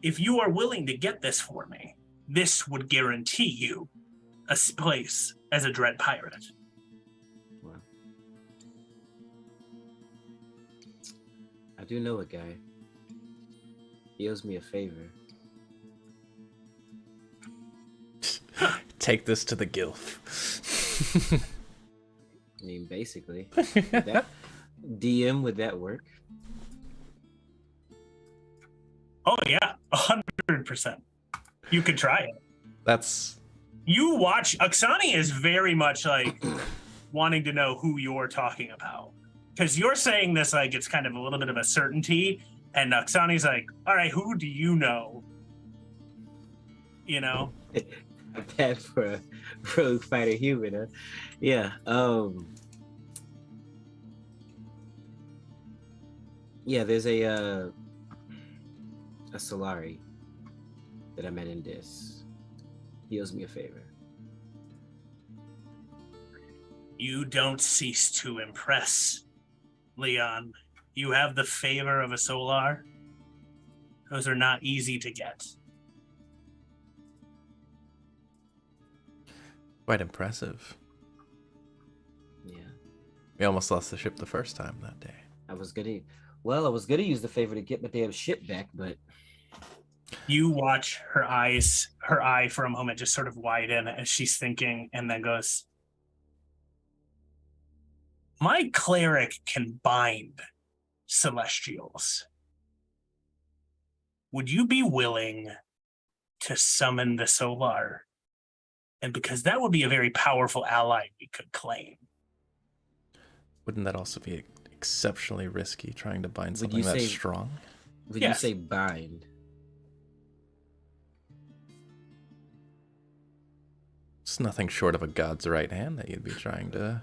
if you are willing to get this for me, this would guarantee you a place as a Dread Pirate. Well, I do know a guy. He owes me a favor. Take this to the Gilf. I mean, basically. DM, would that work? Oh yeah, 100%. You could try it. That's You watch, Oksani is very much like wanting to know who you're talking about. Because you're saying this like it's kind of a little bit of a certainty, and Oksani's like, all right, who do you know? You know? A bad for a rogue fighter human, huh? Yeah. Yeah, there's a Solari that I met in Dis. He owes me a favor. You don't cease to impress, Leon. You have the favor of a Solar. Those are not easy to get. quite impressive. Yeah. We almost lost the ship the first time that day. I was gonna use the favor to get my damn ship back, but You watch her eye for a moment just sort of widen as she's thinking, and then goes, my cleric can bind celestials. Would you be willing to summon the Solar? And because that would be a very powerful ally we could claim. Wouldn't that also be exceptionally risky, trying to bind Would something you that's say- strong? would Yes. you say bind? It's nothing short of a god's right hand that you'd be trying to...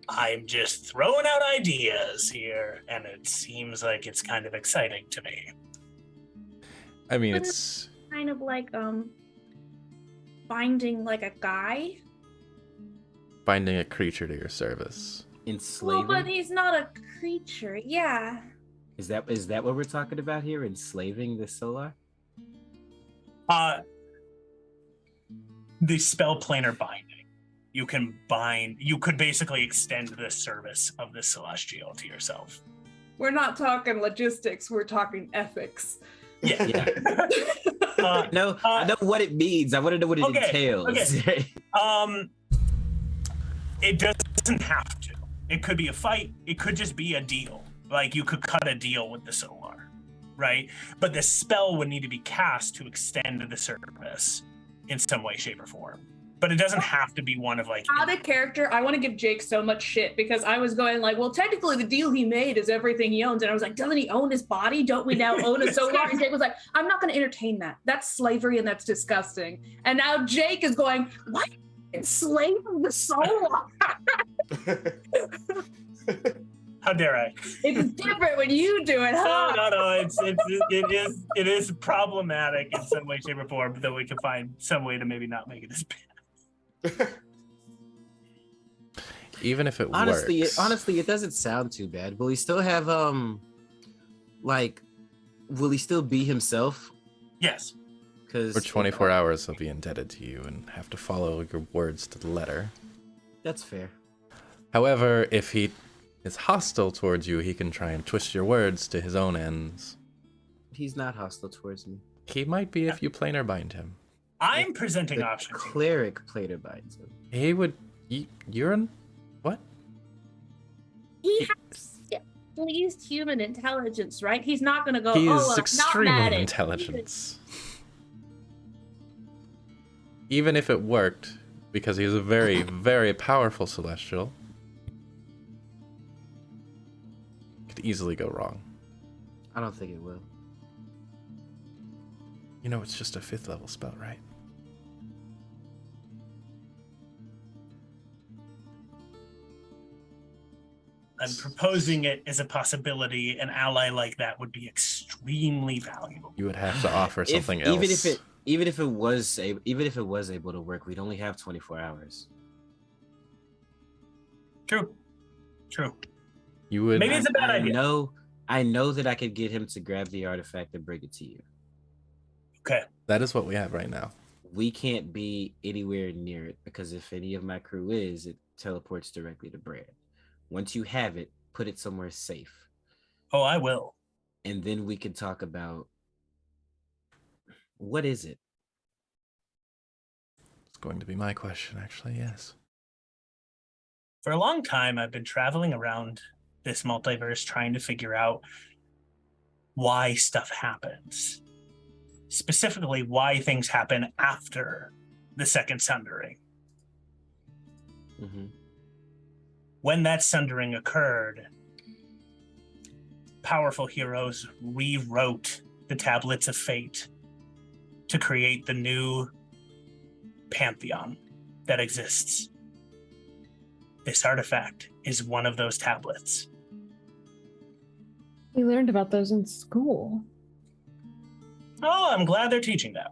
I'm just throwing out ideas here, and it seems like it's kind of exciting to me. I mean, But it's... Kind of like binding like a guy. binding a creature to your service. Well, Enslaving? but he's not a creature. Yeah. Is that what we're talking about here? Enslaving the Solar? The spell planar binding. You could basically extend the service of the Celestial to yourself. We're not talking logistics, we're talking ethics. Yeah. Yeah. No, I know what it means. I want to know what it Okay, entails. okay. It doesn't have to. It could be a fight. It could just be a deal. Like you could cut a deal with the Solar, right? But the spell would need to be cast to extend the service in some way, shape, or form. But it doesn't have to be one of like. Out of character, I want to give Jake so much shit because I was going like, well, technically the deal he made is everything he owns. And I was like, doesn't he own his body? Don't we now own a soul? And Jake was like, I'm not going to entertain that. That's slavery and that's disgusting. And now Jake is going, what? Enslaving the soul? How dare I? It's different when you do it, huh? No. It is problematic in some way, shape, or form. Though we can find some way to maybe not make it as bad. Even if it Honestly, works. it doesn't sound too bad. Will he still have like, will he still be himself? Yes. Because For 24 hours, he'll be indebted to you and have to follow your words to the letter. That's fair. However, if he is hostile towards you, he can try and twist your words to his own ends. He's not hostile towards me. He might be if you planar bind him. I'm presenting The options. cleric planar binds him. He would. You're in. What? He has pleased human intelligence, right? He's not going to go, He oh, is well, not extremely mad at intelligent. Even if it worked, because he's a very, very powerful celestial, it could easily go wrong. I don't think it will. You know, it's just a 5th level spell, right? I'm proposing it as a possibility. An ally like that would be extremely valuable. You would have to offer something else. Even if it was able to work, we'd only have 24 hours. True. You would. Maybe it's a bad idea. I know that I could get him to grab the artifact and bring it to you. Okay. That is what we have right now. We can't be anywhere near it because if any of my crew is, it teleports directly to Brad. Once you have it, put it somewhere safe. Oh, I will. And then we can talk about what is it? It's going to be my question, actually, yes. For a long time, I've been traveling around this multiverse trying to figure out why stuff happens. Specifically, why things happen after the second sundering. Mm-hmm. When that sundering occurred, powerful heroes rewrote the tablets of fate to create the new pantheon that exists. This artifact is one of those tablets. We learned about those in school. Oh, I'm glad they're teaching that.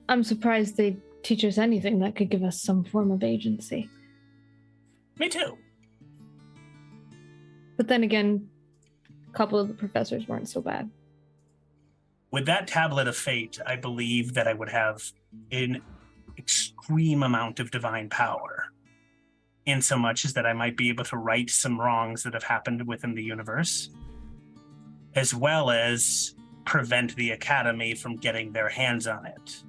I'm surprised they teach us anything that could give us some form of agency. Me too. But then again, a couple of the professors weren't so bad. With that tablet of fate, I believe that I would have an extreme amount of divine power, in so much as that I might be able to right some wrongs that have happened within the universe, as well as prevent the Academy from getting their hands on it.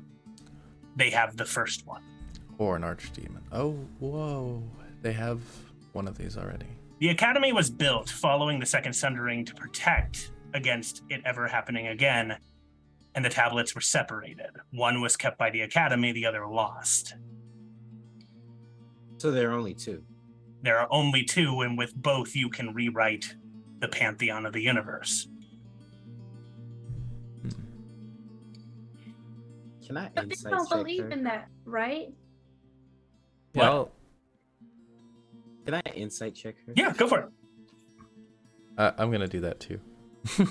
They have the first one. Or an archdemon. Oh, whoa. They have one of these already. The Academy was built following the Second Sundering to protect against it ever happening again, and the tablets were separated. One was kept by the Academy, the other lost. So there are only two. There are only two, and with both you can rewrite the pantheon of the universe. Can I But they insight don't check believe her? in that, right? Well, Can I insight check her? Yeah, go for it. I'm going to do that too.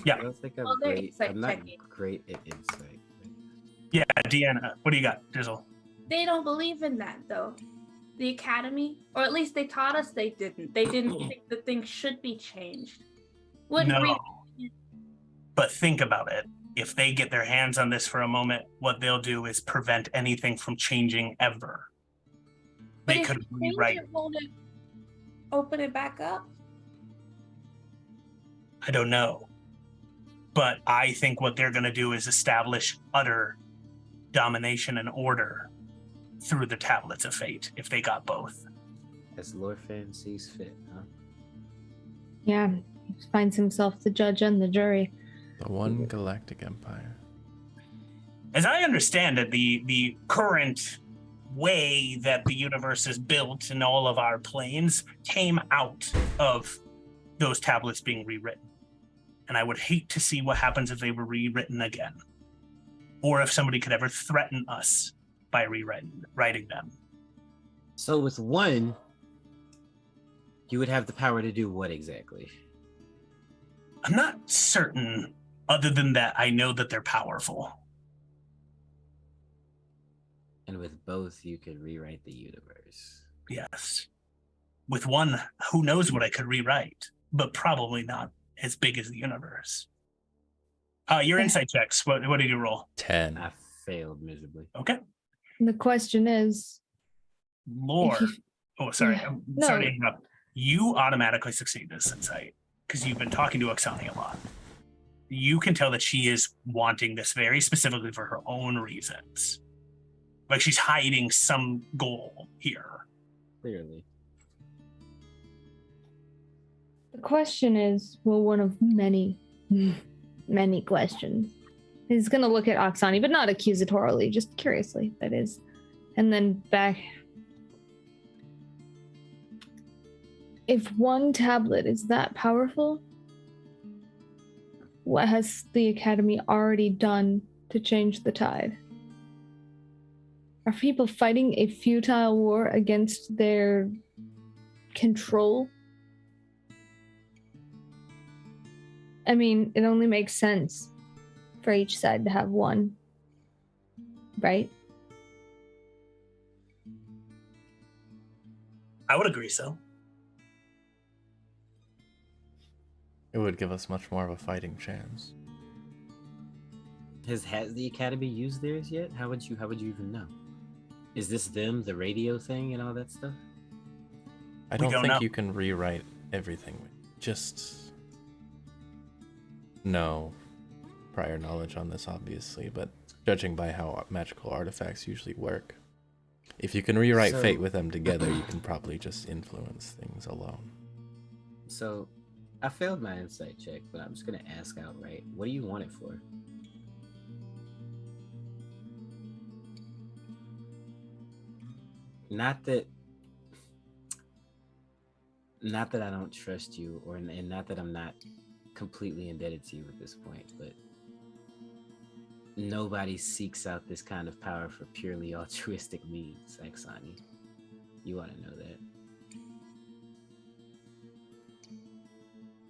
Yeah. I don't think I'm Oh, they're great. insight I'm not checking. great at insight. Yeah, Deanna, what do you got, Dizzle? They don't believe in that, though. The Academy, or at least they taught us they didn't. They didn't think that things should be changed. Wouldn't No. we? But think about it. If they get their hands on this for a moment, what they'll do is prevent anything from changing ever. But They if could you change rewrite. it, won't it open it back up? I don't know. But I think what they're going to do is establish utter domination and order through the tablets of fate if they got both. As Lorfan sees fit, huh? Yeah, he finds himself the judge and the jury. The one galactic empire. As I understand it, the current way that the universe is built and all of our planes came out of those tablets being rewritten. And I would hate to see what happens if they were rewritten again, or if somebody could ever threaten us by rewriting them. So with one, you would have the power to do what exactly? I'm not certain, other than that I know that they're powerful. And with both, you could rewrite the universe. Yes. With one, who knows what I could rewrite, but probably not as big as the universe. Your insight checks. What did you roll? 10. I failed miserably. Okay. The question is, Lore. Oh, sorry. Yeah. I'm No. sorry to interrupt. You automatically succeed this insight because you've been talking to Oksani a lot. You can tell that she is wanting this very specifically for her own reasons. Like she's hiding some goal here. Clearly. the question is, well, one of many, many questions. He's gonna look at Oksani, but not accusatorily, just curiously, that is. And then back. If one tablet is that powerful, what has the Academy already done to change the tide? Are people fighting a futile war against their control? I mean, it only makes sense for each side to have one, right? I would agree so. It would give us much more of a fighting chance. Has the Academy used theirs yet? How would you even know? Is this them, the radio thing and all that stuff? I don't think know. you can rewrite everything. Just no prior knowledge on this, obviously, but judging by how magical artifacts usually work, if you can rewrite fate with them together, you can probably just influence things alone. So, I failed my insight check, but I'm just gonna ask outright, what do you want it for? Not that I don't trust you, and not that I'm not completely indebted to you at this point, but nobody seeks out this kind of power for purely altruistic needs, Oksani. You want to know that.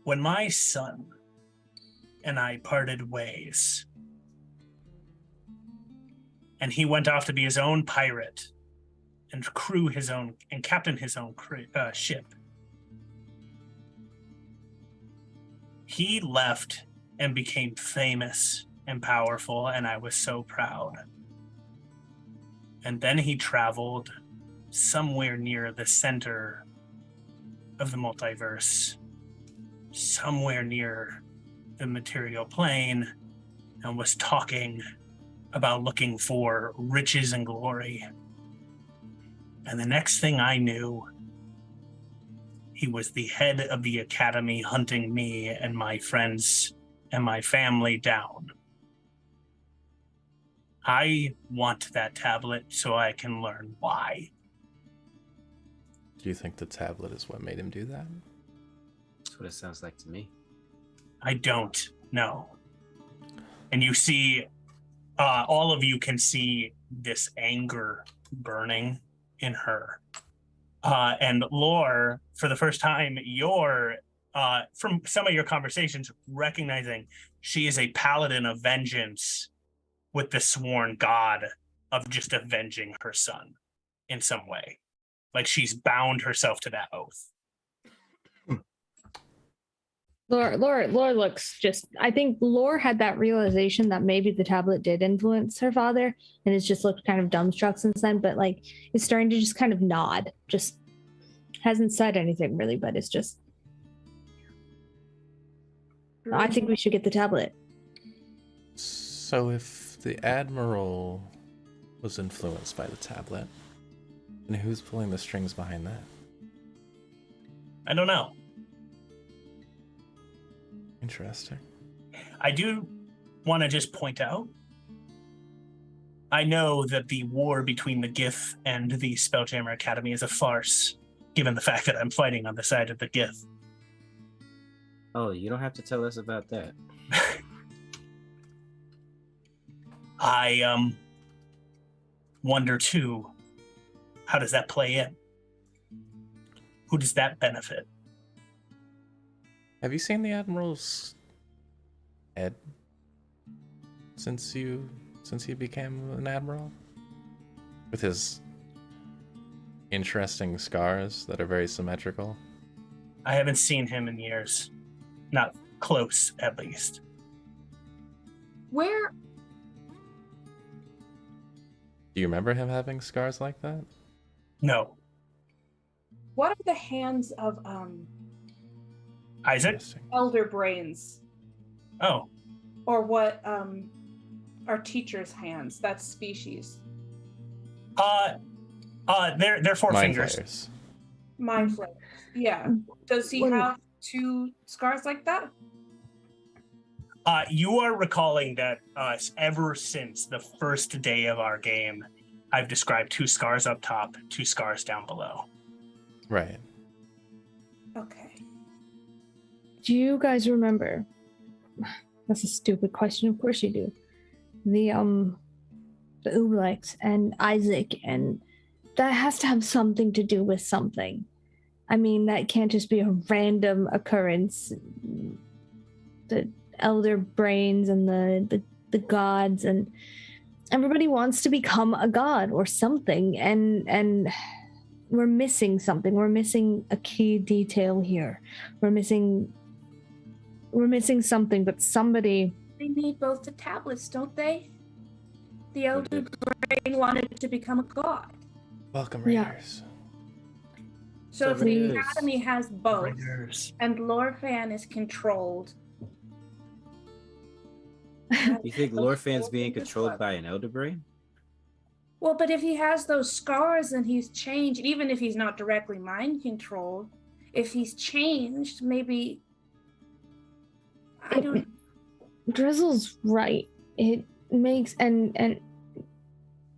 When my son and I parted ways, and he went off to be his own pirate and captain his own ship, he left and became famous and powerful, and I was so proud. And then he traveled somewhere near the center of the multiverse, somewhere near the material plane, and was talking about looking for riches and glory. And the next thing I knew, he was the head of the Academy, hunting me and my friends and my family down. I want that tablet so I can learn why. Do you think the tablet is what made him do that? That's what it sounds like to me. I don't know. And you see, all of you can see this anger burning in her. And Lore, for the first time, you're, from some of your conversations, recognizing she is a paladin of vengeance with the sworn god of just avenging her son in some way. Like she's bound herself to that oath. Lore looks just, I think Lore had that realization that maybe the tablet did influence her father and has just looked kind of dumbstruck since then, but like is starting to just kind of nod, just hasn't said anything really, but it's just, I think we should get the tablet. So if the Admiral was influenced by the tablet, then who's pulling the strings behind that? I don't know. Interesting. I do want to just point out I know that the war between the Gith and the Spelljammer Academy is a farce, given the fact that I'm fighting on the side of the Gith. Oh, you don't have to tell us about that. I wonder too, how does that play in? Who does that benefit? Have you seen the Admiral's head since he became an admiral? With his interesting scars that are very symmetrical. I haven't seen him in years. Not close, at least. Where? Do you remember him having scars like that? No. What are the hands of Isaac? Interesting. elder brains? Oh. Or what are teachers' hands? That's species. They're four Mind fingers. flayers. Mind flayers. Yeah. Does he have 2 scars like that? You are recalling that ever since the first day of our game, I've described 2 scars up top, 2 scars down below. Right. Okay. Do you guys remember? That's a stupid question. Of course you do. The Ublex and Isaac, and that has to have something to do with something. I mean, that can't just be a random occurrence. The elder brains and the gods, and everybody wants to become a god or something, and we're missing something. We're missing a key detail here. We're missing something, but somebody... They need both the tablets, don't they? The elder brain wanted to become a god. Welcome, Yeah. Raiders. So if So the Raiders. academy has both, Raiders. and Lorfan is controlled. You think Lorfan's being controlled by an elder brain? Well, but if he has those scars and he's changed, even if he's not directly mind controlled, if he's changed, maybe I don't. Drizzle's right. It makes and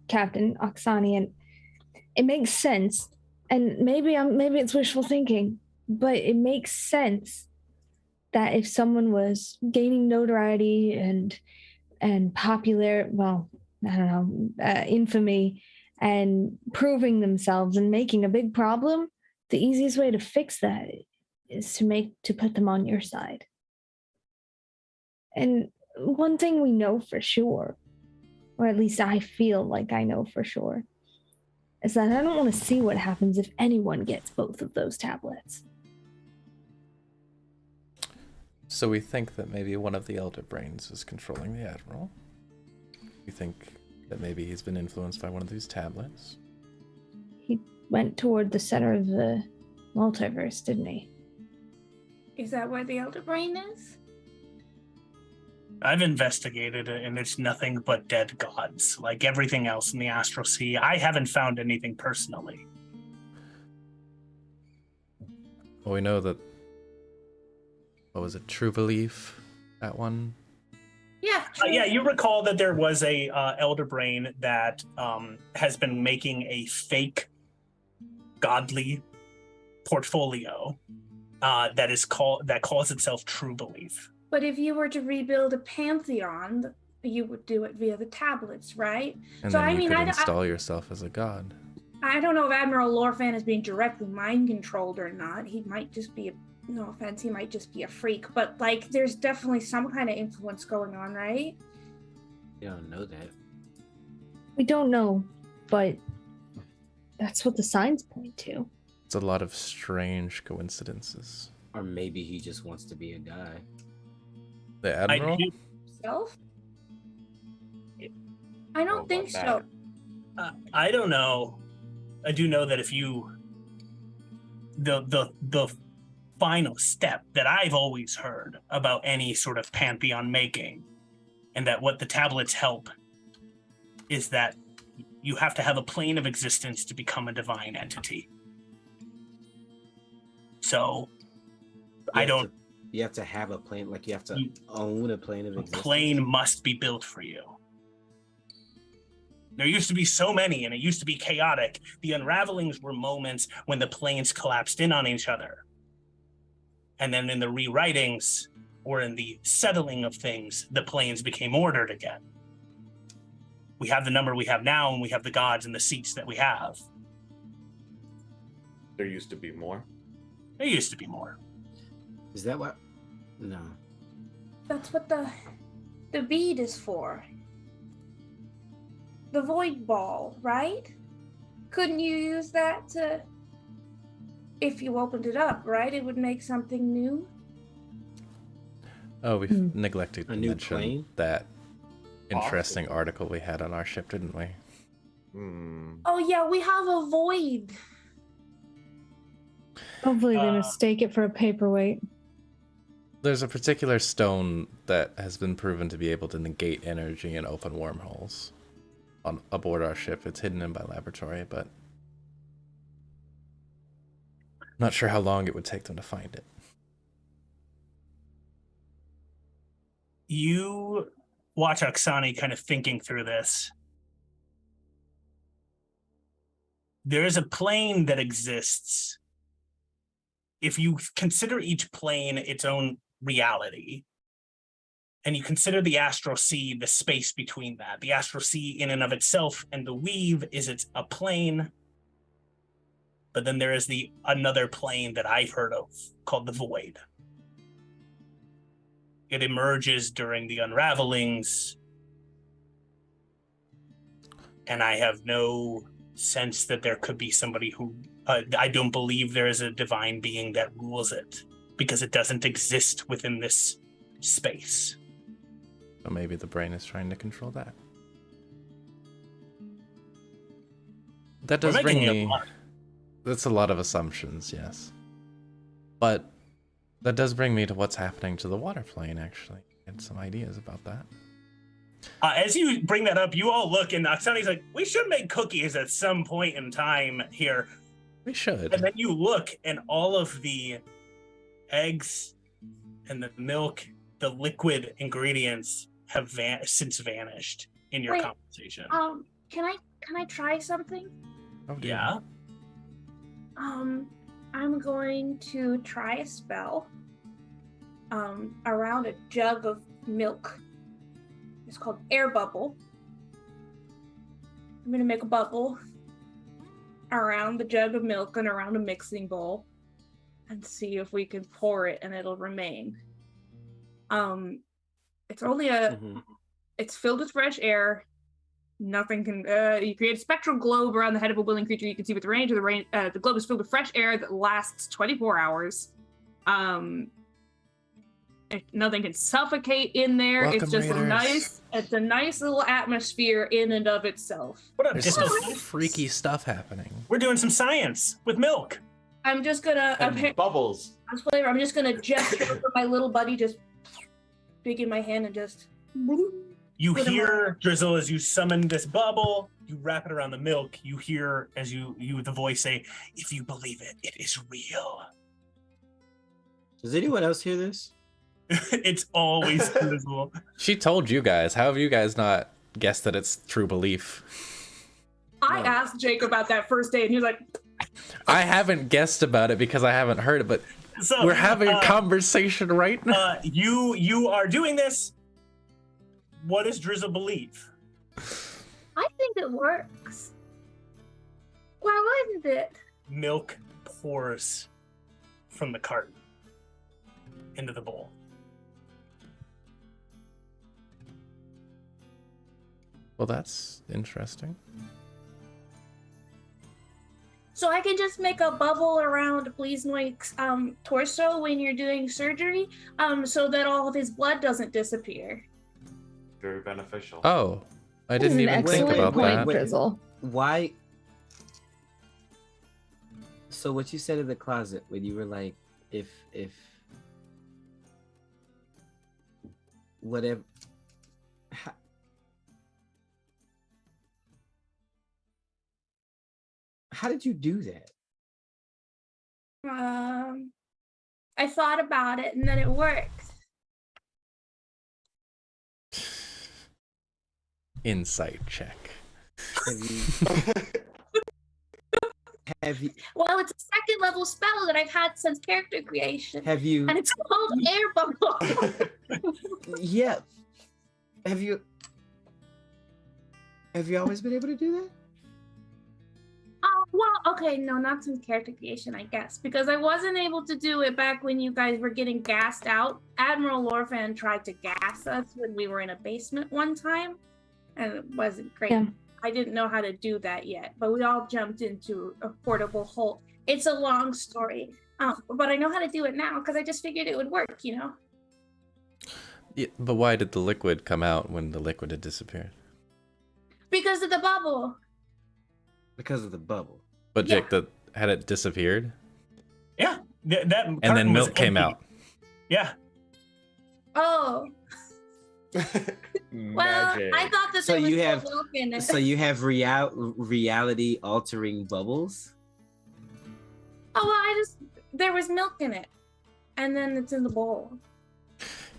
Captain Oksani, and it makes sense. And maybe it's wishful thinking, but it makes sense that if someone was gaining notoriety and popular, well, I don't know, infamy, and proving themselves and making a big problem, the easiest way to fix that is to put them on your side. And one thing we know for sure, or at least I feel like I know for sure, is that I don't want to see what happens if anyone gets both of those tablets. So we think that maybe one of the elder brains is controlling the Admiral. We think that maybe he's been influenced by one of these tablets. He went toward the center of the multiverse, didn't he? Is that where the elder brain is? I've investigated it, and it's nothing but dead gods. Like everything else in the Astral Sea, I haven't found anything personally. Well, we know that, what was it, True Belief, that one? Yeah. Yeah, you recall that there was a elder brain that has been making a fake godly portfolio that calls itself True Belief. But if you were to rebuild a pantheon, you would do it via the tablets, right? And So, then I you mean, could I- install yourself as a god. I don't know if Admiral Lorfan is being directly mind controlled or not. He might just be, no offense, he might just be a freak. But like, there's definitely some kind of influence going on, right? You don't know that. We don't know, but that's what the signs point to. It's a lot of strange coincidences. Or maybe he just wants to be a guy. The Admiral? Self? I don't think so. I don't know. I do know that if you the final step that I've always heard about any sort of pantheon making, and that what the tablets help is that you have to have a plane of existence to become a divine entity. So You have to have a plane, like you have to You- own a plane of a existence. plane must be built for you. There used to be so many, and it used to be chaotic. The unravelings were moments when the planes collapsed in on each other. And then in the rewritings, or in the settling of things, the planes became ordered again. We have the number we have now, and we have the gods and the seats that we have. There used to be more. There used to be more. Is that what? No. That's what the bead is for. The void ball, right? Couldn't you use that to, if you opened it up, right? It would make something new. Oh, we've neglected to A new mention plane? that interesting article we had on our ship, didn't we? Oh yeah, we have a void. Hopefully they mistake it for a paperweight. There's a particular stone that has been proven to be able to negate energy and open wormholes on aboard our ship. It's hidden in my laboratory, but not sure how long it would take them to find it. You watch Oksani kind of thinking through this. There is a plane that exists. If you consider each plane its own reality, and you consider the astral sea, the space between that, the astral sea in and of itself, and the weave is a plane. But then there is another plane that I've heard of called the void. It emerges during the unravelings, and I have no sense that there could be somebody who I don't believe there is a divine being that rules it, because it doesn't exist within this space. So maybe the brain is trying to control that. That does bring me... That's a lot of assumptions, yes. But that does bring me to what's happening to the water plane, actually. I had some ideas about that. As you bring that up, you all look, and Oksani's like, we should make cookies at some point in time here. We should. And then you look, and all of the eggs and the milk, the liquid ingredients have since vanished in your conversation. Can I try something? Oh, dear. Yeah. I'm going to try a spell around a jug of milk. It's called air bubble. I'm gonna make a bubble around the jug of milk and around a mixing bowl and see if we can pour it and it'll remain. It's only it's filled with fresh air. Nothing can, you create a spectral globe around the head of a willing creature you can see with the range. The globe is filled with fresh air that lasts 24 hours. Nothing can suffocate in there. Welcome, it's just Raiders. It's a nice little atmosphere in and of itself. What up, There's Disco? some freaky stuff happening. We're doing some science with milk. I'm just gonna, Bubbles. I'm just gonna gesture for my little buddy, just big in my hand and just. You Put 'em hear Drizzle as you summon this bubble. You wrap it around the milk. You hear as you the voice say, "If you believe it, it is real." Does anyone else hear this? It's always Drizzle. She told you guys. How have you guys not guessed that it's true belief? I asked Jake about that first day, and he was like, I haven't guessed about it because I haven't heard it, but So we're having a conversation right now. You are doing this. What does Drizzle believe? I think it works. Why wouldn't it? Milk pours from the carton into the bowl. Well, that's interesting. So I can just make a bubble around Bleasnoik's torso when you're doing surgery, so that all of his blood doesn't disappear. Very beneficial. Oh, I That is didn't an even think excellent about point, that. Drizzle. Why? So what you said in the closet when you were like, if whatever. How did you do that? I thought about it and then it worked. Insight check. Have you Well, it's a second level spell that I've had since character creation, have you and it's called Air Bubble. yeah. Have you always been able to do that? Well, okay, no, not since character creation, I guess, because I wasn't able to do it back when you guys were getting gassed out. Admiral Lorfan tried to gas us when we were in a basement one time, and it wasn't great. Yeah. I didn't know how to do that yet, but we all jumped into a portable hole. It's a long story, but I know how to do it now because I just figured it would work, you know? Yeah, but why did the liquid come out when the liquid had disappeared? Because of the bubble. Because of the bubble. But Jake, had it disappeared? Yeah, that And then carton was milk came empty. out. Yeah. Oh, well, Magic. I thought that So there was you no have- milk in it. So you have reality altering bubbles? Oh, well, there was milk in it, and then it's in the bowl.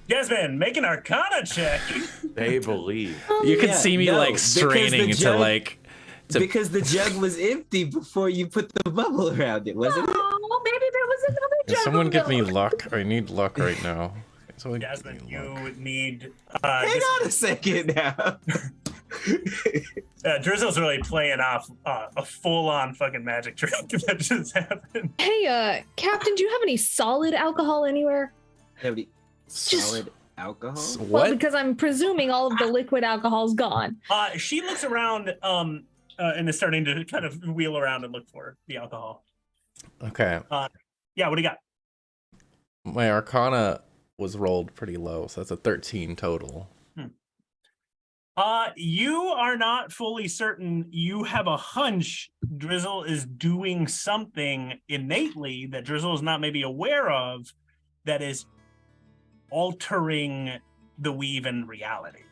Jasmine, make an Arcana check. They believe. You can Yeah, see me no, like because straining the to jug- like. Because the jug was empty before you put the bubble around it, wasn't it? Oh, maybe there was another Can jug someone of give me milk. luck? I need luck right now. Can someone give Jasmine, me you luck? need. Hang on a second now. Drizzle's really playing off a full-on fucking magic trick that just happened. Hey, Captain, do you have any solid alcohol anywhere? Have any solid alcohol? Well, What? because I'm presuming all of the liquid alcohol's gone. She looks around and is starting to kind of wheel around and look for the alcohol. Okay. Yeah, what do you got? My Arcana was rolled pretty low, so that's a 13 total. You are not fully certain. You have a hunch Drizzle is doing something innately that Drizzle is not maybe aware of that is altering the weave in reality.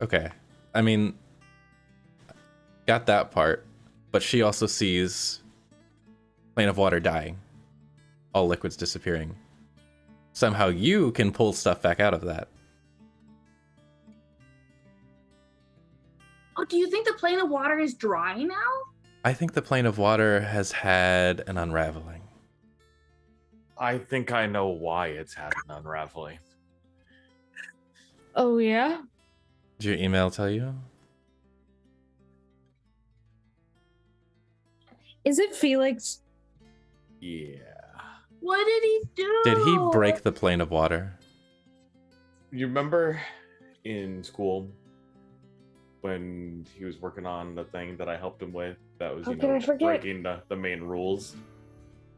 Okay. I mean, got that part, but she also sees plane of water dying, all liquids disappearing. Somehow you can pull stuff back out of that. Oh, do you think the plane of water is dry now? I think the plane of water has had an unraveling. I think I know why it's had an unraveling. Oh, yeah? Did your email tell you? Is it Felix? Yeah. What did he do? Did he break the plane of water? You remember in school when he was working on the thing that I helped him with? That was, How could I forget? breaking the main rules.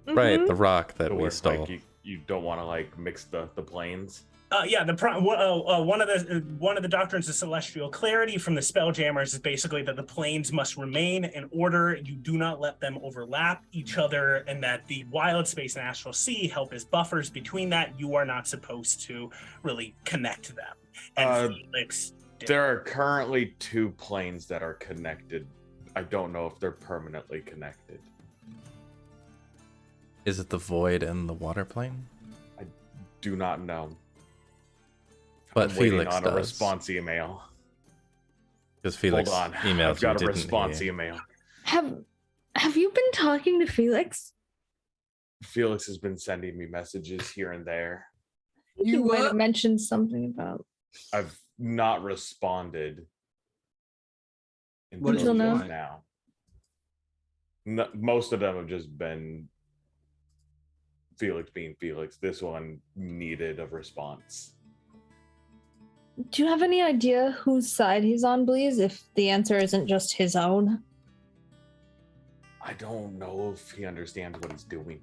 Right, Mhm. the rock that we Where, stole. like, you don't want to like mix the planes. Yeah, one of the doctrines of celestial clarity from the Spelljammers is basically that the planes must remain in order. You do not let them overlap each other, and that the wild space and astral sea help as buffers between that. You are not supposed to really connect them. And Felix did. There are currently 2 planes that are connected. I don't know if they're permanently connected. Is it the void and the water plane? Do not know. But I'm waiting Felix on does. a response email. Because Felix Hold on. emailed I've got you, a didn't response he? email. Have you been talking to Felix? Felix has been sending me messages here and there. You might have mentioned something about. I've not responded What Until now? just now. Most of them have just been Felix being Felix. This one needed a response. Do you have any idea whose side he's on, please? If the answer isn't just his own. I don't know if he understands what he's doing.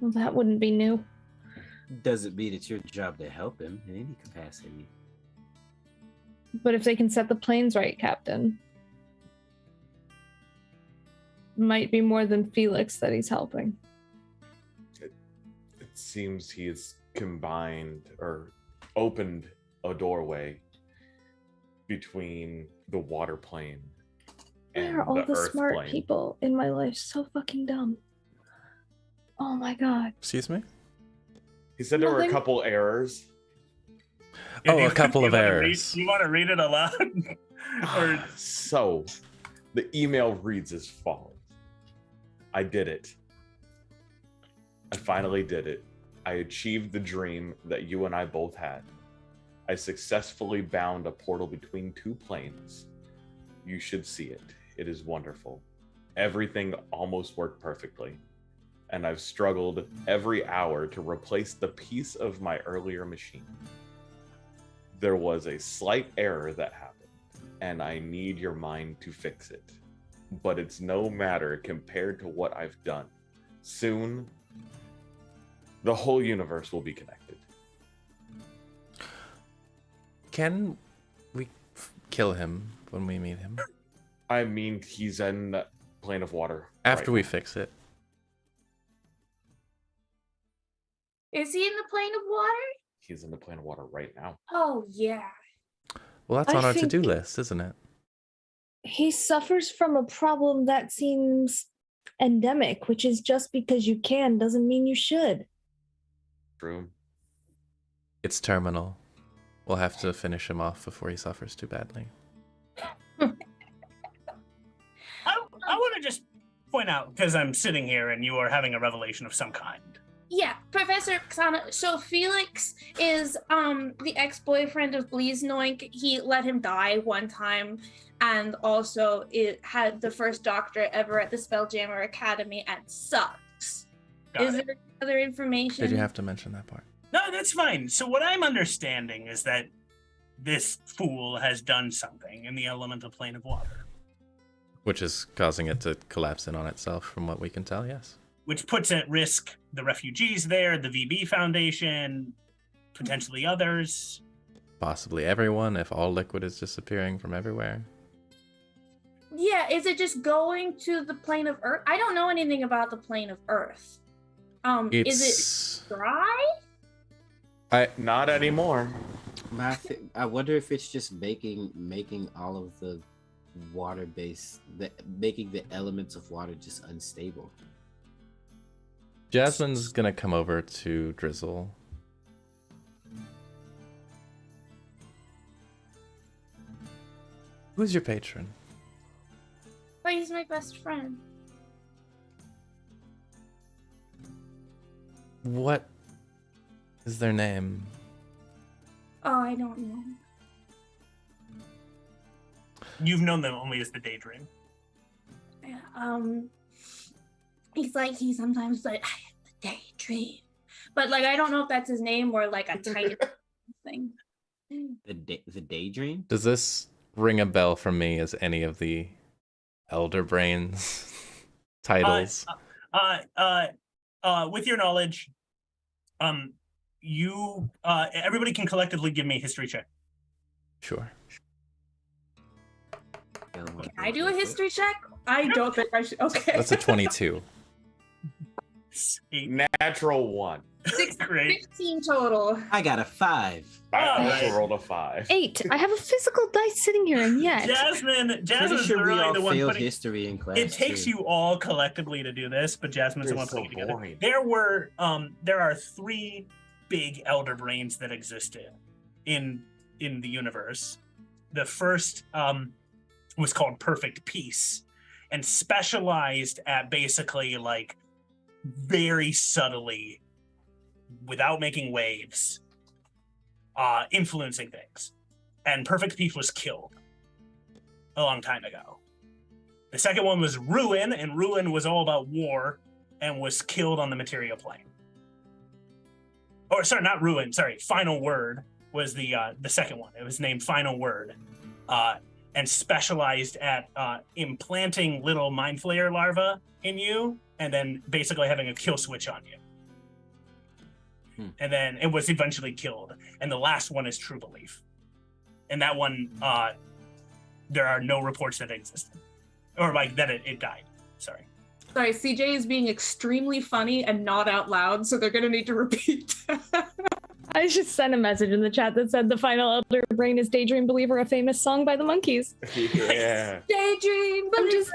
Well, that wouldn't be new. Doesn't mean it's your job to help him in any capacity. But if they can set the planes right, Captain. Might be more than Felix that he's helping. It seems he has combined or opened a doorway between the water plane Why and are all the earth smart plane. people in my life so fucking dumb? Oh my god. Excuse me? He said there were a Nothing. couple errors. Oh, a couple of errors. You want to read it aloud? Or So, the email reads as follows. I did it. I finally did it. I achieved the dream that you and I both had. I successfully bound a portal between two planes. You should see it. It is wonderful. Everything almost worked perfectly. And I've struggled every hour to replace the piece of my earlier machine. There was a slight error that happened, and I need your mind to fix it. But it's no matter compared to what I've done. Soon, the whole universe will be connected. Can we kill him when we meet him? I mean, he's in that plane of water. After right we now. fix it. Is he in the plane of water? He's in the plane of water right now. Oh, yeah. Well, that's I on our think- to-do list, isn't it? He suffers from a problem that seems endemic, which is just because you can doesn't mean you should. True. It's terminal. We'll have to finish him off before he suffers too badly. I want to just point out, because I'm sitting here and you are having a revelation of some kind. Yeah, Professor Xana. So Felix is the ex-boyfriend of Bleeznoink. He let him die one time, and also it had the first doctorate ever at the Spelljammer Academy and sucks. Got Is it. there other information? Did you have to mention that part? No, that's fine. So what I'm understanding is that this fool has done something in the elemental plane of water, Which is causing it to collapse in on itself, from what we can tell, yes. which puts at risk the refugees there, the VB Foundation, potentially others. Possibly everyone, if all liquid is disappearing from everywhere. Yeah, is it just going to the plane of Earth? I don't know anything about the plane of Earth. Is It's... it dry? Not anymore. I wonder if it's just making all of the water base, making the elements of water just unstable. Jasmine's gonna come over to Drizzle. Who's your patron? Oh, he's my best friend. What is their name? Oh, I don't know. You've known them only as the Daydream. He sometimes like, I have the daydream, but like I don't know if that's his name or like a tiny thing. The daydream. Does this ring a bell for me as any of the Elder Brains titles? With your knowledge, you everybody can collectively give me a history check. Sure. Can I do a history check? I don't think I should. Okay. That's a 22. 8. Natural 1. Great. 15 total. I got a 5. I also Alright. rolled a 5. 8. I have a physical dice sitting here, and yet Jasmine's Pretty sure we literally all the one failed putting. history in class. It takes too. you all collectively to do this, but Jasmine's the You're one so putting it together. boring. There are 3 big elder brains that existed in the universe. The first was called Perfect Peace and specialized at basically like very subtly, without making waves, influencing things. And Perfect Peace was killed a long time ago. The second one was Ruin, and Ruin was all about war and was killed on the material plane. Or sorry, not Ruin, sorry, Final Word was the second one. It was named Final Word. And specialized at implanting little mind flayer larvae in you and then basically having a kill switch on you. And then it was eventually killed. And the last one is True Belief. And that one, there are no reports that it existed. Or like that it died. Sorry. Sorry, CJ is being extremely funny and not out loud, so they're gonna need to repeat that. I just sent a message in the chat that said the final Elder Brain is Daydream Believer, a famous song by the Monkees. Yeah. Daydream, I'm just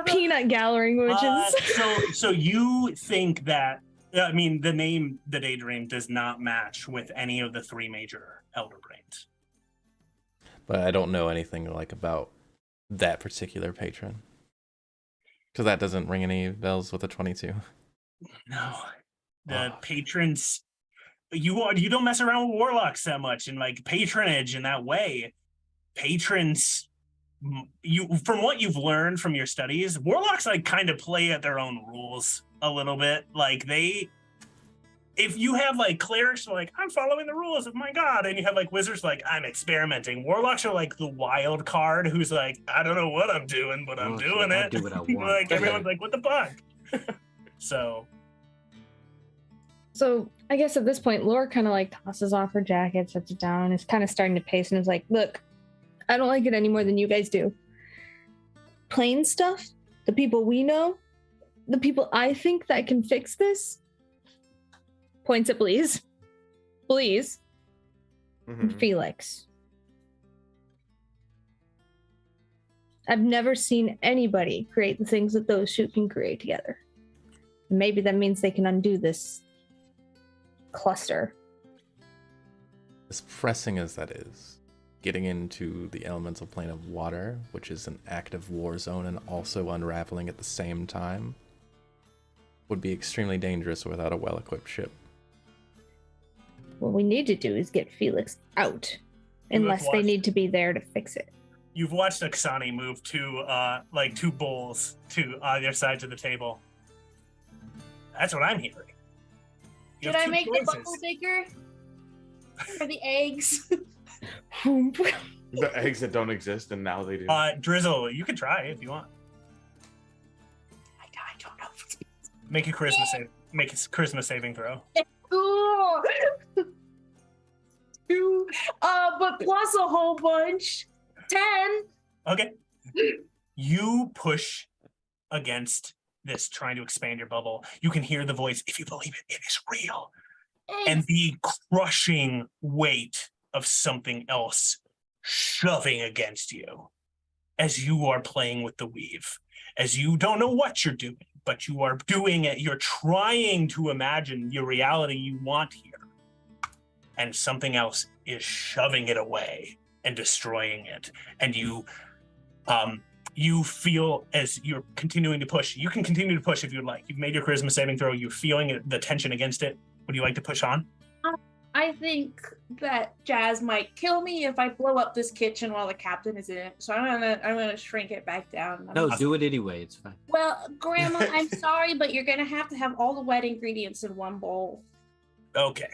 peanut gallery, which is So you think that I mean, the name The Daydream does not match with any of the 3 major Elder Brains. But I don't know anything like about that particular patron. Because that doesn't ring any bells with a 22. No. The patrons... You don't mess around with warlocks that much, and like patronage in that way. Patrons... From what you've learned from your studies, warlocks like kind of play at their own rules a little bit. Like if you have like clerics who are like, I'm following the rules of my god, and you have like wizards like, I'm experimenting. Warlocks are like the wild card who's like, I don't know what I'm doing, but I'm doing it. I do what I want. Like everyone's like, what the fuck? So I guess at this point, Laura kind of like tosses off her jacket, sets it down, is kind of starting to pace, and is like, look, I don't like it any more than you guys do. Plain stuff, the people we know, the people I think that can fix this, points at Please. And Felix. I've never seen anybody create the things that those two can create together. Maybe that means they can undo this cluster. As pressing as that is, getting into the elemental plane of water, which is an active war zone and also unraveling at the same time, would be extremely dangerous without a well-equipped ship. What we need to do is get Felix out, unless they need to be there to fix it. you've watched Oksani move two bowls to either side of the table. That's what I'm hearing. Should I make the bubble bigger? For the eggs? The eggs that don't exist, and now they do. Drizzle, you can try if you want. I don't know. Make a charisma saving throw. Ooh. But plus a whole bunch. 10. Okay. You push against this, trying to expand your bubble. You can hear the voice. If you believe it, it is real. And the crushing weight of something else shoving against you as you are playing with the weave, as you don't know what you're doing, but you are doing it. You're trying to imagine your reality you want here. And something else is shoving it away and destroying it. And you feel, as you're continuing to push, you can continue to push if you'd like. You've made your charisma saving throw. You're feeling the tension against it. Would you like to push on? I think that Jazz might kill me if I blow up this kitchen while the captain is in it. So I'm gonna shrink it back down. No, do it anyway. It's fine. Well, Grandma, I'm sorry, but you're gonna have to have all the wet ingredients in one bowl. Okay,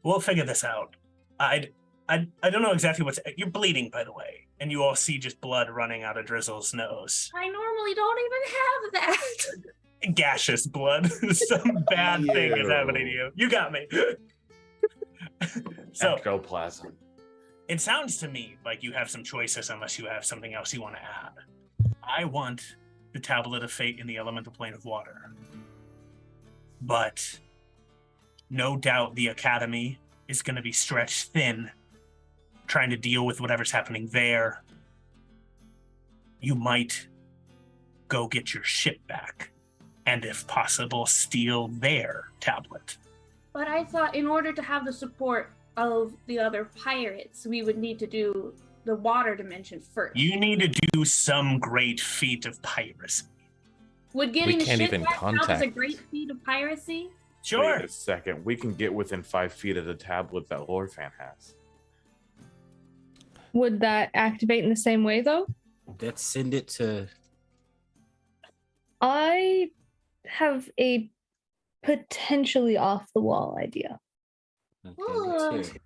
we'll figure this out. I don't know exactly you're bleeding, by the way, and you all see just blood running out of Drizzle's nose. I normally don't even have that. Gaseous blood. Some bad thing is happening to you. You got me. So ectoplasm. It sounds to me like you have some choices, unless you have something else you want to add. I want the Tablet of Fate in the elemental plane of water. But no doubt the Academy is going to be stretched thin, trying to deal with whatever's happening there. You might go get your ship back, and if possible, steal their tablet. But I thought in order to have the support of the other pirates, we would need to do the water dimension first. You need to do some great feat of piracy. Would getting the can't ship even back count as a contact. great feat of piracy? Sure. Wait a second. We can get within 5 feet of the tablet that Lorfan has. Would that activate in the same way, though? Let's send it to... I have a potentially off-the-wall idea. Okay, let's hear it.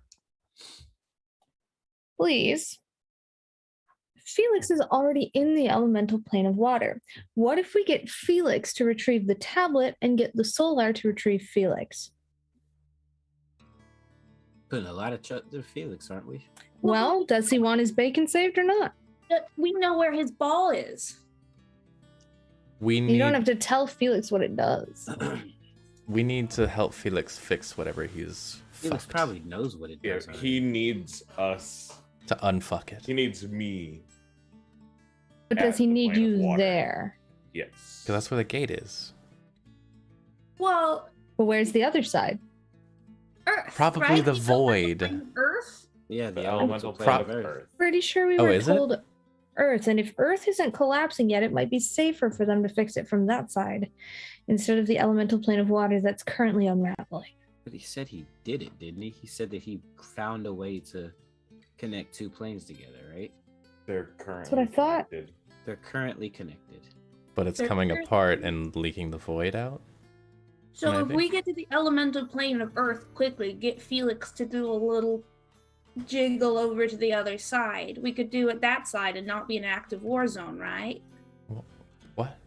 Please. Felix is already in the elemental plane of water. What if we get Felix to retrieve the tablet and get the Solar to retrieve Felix? Putting a lot of trust in Felix, aren't we? Well, does he want his bacon saved or not? We know where his ball is. You don't have to tell Felix what it does. We need to help Felix fix whatever he's Felix fucked. probably knows what it Yeah, does. already. he needs us. To unfuck it. He needs me. But does he the need plane of you water. there? Yes. Because that's where the gate is. Well, But where's the other side? Earth. Probably right? the elemental void. plane of Earth. Yeah, The the elemental elemental plane plane of of Earth. Pretty sure we Oh, were is it? told Earth, and if Earth isn't collapsing yet, it might be safer for them to fix it from that side instead of the elemental plane of water that's currently unraveling. But he said he did it, didn't he? He said that he found a way to connect two planes together, right? They're currently what I thought. connected. They're currently connected. But it's They're coming currently- apart and leaking the void out. So if Maybe. we get to the elemental plane of Earth quickly, get Felix to do a little jiggle over to the other side, we could do it that side and not be an active war zone, right? What?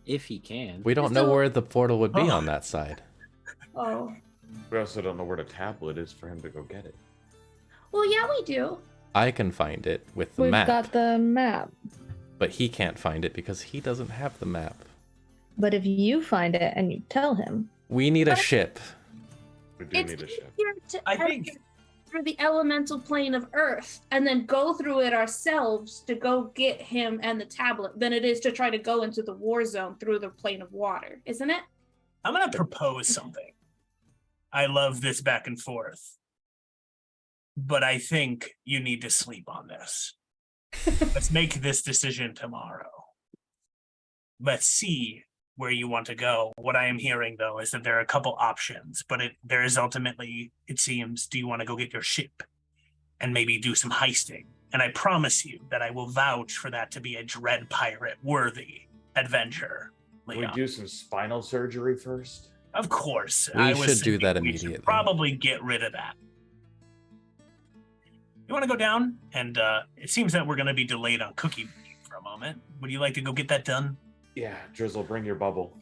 If he can. We don't know So- where the portal would be Oh. on that side. Oh. We also don't know where the tablet is for him to go get it. Well, yeah, we do. I can find it with the We've map, got the map. but he can't find it because he doesn't have the map. But if you find it and you tell him, We need a But- ship. We do It's need a ship. easier to I enter think- through the elemental plane of Earth and then go through it ourselves to go get him and the tablet than it is to try to go into the war zone through the plane of water, isn't it? I'm going to propose something. I love this back and forth, but I think you need to sleep on this. Let's make this decision tomorrow. Let's see where you want to go. What I am hearing, though, is that there are a couple options, but there is ultimately, it seems, do you want to go get your ship and maybe do some heisting? And I promise you that I will vouch for that to be a dread pirate worthy adventure. Can we Leon. do some spinal surgery first? Of course. We I was should do thinking that we should immediately. probably get rid of that. You want to go down? And it seems that we're going to be delayed on cookie making for a moment. Would you like to go get that done? Yeah, Drizzle, bring your bubble.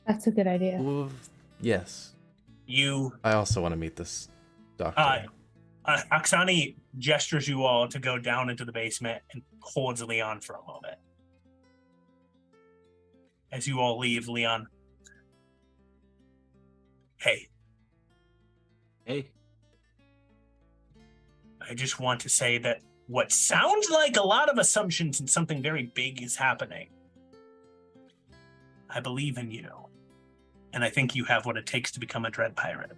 that's a good idea. Ooh, yes. You, I also want to meet this doctor. Aksani gestures you all to go down into the basement and holds Leon for a moment. As you all leave, Leon. Hey, Hey, I just want to say that what sounds like a lot of assumptions and something very big is happening. I believe in you, and I think you have what it takes to become a dread pirate.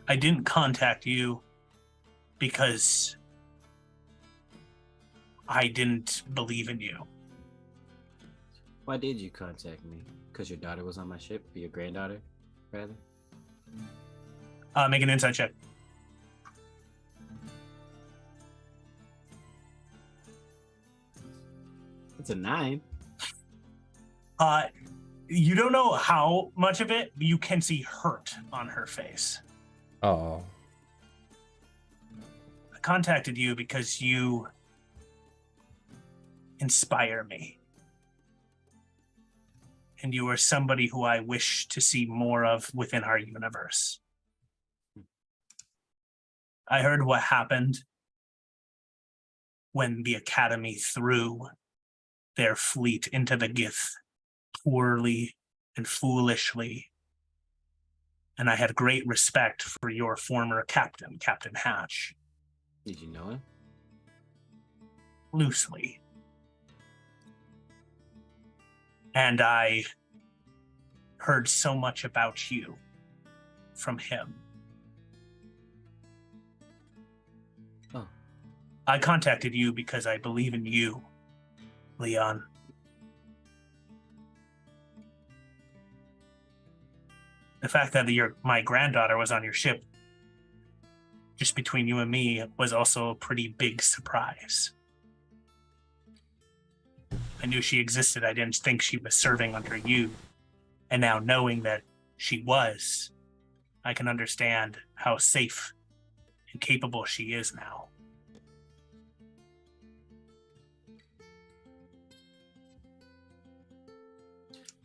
I didn't contact you because I didn't believe in you. why did you contact me? Because your daughter was on my ship? Or your granddaughter, rather? Make an insight check. It's a 9. You don't know how much of it, but you can see hurt on her face. Oh, I contacted you because you inspire me. And you are somebody who I wish to see more of within our universe. I heard what happened when the Academy threw their fleet into the Gith poorly and foolishly. And I had great respect for your former captain, Captain Hatch, Did you know him? loosely. And I heard so much about you from him. Oh. I contacted you because I believe in you, Leon. The fact that my granddaughter was on your ship, just between you and me, was also a pretty big surprise. I knew she existed. I didn't think she was serving under you. And now knowing that she was, I can understand how safe and capable she is now.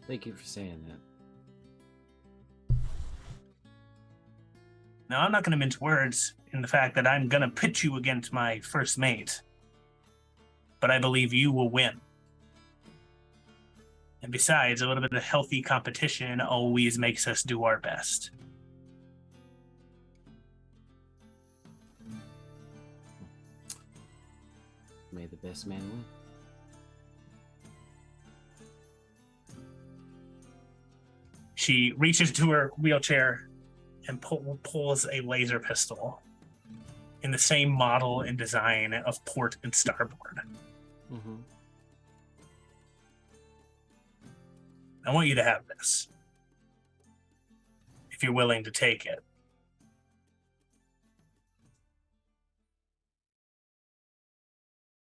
Thank you for saying that. Now, I'm not going to mince words in the fact that I'm going to pit you against my first mate. But I believe you will win. And besides, a little bit of healthy competition always makes us do our best. May the best man win. She reaches to her wheelchair and pulls a laser pistol in the same model and design of port and starboard. Mm-hmm. I want you to have this, if you're willing to take it.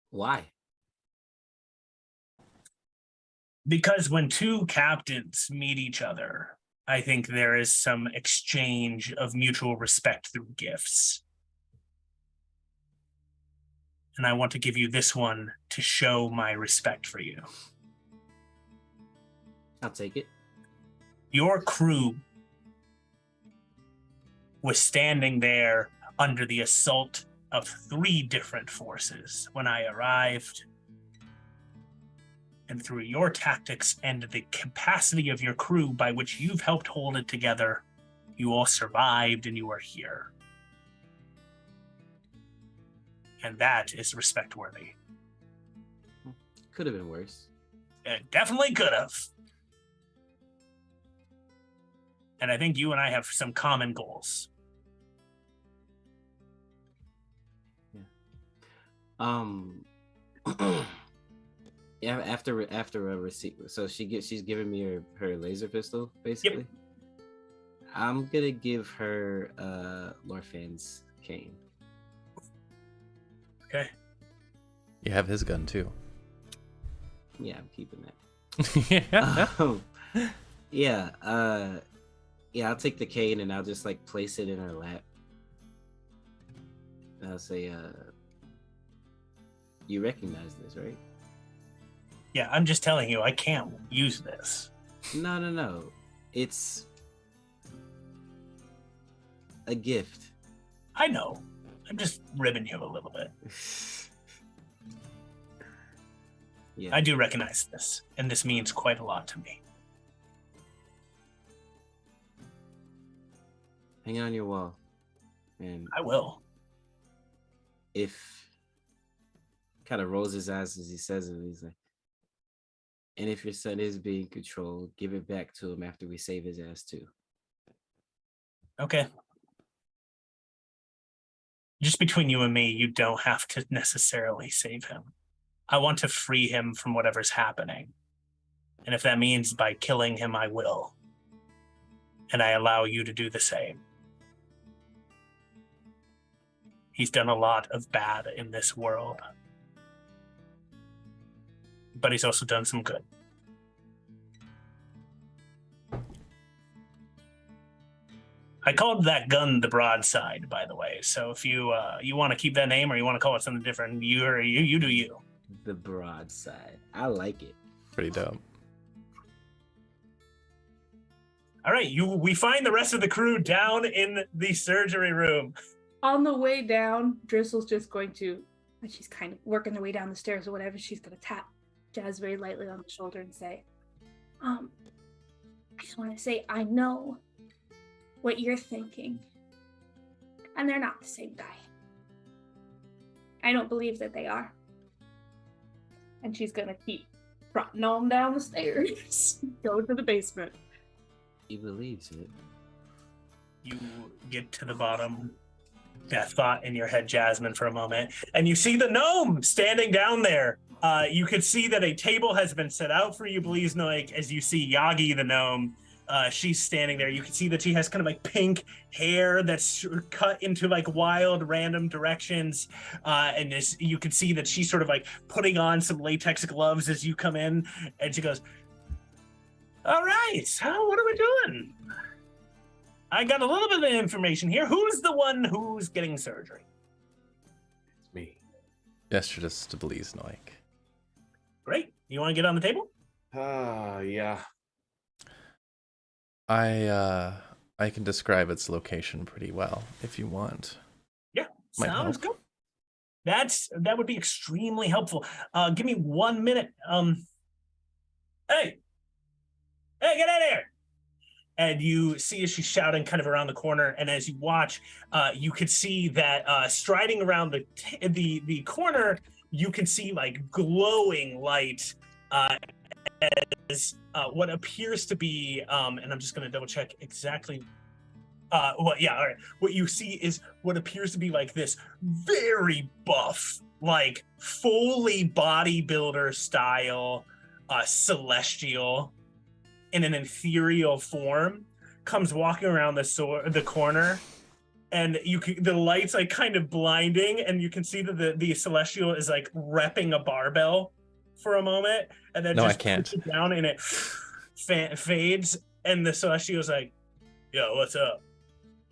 Why? Because when two captains meet each other, I think there is some exchange of mutual respect through gifts. And I want to give you this one to show my respect for you. I'll take it. Your crew was standing there under the assault of 3 different forces when I arrived. And through your tactics and the capacity of your crew by which you've helped hold it together, you all survived and you are here. And that is respect-worthy. Could have been worse. It definitely could have. And I think you and I have some common goals. Yeah. After a receipt, so she's giving me her laser pistol basically. Yep. I'm gonna give her Lorfan's cane. Okay. You have his gun too. Yeah, I'm keeping that. Yeah. Yeah, I'll take the cane and I'll just like place it in her lap. And I'll say, you recognize this, right? Yeah, I'm just telling you, I can't use this. No. It's a gift. I know. I'm just ribbing you a little bit. Yeah. I do recognize this, and this means quite a lot to me. Hang it on your wall. And I will. if kind of rolls his eyes as he says it, he's like, and if your son is being controlled, give it back to him after we save his ass too. Okay. Just between you and me, you don't have to necessarily save him. I want to free him from whatever's happening. And if that means by killing him, I will. And I allow you to do the same. He's done a lot of bad in this world. But he's also done some good. I called that gun the broadside, by the way. So if you want to keep that name or you want to call it something different, you do you. The broadside. I like it. Pretty dope. All right, we find the rest of the crew down in the surgery room. On the way down, Drizzle's just going to, and she's kind of working her way down the stairs or whatever, she's going to tap Jazz very lightly on the shoulder and say, I just want to say, I know what you're thinking. And they're not the same guy. I don't believe that they are. And she's going to keep trotting on down the stairs, go to the basement. He believes it. You get to the bottom. That thought in your head, Jasmine, for a moment. And you see the gnome standing down there. You could see that a table has been set out for you, Bliznoik, as you see Yagi the gnome. She's standing there. You can see that she has kind of like pink hair that's cut into like wild random directions. And you can see that she's sort of like putting on some latex gloves as you come in. And she goes, all right, so what are we doing? I got a little bit of information here. Who's the one who's getting surgery? It's me. Gestures to Bliznoik. Great. You want to get on the table? Yeah. I can describe its location pretty well if you want. Yeah, Might sounds help. good. That would be extremely helpful. Give me 1 minute. Hey, get out of here! And you see as she's shouting kind of around the corner, and as you watch, you could see that striding around the corner, you can see like glowing light as what appears to be, and I'm just going to double check exactly. All right. What you see is what appears to be like this very buff, like fully bodybuilder style celestial in an ethereal form comes walking around the corner, and the light's like kind of blinding, and you can see that the celestial is like repping a barbell for a moment, and then just puts it down, and it fades, and the celestial's like, "Yo, what's up?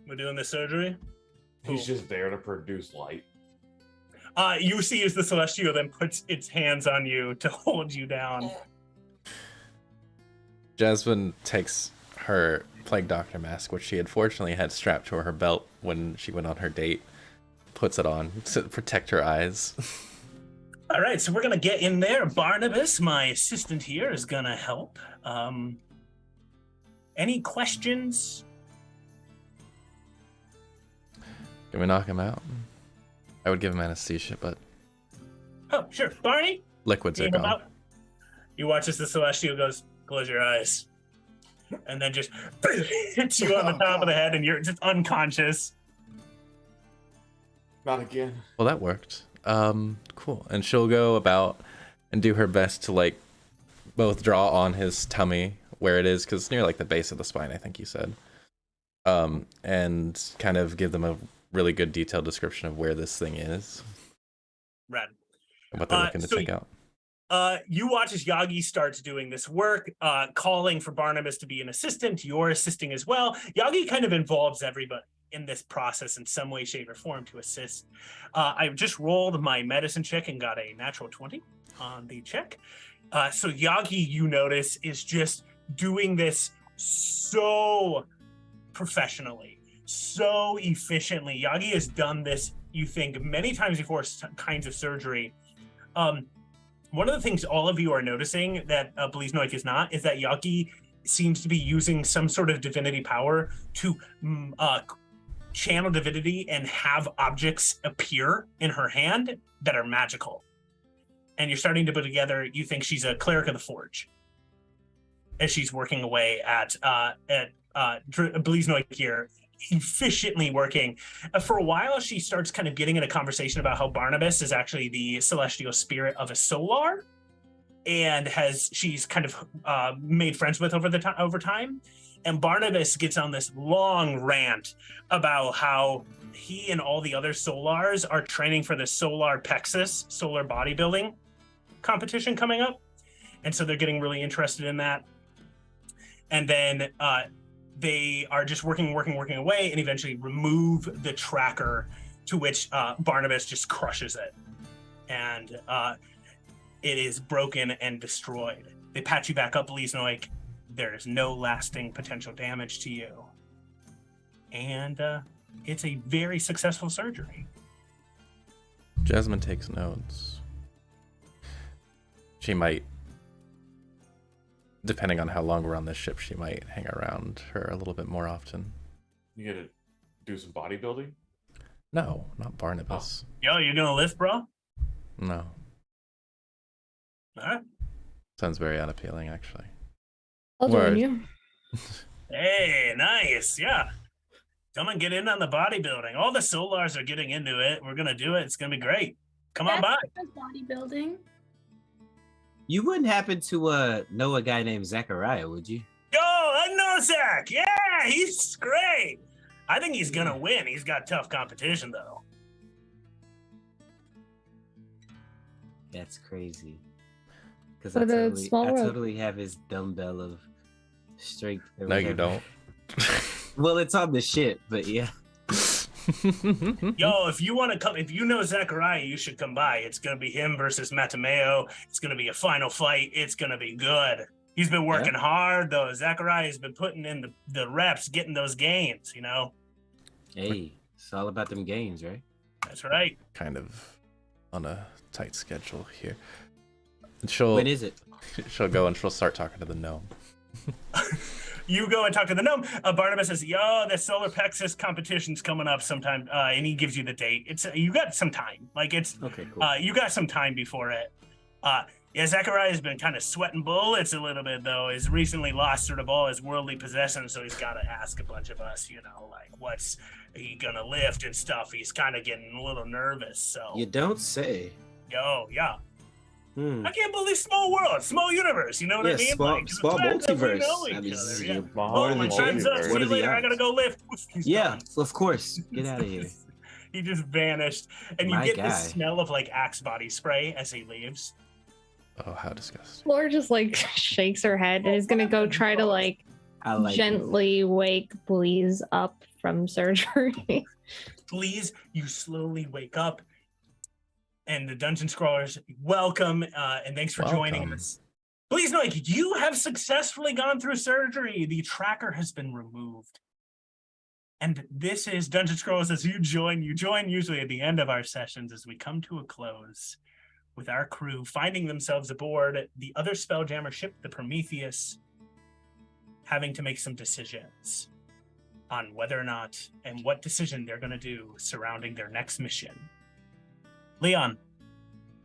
We're doing this surgery." He's just there to produce light. You see as the celestial then puts its hands on you to hold you down. Jasmine takes her plague doctor mask, which she unfortunately had strapped to her belt when she went on her date, puts it on to protect her eyes. All right, so we're gonna get in there. Barnabas, my assistant here, is gonna help. Any questions? Can we knock him out? I would give him anesthesia, but... Oh, sure. Barney? Liquids are gone. You watch as the celestial goes, "Close your eyes." And then just hits you on the top of the head, and you're just unconscious. Not again. Well, that worked. Cool. And she'll go about and do her best to, like, both draw on his tummy where it is, because it's near, like, the base of the spine, I think you said. And kind of give them a really good detailed description of where this thing is. Rad. And what they're looking to take out. You watch as Yagi starts doing this work, calling for Barnabas to be an assistant. You're assisting as well. Yagi kind of involves everybody in this process in some way, shape, or form to assist. I just rolled my medicine check and got a natural 20 on the check. So Yagi, you notice, is just doing this so professionally, so efficiently. Yagi has done this, you think, many times before, kinds of surgery. One of the things all of you are noticing that Bliznoik is not is that Yagi seems to be using some sort of divinity power to channel divinity and have objects appear in her hand that are magical. And you're starting to put together, you think she's a cleric of the forge as she's working away at Bliznoik here, efficiently working. For a while, she starts kind of getting in a conversation about how Barnabas is actually the celestial spirit of a solar, and she's kind of made friends with over time. And Barnabas gets on this long rant about how he and all the other solars are training for the Solar Plexus, solar bodybuilding competition coming up. And so they're getting really interested in that. And then they are just working away, and eventually remove the tracker, to which Barnabas just crushes it. And it is broken and destroyed. They patch you back up, Bliznoik. There is no lasting potential damage to you. And it's a very successful surgery. Jasmine takes notes. She might, depending on how long we're on this ship, she might hang around her a little bit more often. You gotta do some bodybuilding? No, not Barnabas. Yo, you gonna lift, bro? No. All right. Sounds very unappealing, actually. I'll join you. Hey, nice. Yeah. Come and get in on the bodybuilding. All the solars are getting into it. We're going to do it. It's going to be great. Come on by. Bodybuilding. You wouldn't happen to know a guy named Zachariah, would you? Yo, I know Zach. Yeah, he's great. I think he's going to win. He's got tough competition, though. That's crazy. Because But I it's small world. totally have his dumbbell of strength. or No, you whatever. don't. Well, it's on the ship, but yeah. Yo, if you want to come, if you know Zachariah, you should come by. It's going to be him versus Matameo. It's going to be a final fight. It's going to be good. He's been working hard, though. Zachariah has been putting in the reps, getting those gains, you know? Hey, it's all about them gains, right? That's right. Kind of on a tight schedule here. When is it? She'll go and she'll start talking to the gnome. You go and talk to the gnome. Barnabas says, "Yo, the Solar Plexus competition's coming up sometime," and he gives you the date. You got some time. Like it's okay, cool. You got some time before it. Yeah, Zachariah's been kind of sweating bullets a little bit, though. He's recently lost sort of all his worldly possessions, so he's got to ask a bunch of us, like, what's he gonna lift and stuff. He's kind of getting a little nervous, so. You don't say. Yo, yeah. I can't believe small world, small universe, you know what I mean? Small multiverse. I mean, See you later, I gotta go lift. Yeah, of course. Get out of here. He just vanished, and you get the smell of, like, Axe body spray as he leaves. Oh, how disgusting. Laura just like shakes her head and is gonna go try to like gently wake Bleeze up from surgery. Bleeze, you slowly wake up, and the dungeon scrollers welcome and thanks for joining us. Bleeze, like, you have successfully gone through surgery. The tracker has been removed. And this is Dungeon Scrolls as you join usually at the end of our sessions as we come to a close, with our crew finding themselves aboard the other Spelljammer ship, the Prometheus, having to make some decisions on whether or not and what decision they're going to do surrounding their next mission. Leon,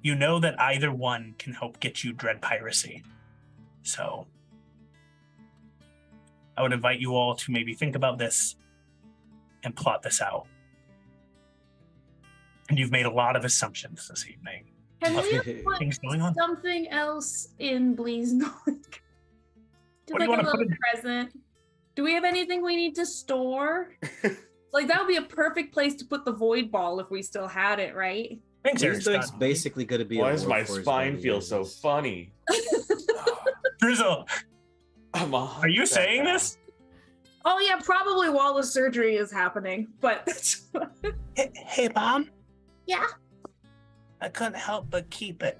you know that either one can help get you dread piracy. So I would invite you all to maybe think about this and plot this out. And you've made a lot of assumptions this evening. Can we put something else in Bleeze Nook? What do you want to put in? Present. Do we have anything we need to store? Like, that would be a perfect place to put the void ball if we still had it, right? Thanks, Nook's basically going to be. Why does my spine feel so funny? Drizzle, are you saying this? Oh yeah, probably while the surgery is happening, but hey, Mom. Yeah. I couldn't help but keep it.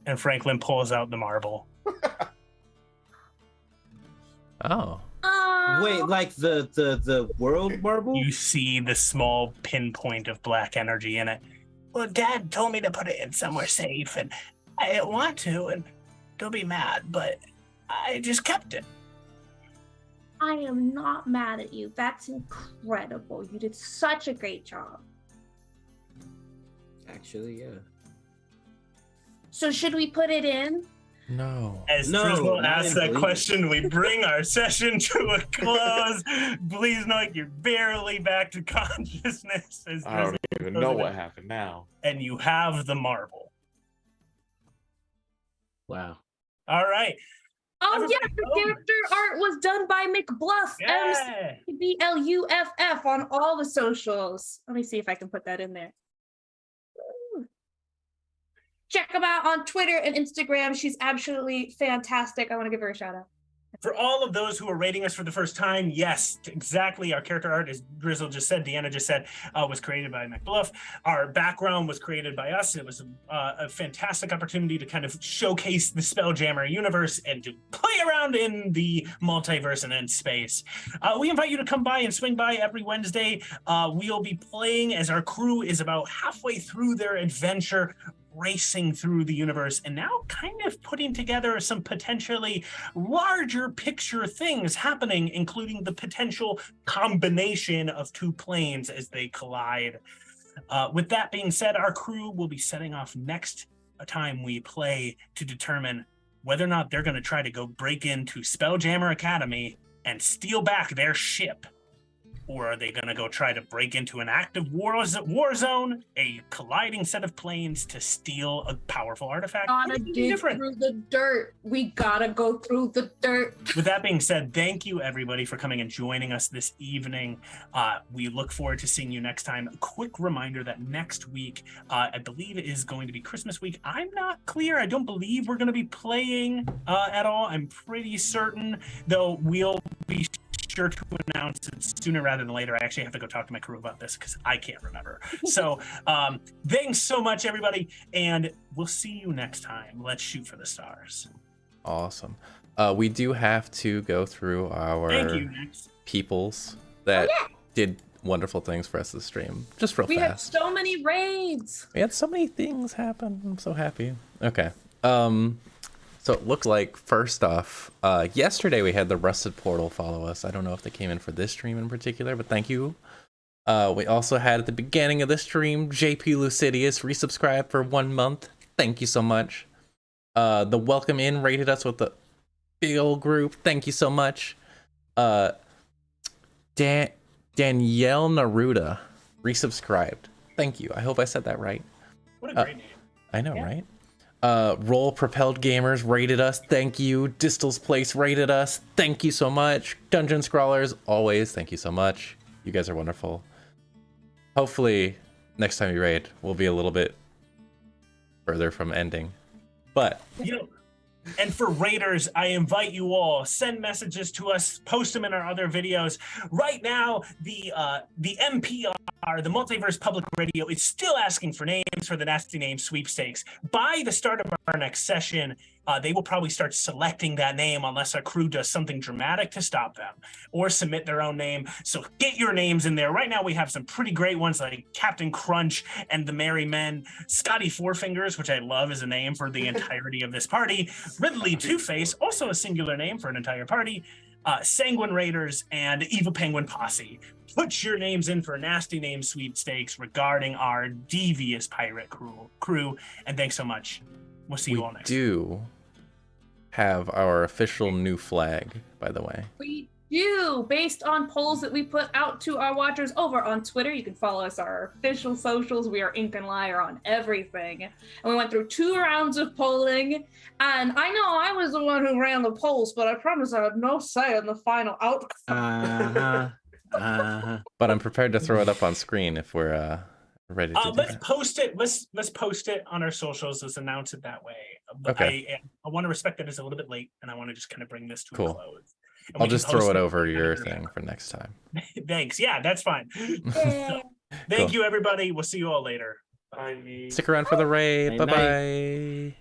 And Franklin pulls out the marble. Oh. Wait, like the world marble? You see the small pinpoint of black energy in it. Well, Dad told me to put it in somewhere safe, and I didn't want to, and don't be mad, but I just kept it. I am not mad at you. That's incredible. You did such a great job. Actually, yeah. So should we put it in? No. As Drizzle asks that question, we bring our session to a close. Please know you're barely back to consciousness. As I don't even know what happened now. And you have the marble. Wow. All right. Oh, yeah, the character art was done by McBluff. Yeah. McBluff on all the socials. Let me see if I can put that in there. Check them out on Twitter and Instagram. She's absolutely fantastic. I want to give her a shout out. For all of those who are rating us for the first time, yes, exactly. Our character art, as Drizzle just said, Deanna just said, was created by McBluff. Our background was created by us. It was a fantastic opportunity to kind of showcase the Spelljammer universe and to play around in the multiverse and in space. We invite you to come by and swing by every Wednesday. We'll be playing as our crew is about halfway through their adventure, racing through the universe and now kind of putting together some potentially larger picture things happening, including the potential combination of two planes as they collide. With that being said, our crew will be setting off next time we play to determine whether or not they're going to try to go break into Spelljammer Academy and steal back their ship. Or are they going to go try to break into an active war zone, a colliding set of planes to steal a powerful artifact? Gotta dig through the dirt. We gotta go through the dirt. With that being said, thank you everybody for coming and joining us this evening. We look forward to seeing you next time. A quick reminder that next week, I believe it is going to be Christmas week. I'm not clear. I don't believe we're going to be playing at all. I'm pretty certain, though we'll be sure to announce it sooner rather than later. I actually have to go talk to my crew about this because I can't remember. So thanks so much, everybody, and we'll see you next time. Let's shoot for the stars. Awesome. We do have to go through our peoples that did wonderful things for us this stream. Just real fast. We had so many raids. We had so many things happen. I'm so happy. Okay. So it looked like, first off, yesterday we had the Rusted Portal follow us. I don't know if they came in for this stream in particular, but thank you. We also had at the beginning of the stream, JP Lucidius resubscribed for 1 month. Thank you so much. The Welcome In rated us with the big old group. Thank you so much. Danielle Naruda resubscribed. Thank you. I hope I said that right. What a great name. I know, right? Roll Propelled Gamers rated us. Thank you. Distal's Place rated us. Thank you so much. Dungeon Scrawlers, always. Thank you so much. You guys are wonderful. Hopefully, next time you raid, we'll be a little bit further from ending. But and for raiders, I invite you all, send messages to us, post them in our other videos. Right now, the MPR, the Multiverse Public Radio, is still asking for names for the Nasty Name sweepstakes. By the start of our next session, they will probably start selecting that name unless our crew does something dramatic to stop them or submit their own name. So get your names in there. Right now, we have some pretty great ones like Captain Crunch and the Merry Men, Scotty Fourfingers, which I love as a name for the entirety of this party, Ridley Two-Face, also a singular name for an entire party, Sanguine Raiders, and Evil Penguin Posse. Put your names in for Nasty Name sweepstakes regarding our devious pirate crew. And thanks so much. We'll see you all next. We do have our official new flag, by the way. We do, based on polls that we put out to our watchers over on Twitter. You can follow us, our official socials. We are Ink and Liar on everything. And we went through 2 rounds of polling. And I know I was the one who ran the polls, but I promise I had no say in the final outcome. But I'm prepared to throw it up on screen if we're ready to do let's that. post it. Let's post it on our socials. Let's announce it that way. But Okay. I want to respect that it's a little bit late, and I want to just kind of bring this to a Cool. close. And I'll we can just throw post it over your thing for next time. Thanks. Yeah, that's fine. So, thank you, everybody. We'll see you all later. Bye. Stick around for the raid. Night, night. Bye-bye.